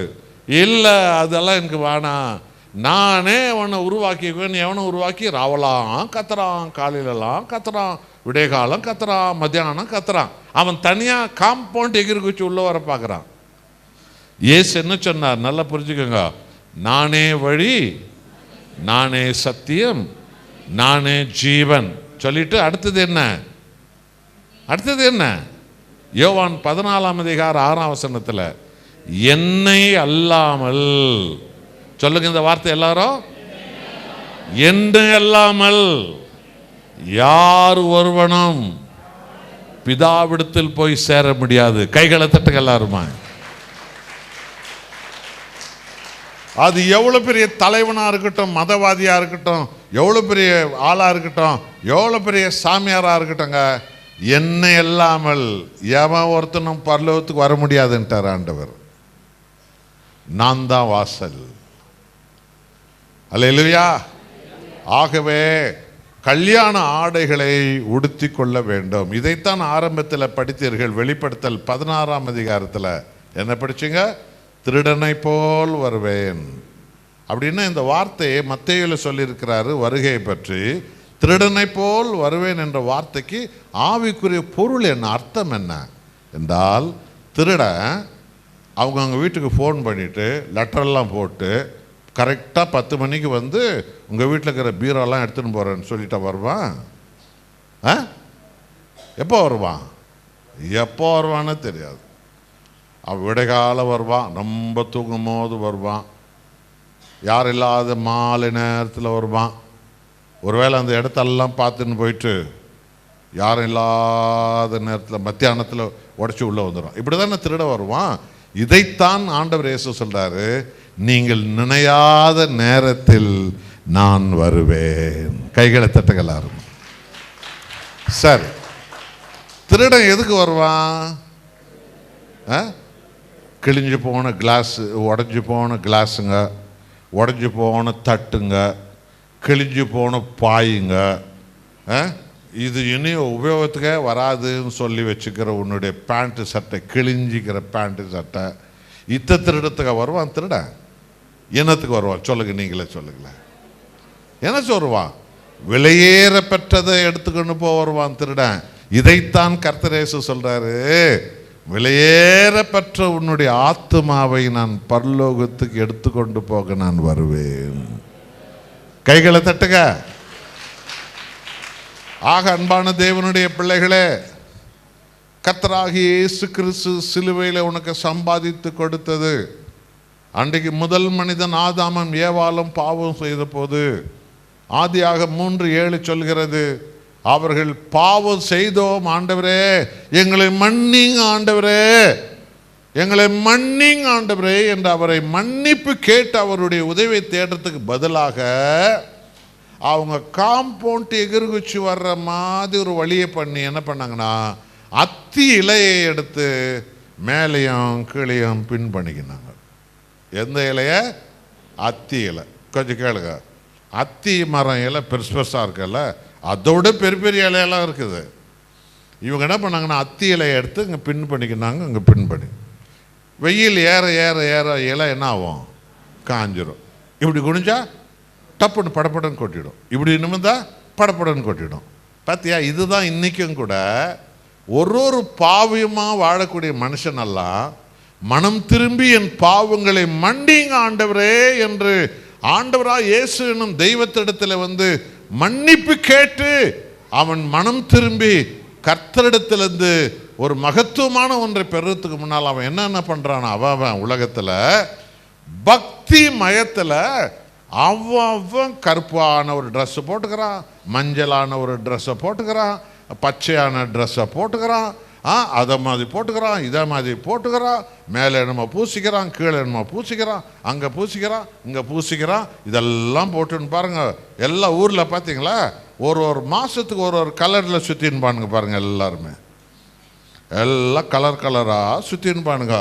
இல்லை அதெல்லாம் எனக்கு வேணாம், நானே அவனை உருவாக்கிக்குவேன். எவனை உருவாக்கி ராவலாம் கத்துறான், காலையிலலாம் கத்துறான், விடைகாலம் கத்துறான், மத்தியானம் கத்துறான். அவன் தனியாக காம்பவுண்ட் எகிரி குச்சி உள்ளே வர பார்க்குறான். இயேசு என்ன சொன்னார் நல்லா புரிஞ்சுக்கோங்க. நானே வழி, நானே சத்தியம், நானே ஜீவன் சொல்லிட்டு அடுத்தது என்ன? யோவான் 14:6 என்னை அல்லாமல், சொல்லுங்க இந்த வார்த்தை எல்லாரும், என்னை அல்லாமல் யார் ஒருவனும் பிதாவிடத்தில் போய் சேர முடியாது. கைகளை தட்டுங்க எல்லாருமா. அது எவ்வளோ பெரிய தலைவனாக இருக்கட்டும், மதவாதியாக இருக்கட்டும், எவ்வளோ பெரிய ஆளாக இருக்கட்டும், எவ்வளோ பெரிய சாமியாராக இருக்கட்டும்ங்க, என்னை இல்லாமல் எவன் ஒருத்தனும் பரலோகத்துக்கு வர முடியாதுன்ட்டார் ஆண்டவர். நான் தான் வாசல். அல்லேலூயா. ஆகவே கல்யாண ஆடைகளை உடுத்தி கொள்ள வேண்டும். இதைத்தான் ஆரம்பத்தில் படித்தீர்கள். வெளிப்படுத்தல் 16 என்ன படிச்சீங்க? திருடனை போல் வருவேன் அப்படின்னா இந்த வார்த்தையை மத்தேயுவில் சொல்லியிருக்கிறாரு. வருகை பற்றி திருடனை போல் வருவேன் என்ற வார்த்தைக்கு ஆவிக்குரிய பொருள் என்ன, அர்த்தம் என்ன என்றால், திருடன் அவங்க வீட்டுக்கு ஃபோன் பண்ணிவிட்டு லெட்டரெல்லாம் போட்டு கரெக்டாக 10 மணிக்கு உங்கள் வீட்டில் இருக்கிற பீரோலாம் எடுத்துன்னு போகிறேன்னு சொல்லிட்டா வருவான்? எப்போ வருவான்னு தெரியாது. அவன் விடைகால வருவான், ரொம்ப தூங்கும் போது வருவான், யார் இல்லாத மாலை நேரத்தில் வருவான். ஒருவேளை அந்த இடத்தெல்லாம் பார்த்துன்னு போயிட்டு யாரும் இல்லாத நேரத்தில் மத்தியானத்தில் உடச்சி உள்ளே வந்துடும். இப்படி தானே திருட வருவான். இதைத்தான் ஆண்டவர் இயேசு சொல்கிறாரு, நீங்கள் நினையாத நேரத்தில் நான் வருவேன். கைகளை தட்டுகளாரும். சரி, திருடன் எதுக்கு வருவான்? கிழிஞ்சு போன கிளாஸு, உடஞ்சி போன கிளாஸுங்க, உடஞ்சி போன தட்டுங்க, கிழிஞ்சு போன பாயுங்க, இது இனி உபயோகத்துக்கே வராதுன்னு சொல்லி வச்சுக்கிற உன்னுடைய பேண்ட்டு சட்டை, கிழிஞ்சிக்கிற பேண்ட்டு சட்டை, திருடத்துக்கு வருவான் திருடன். என்னத்துக்கு வருவான் சொல்லுங்க, நீங்களே சொல்லுங்களேன். என்ன சொல்லுவான்? விலையேற பெற்றதை எடுத்துக்கொண்டு வருவான் திருடன். இதைத்தான் கர்த்தர் இயேசு சொல்றாரு, விலையேற பெற்ற உன்னுடைய ஆத்துமாவை நான் பரலோகத்துக்கு எடுத்துக்கொண்டு போக நான் வருவேன். கைகளை தட்டுக. ஆக அன்பான தேவனுடைய பிள்ளைகளே, கர்த்தராகிய இயேசு கிறிஸ்து சிலுவையில் உனக்கு சம்பாதித்து கொடுத்தது, அன்றைக்கு முதல் மனிதன் ஆதாமும் ஏவாளும் பாவம் செய்த போது ஆதியாக 3:7 சொல்கிறது, அவர்கள் பாவம் செய்தோம் ஆண்டவரே, எங்களை மன்னிங்க ஆண்டவரே, எங்களை மன்னிங்க ஆண்டவரே என்று அவரை மன்னிப்பு கேட்டு அவருடைய உதவியை தேடுறதுக்கு பதிலாக அவங்க காம்பவுண்ட் எகிர்குச்சி வர்ற மாதிரி ஒரு வழியை பண்ணி என்ன பண்ணாங்கன்னா, அத்தி இலையை எடுத்து மேலையும் கீழையும் பின் பண்ணிக்கினாங்க. எந்த இலைய? அத்தி இலை. கொஞ்சம் கேளுங்க, அத்தி மரம் இலை பெருசு பெருசாக இருக்குல்ல, அதோட பெரிய பெரிய இலையெல்லாம் இருக்குது. இவங்க என்ன பண்ணாங்கன்னா, அத்தி இலையை எடுத்து இங்கே பின் பண்ணிக்கினாங்க. இங்கே பின் பண்ணி வெயில் ஏற ஏற ஏற இலை என்ன ஆகும்? காஞ்சிரும். இப்படி குனிஞ்சா டப்புன்னு படப்படன்னு கொட்டிடும், இப்படி நிமிந்தா படப்படன்னு கொட்டிடும். பார்த்தியா? இதுதான் இன்றைக்கும் கூட ஒரு பாவியமாக வாழக்கூடிய மனுஷனெல்லாம் மனம் திரும்பி என் பாவங்களை மன்னிங்க ஆண்டவரே என்று ஆண்டவராக இயேசு என்னும் தெய்வத்திடத்தில் வந்து மன்னிப்பு கேட்டு அவன் மனம் திரும்பி கர்த்தரிடத்திலிருந்து ஒரு மகத்துவமான ஒன்றை பெறுறதுக்கு முன்னால் அவன் என்னென்ன பண்ணுறான்? அவன் உலகத்தில் பக்தி மயத்தில் அவன் கருப்பான ஒரு ட்ரெஸ்ஸை போட்டுக்கிறான், மஞ்சளான ஒரு ட்ரெஸ்ஸை போட்டுக்கிறான், பச்சையான ட்ரெஸ்ஸை போட்டுக்கிறான், அதை மாதிரி போட்டுக்கிறான், இதை மாதிரி போட்டுக்கிறான், மேலே என்னமோ பூசிக்கிறான், கீழே என்னமோ பூசிக்கிறான், அங்கே பூசிக்கிறான், இங்கே பூசிக்கிறான், இதெல்லாம் போட்டுன்னு பாருங்க. எல்லா ஊரில் பார்த்தீங்களா, ஒரு மாதத்துக்கு ஒரு கலரில் சுற்றின்னு பாருங்க. பாருங்கள், எல்லாருமே எல்லாம் கலர் கலராக சுற்றின்னு பாருங்க.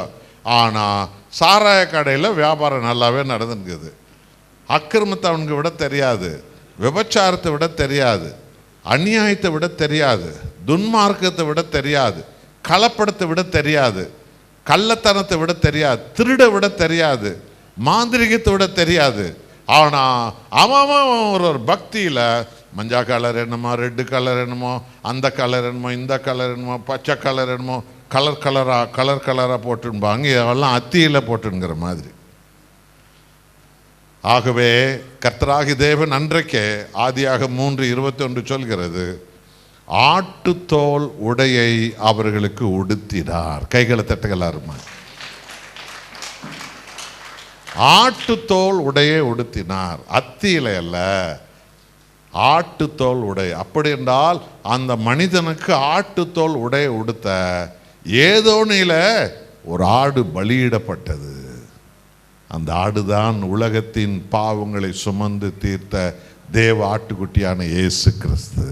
ஆனால் சாராய கடையில் வியாபாரம் நல்லாவே நடந்துருக்குது. அக்கிரமத்தை அவனுக்கு விட தெரியாது, விபச்சாரத்தை விட தெரியாது, அநியாயத்தை விட தெரியாது, துன்மார்க்கத்தை விட தெரியாது, கலப்படத்தை விட தெரியாது, கள்ளத்தனத்தை விட தெரியாது, திருட விட தெரியாது, மாந்திரிகத்தை விட தெரியாது. ஆனால் அவன் ஒரு பக்தியில் மஞ்சா கலர் என்னமோ, ரெட்டு கலர் என்னமோ, அந்த கலர் என்னமோ, இந்த கலர் என்னமோ, பச்சை கலர் என்னமோ, கலர் கலராக போட்டுன்பாங்க. இதெல்லாம் அத்தியில் போட்டுங்கிற மாதிரி. ஆகவே கர்த்தராகி தேவன் அன்றைக்கே ஆதியாக 3:21 சொல்கிறது, ஆட்டுத்தோல் உடையை அவர்களுக்கு உடுத்தினார். கைகளை தட்டுகளாருமா. ஆட்டுத்தோல் உடையை உடுத்தினார், அத்தியில அல்ல, ஆட்டுத்தோல் உடை. அப்படி என்றால் அந்த மனிதனுக்கு ஆட்டுத்தோல் உடையை உடுத்த ஏதோனில ஒரு ஆடு பலியிடப்பட்டது. அந்த ஆடுதான் உலகத்தின் பாவங்களை சுமந்து தீர்த்த தேவ ஆட்டுக்குட்டியான இயேசு கிறிஸ்து.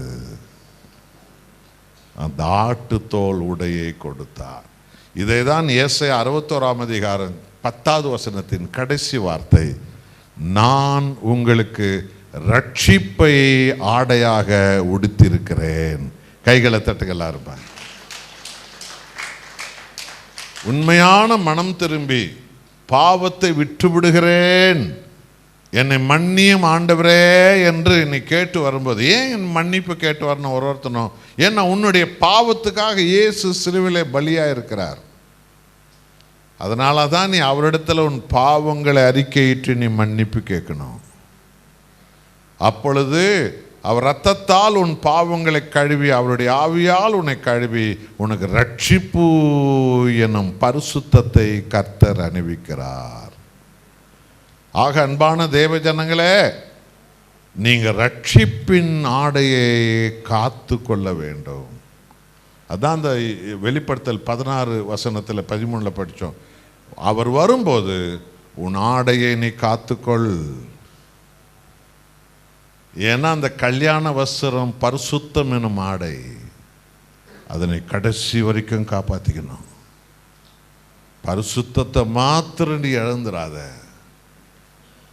அந்த ஆட்டுத்தோல் உடையை கொடுத்தார். இதை தான் ஏசாயா 61:10 கடைசி வார்த்தை, நான் உங்களுக்கு ரட்சிப்பை ஆடையாக உடுத்திருக்கிறேன். கைகளை தட்டுகளா இருப்பாங்க. உண்மையான மனம் திரும்பி பாவத்தை விட்டு விடுகிறேன், என்னை மன்னியும் ஆண்டவரே என்று நீ கேட்டு வரும்போது, ஏன் என் மன்னிப்பு கேட்டு வரணும் ஒருத்தனும்? ஏன்னா உன்னுடைய பாவத்துக்காக இயேசு சிலுவிலே பலியாக இருக்கிறார். அதனால தான் நீ அவரிடத்துல உன் பாவங்களை அறிக்கையிட்டு நீ மன்னிப்பு கேட்கணும். அப்பொழுது அவர் இரத்தத்தால் உன் பாவங்களை கழுவி அவருடைய ஆவியால் உன்னை கழுவி உனக்கு ரட்சிப்பு எனும் பரிசுத்தத்தை கர்த்தர் அணிவிக்கிறார். ஆக அன்பான தேவ ஜனங்களே, நீங்கள் ரட்சிப்பின் ஆடையை காத்து கொள்ள வேண்டும். அதான் அந்த வெளிப்படுத்தல் 16:13 படித்தோம். அவர் வரும்போது உன் ஆடையை நீ காத்துக்கொள். ஏன்னா அந்த கல்யாண வஸ்திரம் பரிசுத்தம் எனும் ஆடை, அதனை கடைசி வரைக்கும் காப்பாற்றிக்கணும். பரிசுத்தத்தை மாத்திரம் நீ இழந்துடாத.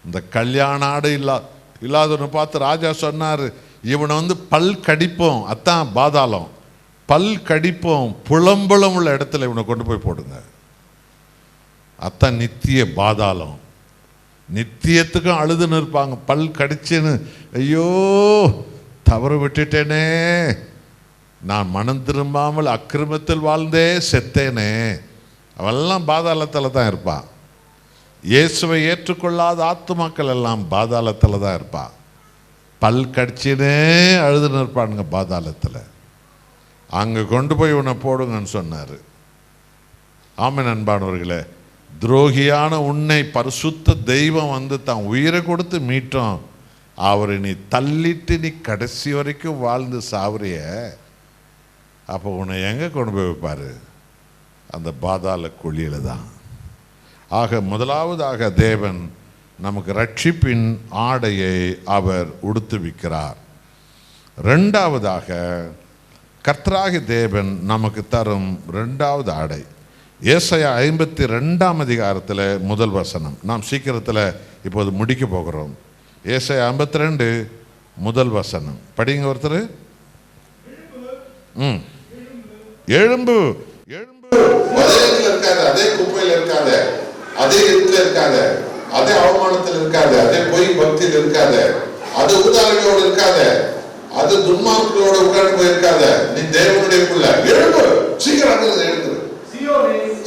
இந்த கல்யாண ஆடை இல்லாதவனை பார்த்து ராஜா சொன்னார், இவனை பல் கடிப்போம், அதான் பாதாளம், பல் கடிப்போம் புலம்பலம் உள்ள இடத்துல இவனை கொண்டு போய் போடுங்க, அத்தான் நித்திய பாதாளம். நித்தியத்துக்கும் அழுதுன்னு இருப்பாங்க. பல் கடிச்சுன்னு, ஐயோ தவறு விட்டுட்டேனே, நான் மனம் திரும்பாமல் அக்கிரமத்தில் வாழ்ந்தே செத்தேனே, அவெல்லாம் பாதாளத்தில் தான் இருப்பான். இயேசுவை ஏற்றுக்கொள்ளாத ஆத்துமாக்கள் எல்லாம் பாதாளத்தில் தான் இருப்பான். பல் கடிச்சினே அழுதுன்னு இருப்பானுங்க பாதாளத்தில். அங்கே கொண்டு போய் உன்னை போடுங்கன்னு சொன்னார். ஆமென் அன்பானவர்களே, துரோகியான உன்னை பரிசுத்த தெய்வம் வந்து தான் உயிரை கொடுத்து மீட்டோம். அவரை நீ தள்ளிட்டு நீ கடைசி வரைக்கும் வாழ்ந்து சாவுறிய, அப்போ உன்னை எங்கே கொண்டு போய் வைப்பார்? அந்த பாதாள குழியில் தான். ஆக முதலாவதாக தேவன் நமக்கு ரட்சிப்பின் ஆடையை அவர் உடுத்துவிக்கிறார். ரெண்டாவதாக கர்த்தராகிய தேவன் நமக்கு தரும் ரெண்டாவது ஆடை ஏசாயா 52 அதிகாரத்தில் முதல் வசனம். நாம் சீக்கிரத்தில் இப்போது முடிக்க போகிறோம். ஏசாயா 52 முதல் வசனம் படிங்க ஒருத்தர். எழும்பு எழும்பு, இருக்காது, அதே குப்பையில் இருக்காத, அதே இருட்டில் இருக்காத, அதே அவமானத்தில் இருக்காத, அதே பொய் பக்தியில் இருக்காத, அது ஊதாரிகளோடு இருக்காத, அது துன்மார்க்களோட உட்கார்ந்து போயிருக்காத. நீ தேவனுடைய பிள்ளை. எழும்பு, சீக்கிரம் எழுந்து.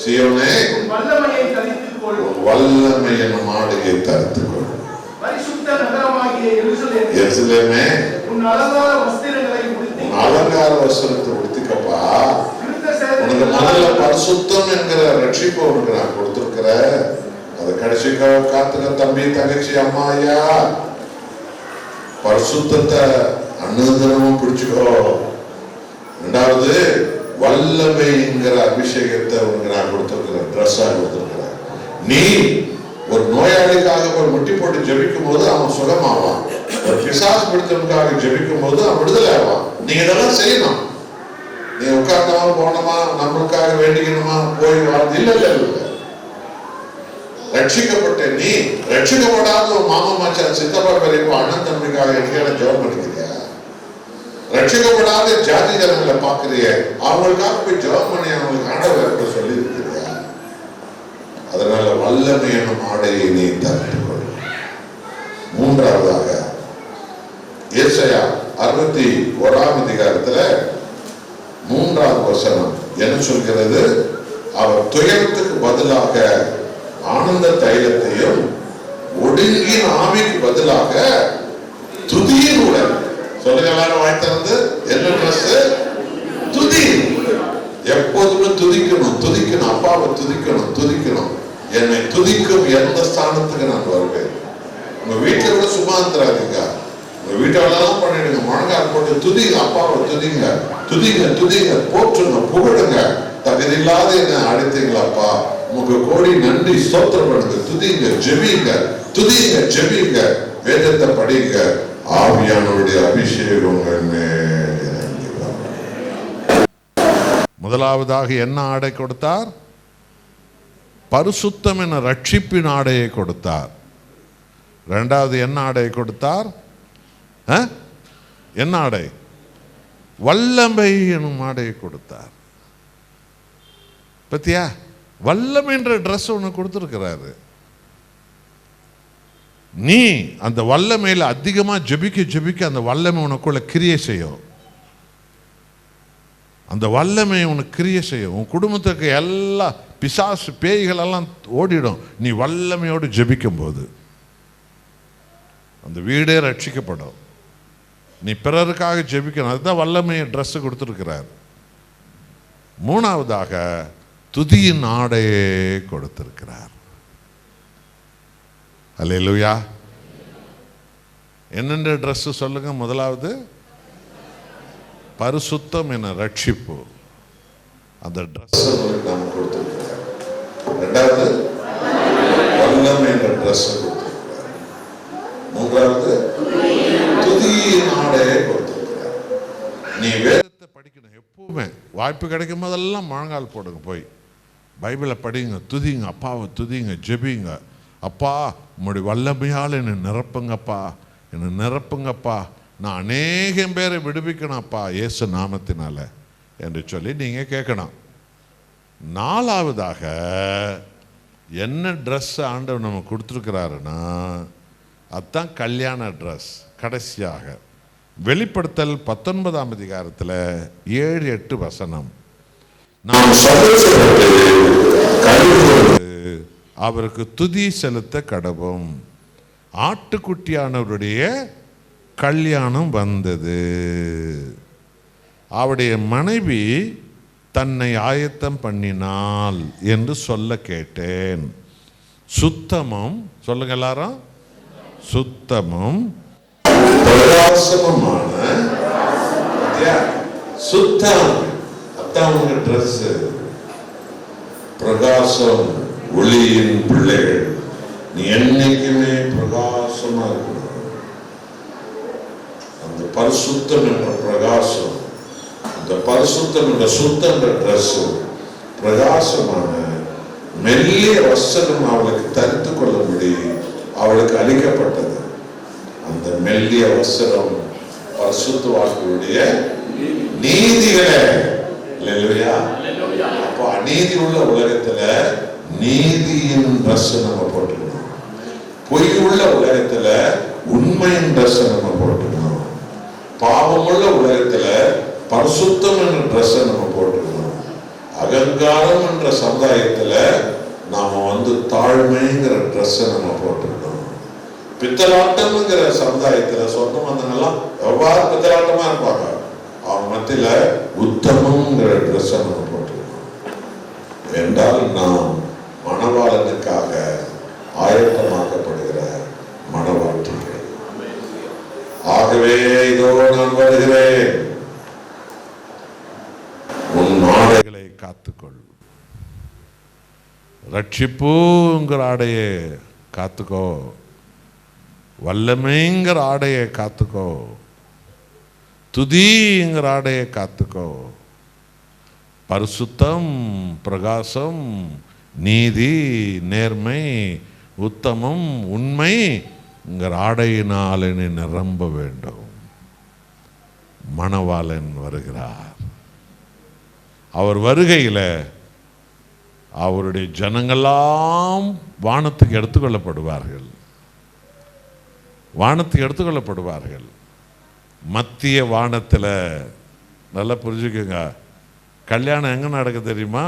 சீயோனே, வல்லமையை தரித்துக்கொள், வல்லமை என்னும் ஆடையை தரித்துக்கொள். பரிசுத்த நகரமாகிய எருசலேமே, உன் அலங்கார வஸ்திரங்களை உடுத்தி, அலங்கார வஸ்திரத்தை உடுத்திக்கப்பா. உனக்கு முதல்ல பரிசுத்தம் என்கிற ரட்சிப்பு உனக்கு நான் கொடுத்திருக்கிற. அதை கடைசி காத்துக்க தம்பி, தங்கச்சி, அம்மா, ஐயா, பரிசுத்தத்தை அனுதினமும் பிடிச்சுக்கோ. ரெண்டாவது வல்லமைங்கிற அபிஷேகத்தை உனக்கு நான் கொடுத்திருக்கிறேன், ட்ரெஸ்ஸா கொடுத்திருக்கிறேன். நீ ஒரு நோயாளிக்காக ஒரு முட்டி போட்டு ஜெபிக்கும் போது அவன் சுகமாவான். ஒரு பிசாசு பிடித்தவனுக்காக ஜெபிக்கும் போது அவன் விடுதலை ஆவான். நீங்க இதெல்லாம் செய்யணும். நீ உட்கார்ந்தமா போனோமா, நம்மளுக்காக வேண்டிக்கணுமா, போய் வாழ்ந்து இல்ல இல்ல இல்ல. ரட்சிக்கப்பட்ட நீ ரட்சிக்கப்படாத ஒரு மாமா மச்சான், சித்தப்பா, பெரியப்பா, அண்ணன் தம்பிக்காக எங்கேயான ஜெபம் பண்ணிக்கிறியா? ரட்சிக்கப்படாத ஜாதி ஜனங்களை பாக்குறிய, அவங்களுக்காக போய் ஜெபம் பண்ணி அவங்களுக்கு ஆண்டவர் சொல்லி இருக்கிறியா? அதனால வல்லமையான ஆடையை நீ தரித்துக்கொள். மூன்றாவதாக ஏசாயா 61 அதிகாரத்துல 3வது வசனம் என்ன சொல்கிறது? அவர் துயரத்துக்கு பதிலாக ஆனந்த தைலத்தையும், ஒடுங்கின ஆவிக்கு பதிலாக துதியின் உடன். சொல்லுங்க எல்லாரும் வாய்த்திருந்து. என்ன ட்ரெஸ்? துதி. எப்போதுமே துதிக்கணும், துதிக்கணும். அப்பாவை துதிக்கணும், துதிக்கணும். என்னை துதிக்கும் எந்த ஸ்தானத்துக்கு நான் வருவேன். உங்க வீட்டுல கூட சும்மா இருந்துடாதீங்க. உங்க வீட்டெல்லாம் பண்ணிடுங்க. முழங்கால் போட்டு துதிங்க, அப்பாவை துதிங்க, துதிங்க, துதிங்க, போற்றுங்க, புகழுங்க. தகுதி இல்லாத என்ன அழைத்தீங்களாப்பா, உங்களுக்கு கோடி நன்றி, ஸ்தோத்திரம் பண்ணுங்க, துதிங்க, ஜெபிங்க, துதிங்க, ஜெபிங்க, வேதத்தை படிங்க. ஆவியானவருடைய அபிஷேகம் முதலாவதாக என்ன ஆடை கொடுத்தார்? பரிசுத்தம் என ரட்சிப்பின் ஆடையை கொடுத்தார். இரண்டாவது என்ன ஆடையை கொடுத்தார்? என்ன ஆடை? வல்லமை எனும் ஆடையை கொடுத்தார். பத்தியா, வல்லமை என்ற ட்ரெஸ் ஒன்று கொடுத்திருக்கிறாரு. நீ அந்த வல்லமையில அதிகமா ஜெபிக்க ஜெபிக்க அந்த வல்லமை உனக்குள்ள கிரியை செய்யும். அந்த வல்லமை உனக்கு கிரியை செய்யும். உன் குடும்பத்துக்கு எல்லா பிசாசு பேய்கள் எல்லாம் ஓடிடும். நீ வல்லமையோடு ஜெபிக்கும் போது அந்த வீடே ரட்சிக்கப்படும். நீ பிறருக்காக ஜெபிக்கணும். அதுதான் வல்லமையை ட்ரெஸ் கொடுத்திருக்கிறார். மூணாவதாக துதியின் ஆடையை கொடுத்திருக்கிறார். அல்லேலூயா. என்னென்ன ட்ரெஸ் சொல்லுங்க? முதலாவது பரிசுத்தம் என ரட்சிப்பு, அந்த ட்ரெஸ் நாம் கொடுத்திருக்கிறார். இரண்டாவது வல்லமை என்ற ட்ரெஸ் கொடுத்திருக்கிறார். மூன்றாவது துதியின் ஆடையை கொடுத்திருக்கிறார். நீ வேதத்தை படிக்கணும். எப்பவுமே வாய்ப்பு கிடைக்கும் போதெல்லாம் முழங்கால் போடுங்க, போய் பைபிளை படிங்க, துதிங்க, அப்பாவை துதிங்க, ஜெபிங்க. அப்பா உம்முடைய வல்லமையால் என்னை நிரப்புங்கப்பா, என்னை நிரப்புங்கப்பா, நான் அநேகம் பேரை விடுவிக்கணும் அப்பா இயேசு நாமத்தினால என்று சொல்லி நீங்க கேட்கணும். நாலாவதாக என்ன ட்ரெஸ் ஆண்டவர் நம்ம கொடுத்துருக்கிறாருன்னா அதுதான் கல்யாண ட்ரெஸ். கடைசியாக வெளிப்படுத்தல் 19ஆம் அதிகாரத்தில் 7-8 வசனம், நாம் அவருக்கு துதி செலுத்த கடவும், ஆட்டுக்குட்டியானவருடைய கல்யாணம் வந்தது, அவருடைய மனைவி தன்னை ஆயத்தம் பண்ணினாள் என்று சொல்ல கேட்டேன். சுத்தமும், சொல்லுங்க எல்லாரும், சுத்தமும் பிரகாசமுமான, சுத்தம் அதான் உங்க ட்ரெஸ், பிரகாசம், ஒளியின் பிள்ளைகள். நீ என்னைக்குமே பிரகாசமா இருக்கணும். அந்த பரிசுத்தம் என்ற பிரகாசம், அந்த பரிசுத்தம் என்ற சுத்தம் என்ற ட்ரெஸ், பிரகாசமான மெல்லிய வஸ்திரம் அவளுக்கு தரித்து கொள்ளும்படி அவளுக்கு அளிக்கப்பட்டது. அந்த மெல்லிய வஸ்திரம் பரிசுத்தவான்களுடைய நீதிகளே. இல்லையா? அப்போ அநீதி உள்ள உலகத்துல நீதியின் ட்ரெஸ் நம்ம போட்டுக்கணும். பொய் உள்ள உலகத்துல உண்மையின் ட்ரெஸ் நம்ம போட்டுக்கணும். பாவமுள்ள உலகத்துல பரிசுத்தம் என்ற ட்ரெஸ் நம்ம போட்டுக்கணும். அகங்காரம் என்ற சமுதாயத்துல நாம தாழ்மைங்கிற ட்ரெஸ் நம்ம போட்டுக்கணும். பித்தலாட்டம்ங்கிற சமுதாயத்துல சொந்தம் வந்தவங்கெல்லாம் எவ்வாறு பித்தலாட்டமா இருப்பாங்க, அவங்க மத்தியில உத்தமங்கிற ட்ரெஸ் நம்ம போட்டுக்கணும். என்றால் நாம் மணவாளனுக்காக ஆயத்தமாக்கப்படுகிற மணவாட்டிகள். ஆகவே இதோ நான் வருகிறேன், உன் ஆடைகளை காத்துக்கொள். ரட்சிப்புங்கிற ஆடையை காத்துக்கோ, வல்லமைங்கிற ஆடையை காத்துக்கோ, துதிங்கிற ஆடையை காத்துக்கோ. பரிசுத்தம், பிரகாசம், நீதி, நேர்மை, உத்தமம், உண்மைங்கிற ஆடையினால் நீ நிரம்ப வேண்டும். மணவாளன் வருகிறார். அவர் வருகையில் அவருடைய ஜனங்கள்லாம் வானத்துக்கு எடுத்துக்கொள்ளப்படுவார்கள். வானத்துக்கு எடுத்துக்கொள்ளப்படுவார்கள். மத்திய வானத்தில் நல்லா புரிஞ்சுக்கோங்க, கல்யாணம் எங்கே நடக்க தெரியுமா?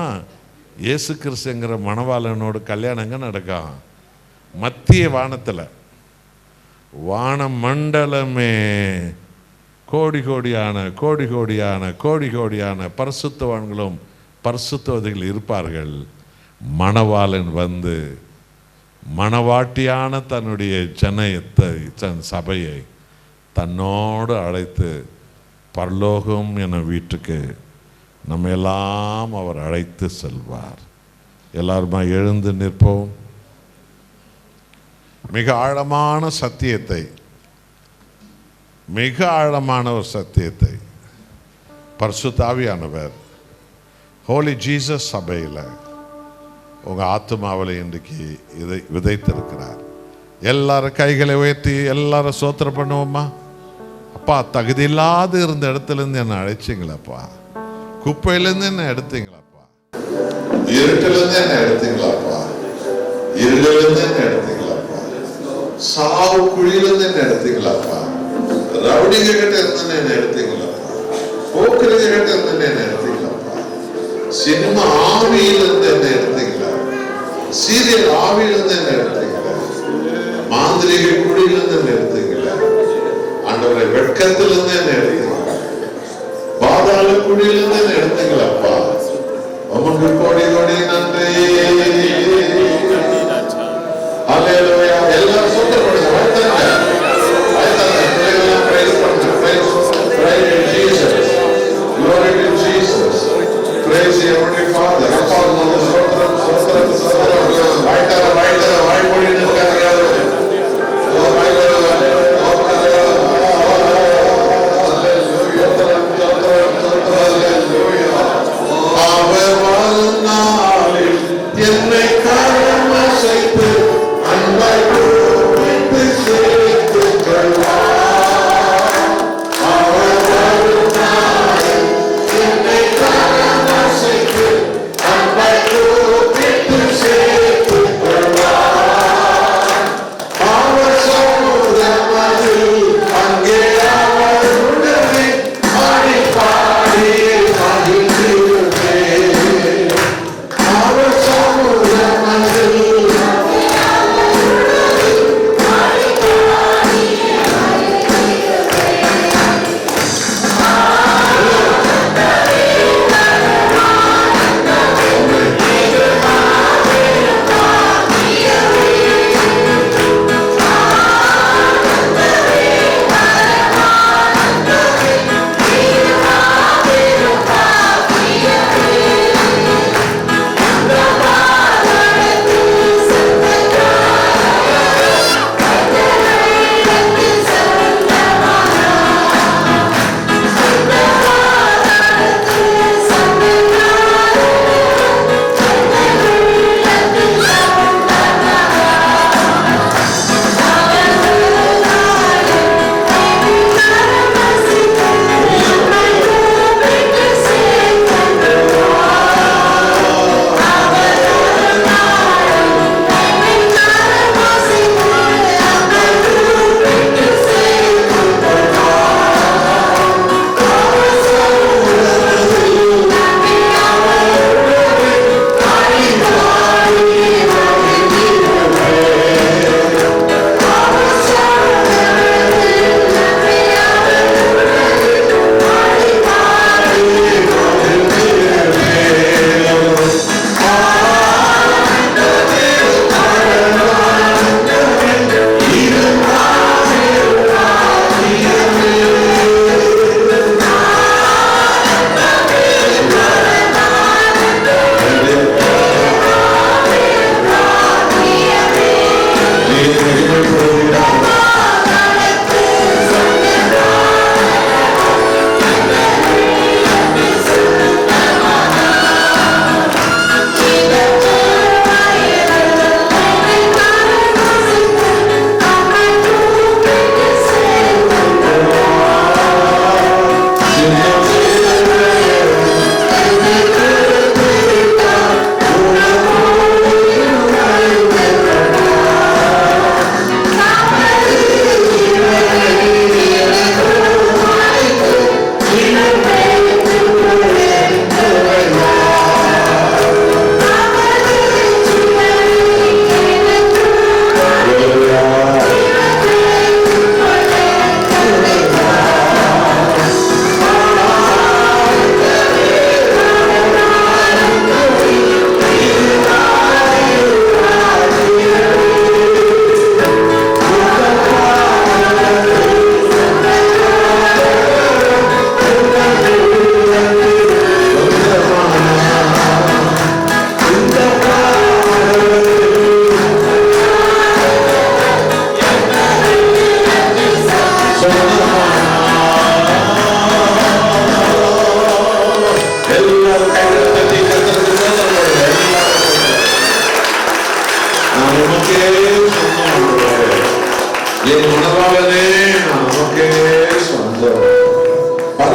இயேசு கிறிஸ்துங்கிற மணவாளனோட கல்யாணம் எங்கே நடக்கும்? மத்திய வானத்தில். வான மண்டலமே கோடி கோடியான பரிசுத்தவான்களும் பரிசுத்தவதிகள் இருப்பார்கள். மணவாளன் வந்து மணவாட்டியான தன்னுடைய தன் சபையை தன்னோடு அழைத்து பரலோகம் என வீட்டுக்கு நம்ம எல்லாம் அவர் அழைத்து செல்வார். எல்லாருமா எழுந்து நிற்போம். மிக ஆழமான சத்தியத்தை, மிக ஆழமான ஒரு சத்தியத்தை பரிசுத்த ஆவியானவர் ஹோலி ஜீசஸ் சபையில் உங்கள் ஆத்மாவில் இன்றைக்கு இதை விதைத்திருக்கிறார். எல்லாரும் கைகளை உயர்த்தி எல்லாரும் சோத்திரம் பண்ணுவோமா? அப்பா, தகுதி இல்லாத இருந்த இடத்துலேருந்து என்னை அழைச்சிங்களப்பா, குப்பையிலேருந்து என்ன எடுத்தீங்களாப்பா, இருட்டிலேருந்து என்ன எடுத்தீங்களாப்பா, இருளிலிருந்து என்ன எடுத்தீங்களாப்பா, சாவு குழியிலிருந்து என்ன எடுத்தீங்களாப்பா, ரவுடிங்க கிட்ட இருந்து என்ன எடுத்தீங்களாப்பா, போக்குறத கிட்ட இருந்து என்ன எடுத்தீங்களாப்பா, சினிமா ஆவியிலிருந்து என்ன எடுத்தீங்களா, சீரியல் ஆவியிலிருந்து என்ன எடுத்தீங்களா, மாந்திரிக குழியிலிருந்து என்ன எடுத்தீங்களா, ஆண்டவரை வெட்கத்திலிருந்து என்ன எடுத்தீங்களா, பாதாள குழியிலிருந்து என்ன எடுத்தீங்களாப்பா. உமக்கு கோடி கோடி நன்றி. அல்லேலூயா. எல்லாரும் சொல்லுங்க, வாழ்த்துங்க. பிள்ளைகளெல்லாம் பிரைஸ் பண்ணுங்க. Praise Jesus. Glory to Jesus. Praise the Heavenly Father. அப்பா உமக்கு ஸ்தோத்திரம், ஸ்தோத்திரம், ஸ்தோத்திரம். வாய்த்தார வாய்மொழி நிற்கிறார்கள். அவர் வாழ்நாள்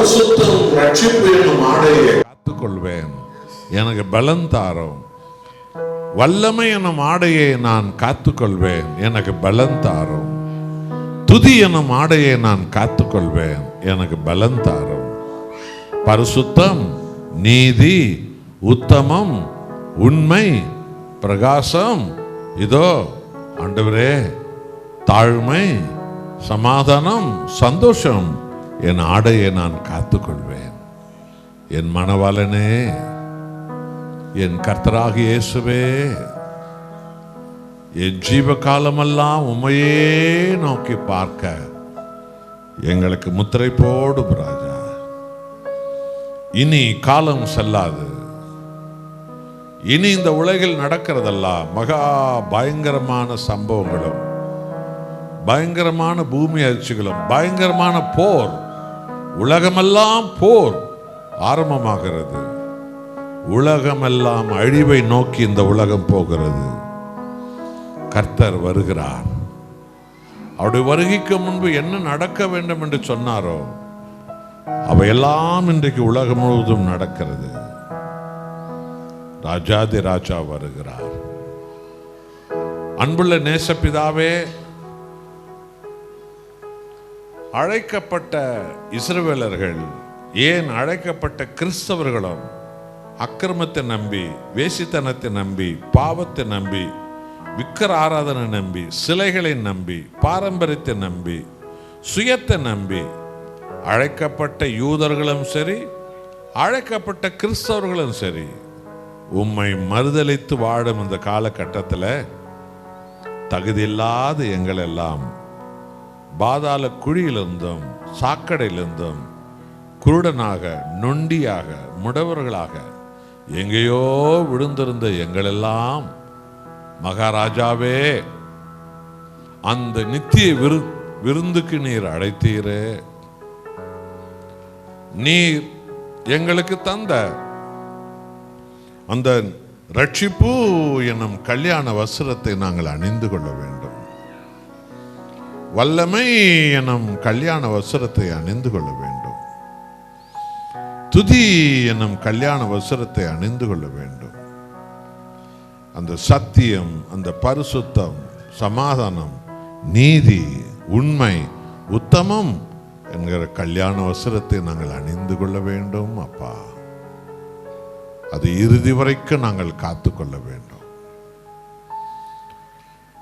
பரிசுத்தம் ரட்சிப்பு என்னும் ஆடையை காத்துக்கொள்வேன், எனக்கு பலன் தாரும். வல்லமை எனும் ஆடையை நான் காத்துக்கொள்வேன், எனக்கு பலன் தாரும். துதி எனும் ஆடையை நான் காத்துக்கொள்வேன், எனக்கு பலன் தாரும். பரிசுத்தம், நீதி, உத்தமம், உண்மை, பிரகாசம், இதோ ஆண்டவரே, தாழ்மை, சமாதானம், சந்தோஷம் என் ஆடையை நான் காத்துக்கொள்வேன். என் மணவாளனே, என் கர்த்தராகிய இயேசுவே, என் ஜீவ காலமெல்லாம் உம்மையே நோக்கி பார்க்க எங்களுக்கு முத்திரை போடும் ராஜா. இனி காலம் செல்லாது. இனி இந்த உலகில் நடக்கிறதெல்லாம் மகா பயங்கரமான சம்பவங்களும், பயங்கரமான பூமி அதிர்ச்சிகளும், பயங்கரமான போர், உலகமெல்லாம் போர் ஆரம்பமாகிறது. உலகமெல்லாம் அழிவை நோக்கி இந்த உலகம் போகிறது. கர்த்தர் வருகிறார். அவருடைய வருகைக்கு முன்பு என்ன நடக்க வேண்டும் என்று சொன்னாரோ அவையெல்லாம் இன்றைக்கு உலகம் முழுவதும் நடக்கிறது. ராஜாதி ராஜா வருகிறார். அன்புள்ள நேசப்பிதாவே, அழைக்கப்பட்ட இஸ்ரவேலர்கள், ஏன் அழைக்கப்பட்ட கிறிஸ்தவர்களும் அக்கிரமத்தை நம்பி, வேசித்தனத்தை நம்பி, பாவத்தை நம்பி, விக்கிர ஆராதனை நம்பி, சிலைகளை நம்பி, பாரம்பரியத்தை நம்பி, சுயத்தை நம்பி, அழைக்கப்பட்ட யூதர்களும் சரி, அழைக்கப்பட்ட கிறிஸ்தவர்களும் சரி, உம்மை மறுதலித்து வாழும் இந்த காலகட்டத்தில் தகுதியில்லாத எங்கள் எல்லாம் பாதாள குழியிலிருந்தும் சாக்கடையிலிருந்தும் குருடனாக, நொண்டியாக, முடவர்களாக எங்கேயோ விழுந்திருந்த எங்களெல்லாம் மகாராஜாவே, அந்த நித்திய விருந்துக்கு நீர் அழைத்தீரே. நீர் எங்களுக்கு தந்த அந்த ரட்சிப்பு என்னும் கல்யாண வஸ்திரத்தை நாங்கள் அணிந்து கொள்ள வேண்டும். வல்லமை என்னும் கல்யாண வஸ்திரத்தை அணிந்து கொள்ள வேண்டும். துதி என்னும் கல்யாண வஸ்திரத்தை அணிந்து கொள்ள வேண்டும். அந்த சத்தியம், அந்த பரிசுத்தம், சமாதானம், நீதி, உண்மை, உத்தமம் என்கிற கல்யாண வஸ்திரத்தை நாங்கள் அணிந்து கொள்ள வேண்டும். அப்பா, அது இறுதி வரைக்கும் நாங்கள் காத்துக்கொள்ள வேண்டும்.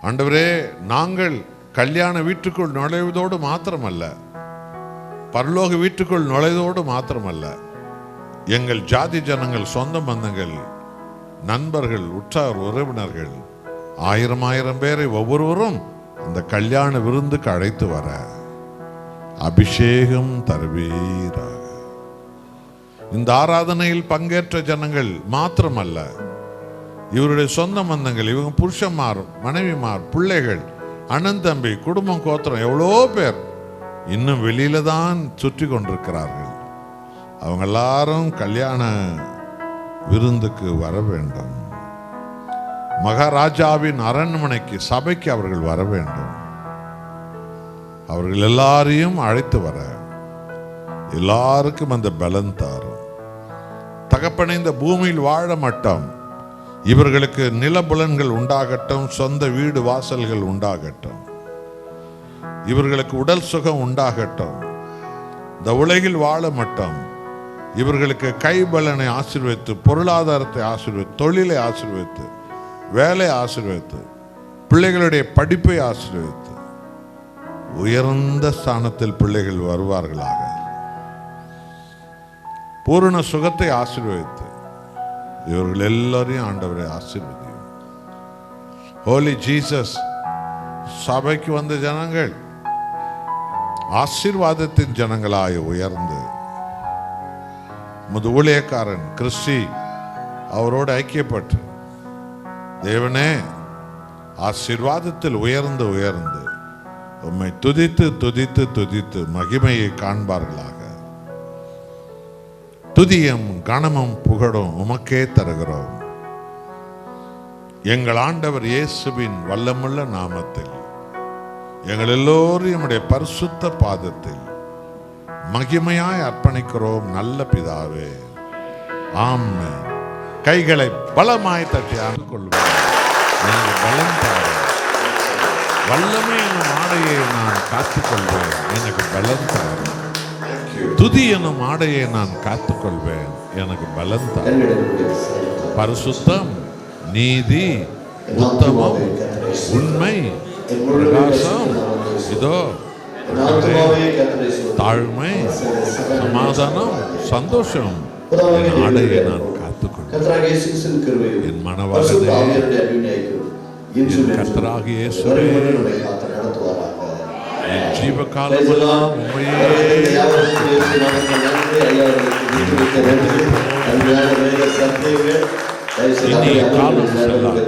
ஆண்டவரே, நாங்கள் கல்யாண வீட்டுக்குள் நுழைவதோடு மாத்திரமல்ல, பரலோக வீட்டுக்குள் நுழைவதோடு மாத்திரமல்ல, எங்கள் ஜாதி ஜனங்கள், சொந்த பந்தங்கள், நண்பர்கள், உற்றார் உறவினர்கள், 1000 பேரை ஒவ்வொருவரும் அந்த கல்யாண விருந்துக்கு அழைத்து வர அபிஷேகம் தருவீராக. இந்த ஆராதனையில் பங்கேற்ற ஜனங்கள் மாத்திரமல்ல, இவருடைய சொந்த பந்தங்கள், இவங்க புருஷன்மார், மனைவிமார், பிள்ளைகள், அண்ணன் தம்பி, குடும்பம், கோத்திரம், எவ்வளோ பேர் இன்னும் வெளியில தான் சுற்றி கொண்டிருக்கிறார்கள். அவங்க எல்லாரும் கல்யாண விருந்துக்கு வர வேண்டும். மகாராஜாவின் அரண்மனைக்கு, சபைக்கு அவர்கள் வர வேண்டும். அவர்கள் எல்லாரையும் அழைத்து வர எல்லாருக்கும் அந்த பலன் தாரும். தகப்பனை, இந்த பூமியில் வாழ மாட்டோம், இவர்களுக்கு நிலபுலன்கள் உண்டாகட்டும், சொந்த வீடு வாசல்கள் உண்டாகட்டும், இவர்களுக்கு உடல் சுகம் உண்டாகட்டும். இந்த உலகில் வாழ மாட்டோம், இவர்களுக்கு கைபலனை ஆசீர்வதித்து, பொருளாதாரத்தை ஆசீர்வதித்து, தொழிலை ஆசீர்வதித்து, வேலை ஆசீர்வதித்து, பிள்ளைகளுடைய படிப்பை ஆசீர்வதித்து, உயர்ந்த ஸ்தானத்தில் பிள்ளைகள் வருவார்களாக. பூரண சுகத்தை ஆசீர்வதித்து இவர்கள் எல்லாரையும் ஆண்டவரை ஆசீர்வதியும். ஹோலி ஜீசஸ், சபைக்கு வந்த ஜனங்கள் ஆசீர்வாதத்தின் ஜனங்களாய் உயர்ந்து, முது ஊழியக்காரன் கிறிஸ்டி அவரோடு ஐக்கியப்பட்டு, தேவனே, ஆசீர்வாதத்தில் உயர்ந்து உயர்ந்து உம்மை துதித்து துதித்து துதித்து மகிமையை காண்பார்களாக. துதியும் கனமும் புகழும் உமக்கே தருகிறோம். எங்கள் ஆண்டவர் இயேசுவின் வல்லமுள்ள நாமத்தில் எங்கள் எல்லோரையும் பரிசுத்த பாதத்தில் மகிமையாய் அர்ப்பணிக்கிறோம் நல்ல பிதாவே. ஆமென். கைகளை பலமாய் தட்டி கொள்வோம். எனக்கு பலம் தாரும். வல்லமை எனும் ஆடையை நான் காத்துக்கொள்வேன். எனக்கு பலம் தாரும். துதி எனும் ஆடையை நான் காத்துக்கொள்வேன். எனக்கு பலம் தாரும். பரிசுத்தம், நீதி, உத்தமம், உண்மை, பிரகாசம், இதோ தாழ்மை, சமாதானம், சந்தோஷம் என் ஆடையை நான் காத்துக்கொள்வேன். என் மனவாளனே, என் கர்த்தராகிய இயேசுவே, என் ஜீவகாலமெல்லாம் உம்மையே இனிய காலம் செல்லாது.